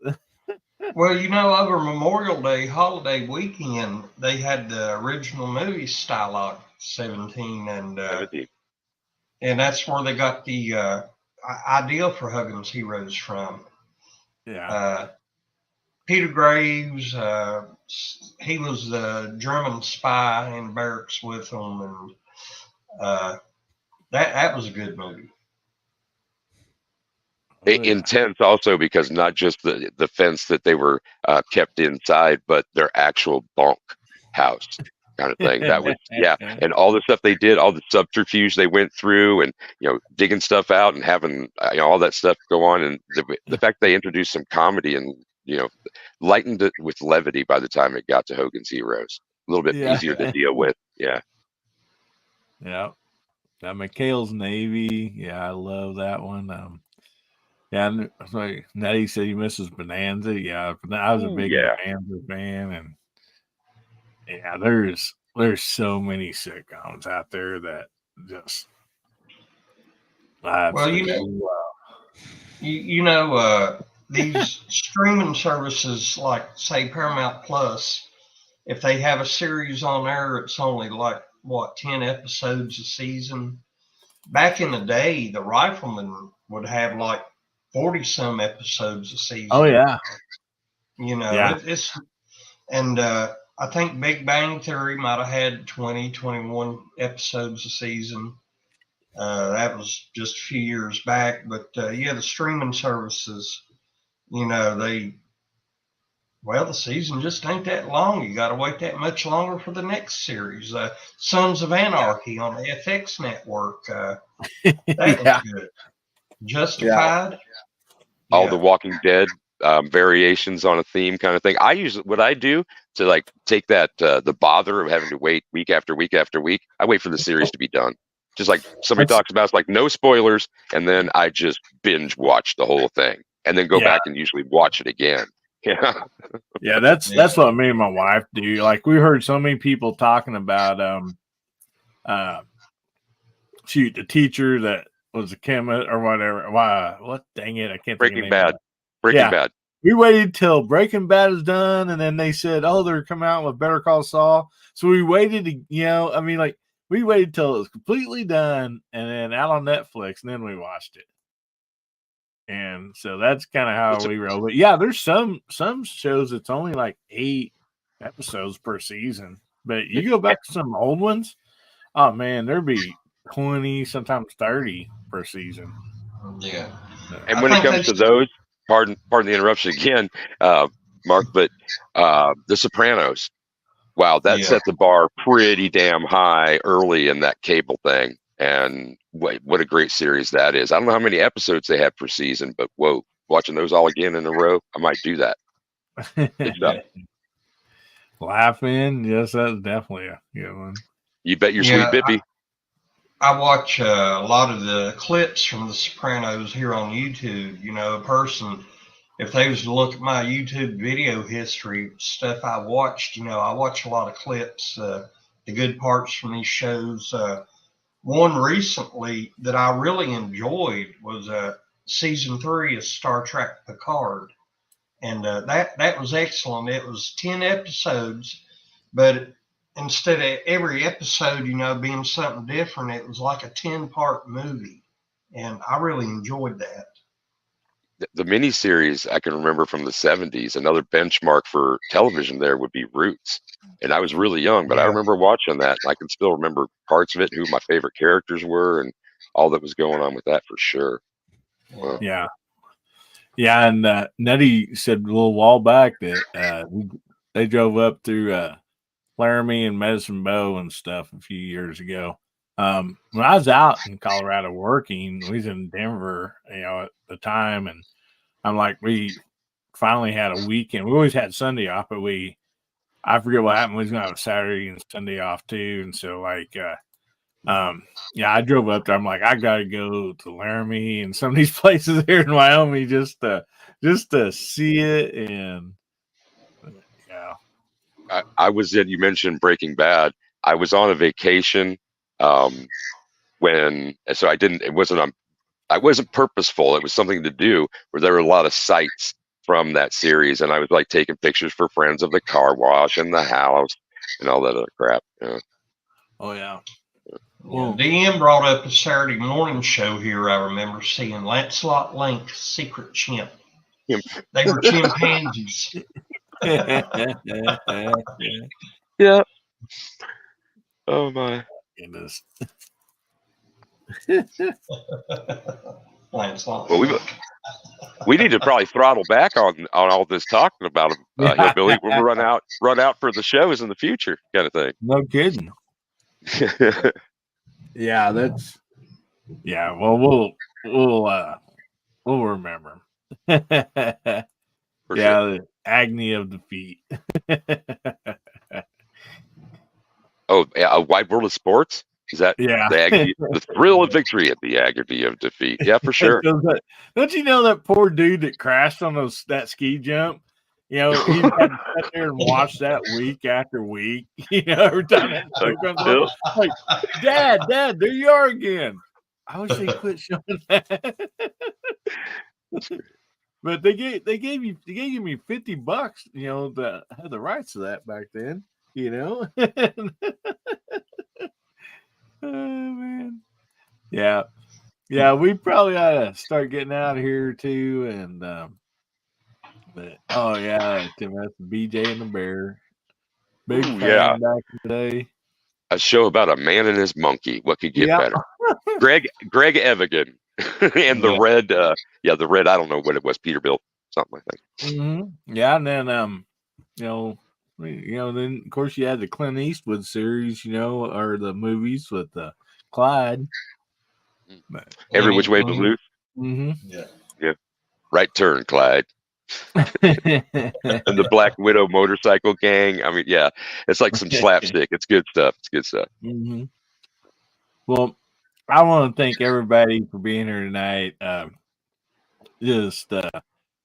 Well, over Memorial Day holiday weekend, they had the original movie Stalag 17, and 17. that's where they got the idea for Huggins Heroes from. yeah. Peter Graves, he was the German spy in barracks with them, and that was a good movie. Oh, yeah. Intense also because not just the fence that they were kept inside, but their actual bunk house kind of thing. That was and all the stuff they did, all the subterfuge they went through, and digging stuff out and having all that stuff go on, and the fact they introduced some comedy and lightened it with levity by the time it got to Hogan's Heroes, a little bit easier to deal with. Yeah. McHale's Navy. Yeah, I love that one. Yeah, and like Nettie said, he misses Bonanza. Yeah, I was a big Bonanza fan, and yeah, there's so many sitcoms out there that just these streaming services like say Paramount Plus, if they have a series on there, it's only like 10 episodes a season. Back in the day, the Rifleman would have like 40 some episodes a season. Oh yeah. It's and I think Big Bang Theory might have had 20, 21 episodes a season. That was just a few years back, but the streaming services, the season just ain't that long. You got to wait that much longer for the next series. Sons of Anarchy on the FX network. That was good. Justified. All the Walking Dead variations on a theme kind of thing. What I do to like take that the bother of having to wait week after week after week. I wait for the series to be done. Just like somebody talks about, it's like no spoilers, and then I just binge watch the whole thing, and then go back and usually watch it again. Yeah. Yeah, that's what me and my wife do. Like we heard so many people talking about the teacher that was a chemist or whatever. What dang it, I can't think of Breaking Bad. Breaking Bad. We waited till Breaking Bad is done, and then they said, "Oh, they're coming out with Better Call Saul." So we waited to, we waited till it was completely done, and then out on Netflix, and then we watched it. And so that's kind of how we roll. But yeah, there's some shows it's only like 8 episodes per season. But you go back to some old ones, oh man, there'd be 20, sometimes 30 per season. Yeah. And when it comes to those, pardon the interruption again, Mark, but The Sopranos, wow, that set the bar pretty damn high early in that cable thing. And what a great series that is. I don't know how many episodes they have per season, but whoa, watching those all again in a row, I might do that. Good stuff. Laughing, yes, that's definitely a good one. You bet your sweet Bippy. I watch a lot of the clips from The Sopranos here on YouTube. A person, if they was to look at my YouTube video history, stuff I watched, I watch a lot of clips, the good parts from these shows. One recently that I really enjoyed was season 3 of Star Trek Picard. And that was excellent. It was 10 episodes, but instead of every episode, being something different, it was like a 10-part movie. And I really enjoyed that. The miniseries I can remember from the 70s, another benchmark for television there would be Roots. And I was really young, but I remember watching that. And I can still remember parts of it, who my favorite characters were, and all that was going on with that for sure. Wow. Yeah. Yeah, and Nettie said a little while back that they drove up through Laramie and Medicine Bow and stuff a few years ago. When I was out in Colorado working, we was in Denver, at the time, and I'm like, we finally had a weekend. We always had Sunday off, but I forget what happened. We was gonna have a Saturday and Sunday off too, and so Yeah, I drove up there. I'm like, I gotta go to Laramie and some of these places here in Wyoming just to see it. And yeah, I was in. You mentioned Breaking Bad. I was on a vacation when, so I didn't. It wasn't on. I wasn't purposeful. It was something to do where there were a lot of sights from that series, and I was like taking pictures for friends of the car wash and the house and all that other crap. Yeah. oh yeah. Yeah, DM brought up a Saturday morning show here. I remember seeing Lancelot Link's Secret Chimp. They were chimpanzees. Yeah. Oh my goodness. Lancelot. Well, we need to probably throttle back on all this talking about Hillbilly when we run out for the shows in the future, kind of thing. No kidding. Yeah, that's Well, we'll remember. For yeah, sure. the agony of defeat. Oh, yeah, a wide world of sports. Is that Yeah. the agony, the thrill of victory at the agony of defeat? Yeah, for sure. Don't you know that poor dude that crashed on that ski jump? You know, he's had to sit there and watch that week after week. You know, every time that show comes on, like, Dad, there you are again. I wish they quit showing that. But they gave me $50, you know, to have the rights to that back then, you know. Oh man. Yeah. Yeah, we probably ought to start getting out of here too. And but oh yeah, Tim, that's BJ and the Bear. Big fan back today. A show about a man and his monkey. What could get better? Greg Evigan and the red. The red. I don't know what it was. Peterbilt, something like that. Mm-hmm. Yeah, and then then of course you had the Clint Eastwood series, you know, or the movies with Clyde. Every Which Way But Loose. Mm-hmm. Yeah. Right Turn, Clyde. And the Black Widow motorcycle gang. I mean, yeah, it's like some slapstick. It's good stuff. Mm-hmm. Well, I want to thank everybody for being here tonight. Just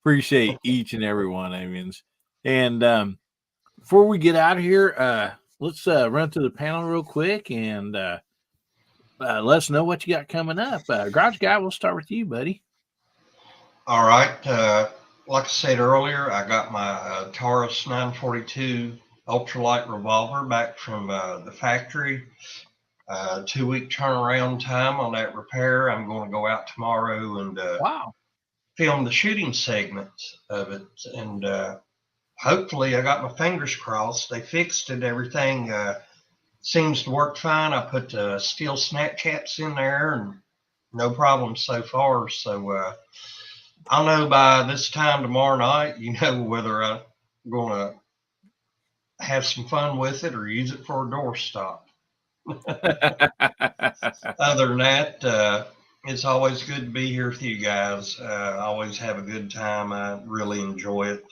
appreciate each and every one, Avians. And before we get out of here, let's run through the panel real quick and let us know what you got coming up. Garage Guy, we'll start with you, buddy. All right. Like I said earlier, I got my Taurus 942 ultralight revolver back from the factory. 2-week turnaround time on that repair. I'm going to go out tomorrow and film the shooting segments of it. And hopefully, I got my fingers crossed. They fixed it. Everything seems to work fine. I put steel snap caps in there and no problems so far. So I'll know by this time tomorrow night, you know, whether I'm going to have some fun with it or use it for a doorstop. Other than that, it's always good to be here with you guys. I always have a good time. I really enjoy it.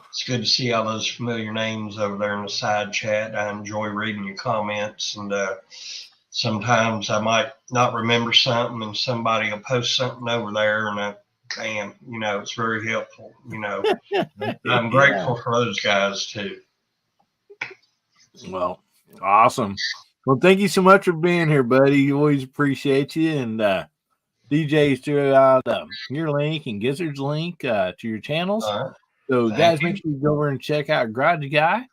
It's good to see all those familiar names over there in the side chat. I enjoy reading your comments, and sometimes I might not remember something and somebody will post something over there, and bam, you know, it's very helpful. You know, I'm grateful for those guys too. Well, awesome. Well, thank you so much for being here, buddy. Always appreciate you. And DJ's threw out your link and Gizzard's link to your channels. So, guys, make sure you go over and check out Garage Guy.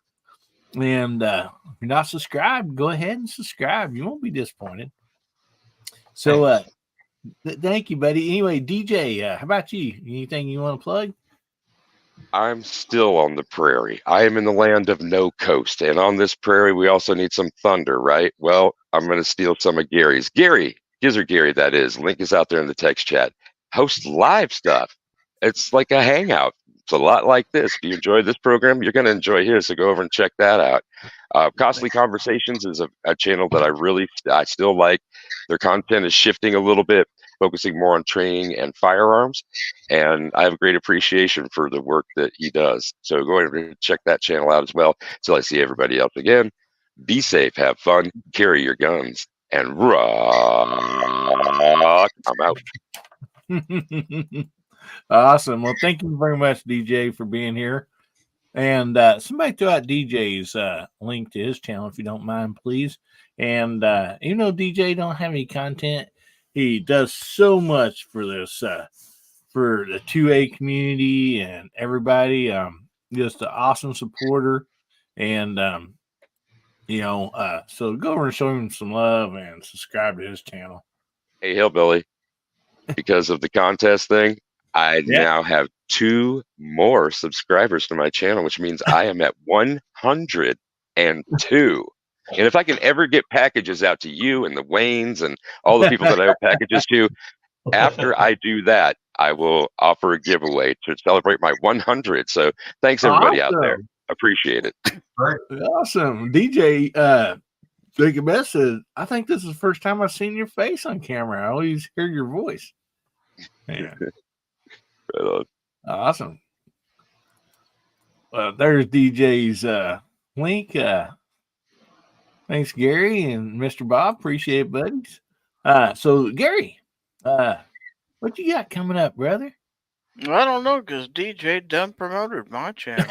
And if you're not subscribed, go ahead and subscribe. You won't be disappointed. So, thank you, buddy. Anyway, DJ, how about you? Anything you want to plug? I'm still on the prairie. I am in the land of no coast. And on this prairie, we also need some thunder, right? Well, I'm going to steal some of Gary's. Gizzard Gary, that is. Link is out there in the text chat. Host live stuff. It's like a hangout. It's a lot like this. If you enjoy this program, you're going to enjoy here. So go over and check that out. Costly Conversations is a channel that I still like. Their content is shifting a little bit, focusing more on training and firearms. And I have a great appreciation for the work that he does. So go ahead and check that channel out as well. Until I see everybody else again, be safe, have fun, carry your guns. and rock. I'm out. Awesome. Well, thank you very much, DJ, for being here. And somebody throw out DJ's link to his channel if you don't mind, please. And even though DJ don't have any content, he does so much for this, for the 2A community and everybody. Just an awesome supporter. And, so go over and show him some love and subscribe to his channel. Hey, Hillbilly, because of the contest thing, I now have 2 more subscribers to my channel, which means I am at 102. And if I can ever get packages out to you and the Waynes and all the people that I owe packages to, after I do that, I will offer a giveaway to celebrate my 100. So thanks everybody out there. Appreciate it. Awesome. DJ, Jacob S says, I think this is the first time I've seen your face on camera. I always hear your voice. Yeah. Right on. Awesome. There's DJ's link. Thanks, Gary and Mr. Bob. Appreciate it, buddies. So Gary, what you got coming up, brother? I don't know, because DJ done promoted my channel.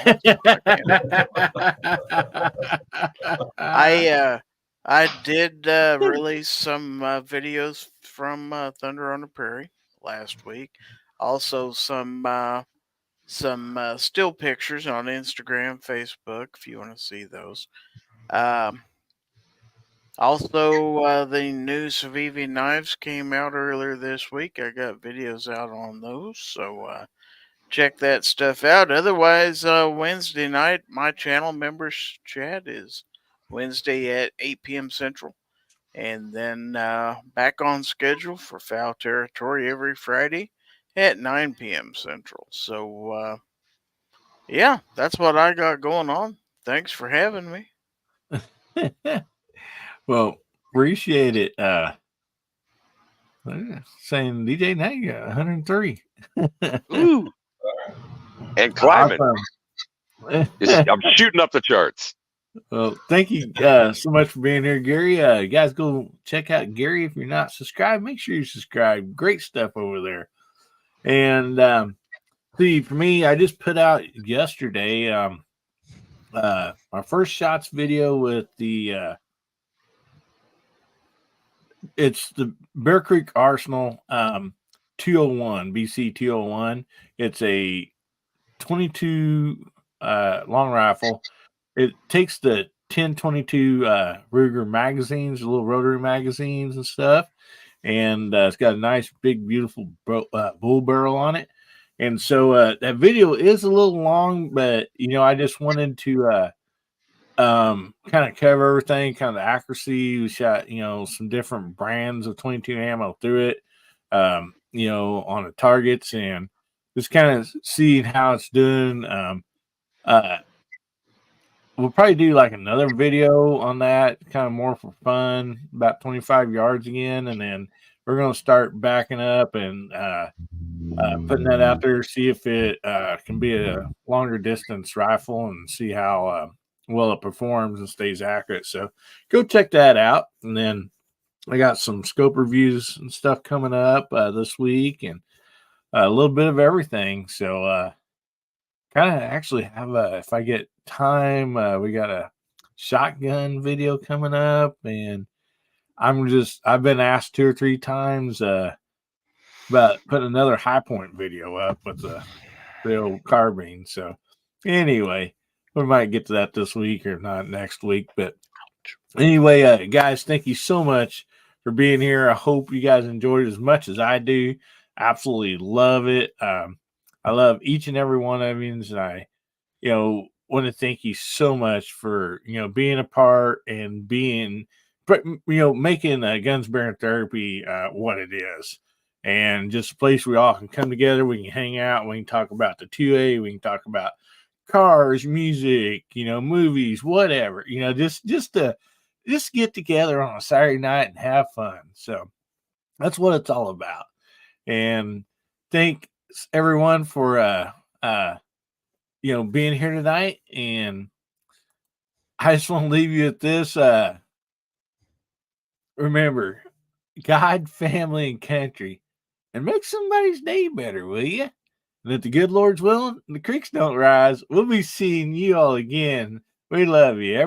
I did release some videos from Thunder on the Prairie last week. Also some still pictures on Instagram, Facebook, if you want to see those. Also, the new Civivi knives came out earlier this week. I got videos out on those, so check that stuff out. Otherwise, Wednesday night, my channel members chat is Wednesday at 8 p.m. Central. And then back on schedule for Foul Territory every Friday at 9 p.m. Central. So, yeah, that's what I got going on. Thanks for having me. Well, appreciate it. Saying DJ, now you got 103. Ooh. And climbing. Awesome. I'm shooting up the charts. Well, thank you so much for being here, Gary. You guys go check out Gary. If you're not subscribed, make sure you subscribe. Great stuff over there. And see, for me, I just put out yesterday my first shots video with the it's the Bear Creek Arsenal 201 BC 201. It's a 22 long rifle. It takes the 1022 Ruger magazines, little rotary magazines and stuff, and it's got a nice big beautiful bull barrel on it. And so that video is a little long, but I just wanted to kind of cover everything, kind of the accuracy. We shot some different brands of 22 ammo through it, on the targets, and just kind of seeing how it's doing. We'll probably do like another video on that, kind of more for fun, about 25 yards again, and then we're going to start backing up and putting that out there, see if it can be a longer distance rifle and see how well it performs and stays accurate. So go check that out. And then I got some scope reviews and stuff coming up this week, and a little bit of everything. So kind of actually have if I get time, we got a shotgun video coming up, and I've been asked 2 or 3 times about putting another high point video up with the old carbine. So anyway, we might get to that this week or not next week. But anyway, guys, thank you so much for being here. I hope you guys enjoyed it as much as I do. Absolutely love it. I love each and every one of you, and I, want to thank you so much for being a part and being, making Guns Bearing Therapy what it is, and just a place we all can come together. We can hang out. We can talk about the 2A. We can talk about cars, music, movies, whatever. Just get together on a Saturday night and have fun. So that's what it's all about. And thank everyone for being here tonight. And I just want to leave you at this. remember, God, family, and country, and make somebody's day better, will you? And if the good Lord's willing, and the creeks don't rise, we'll be seeing you all again. We love you.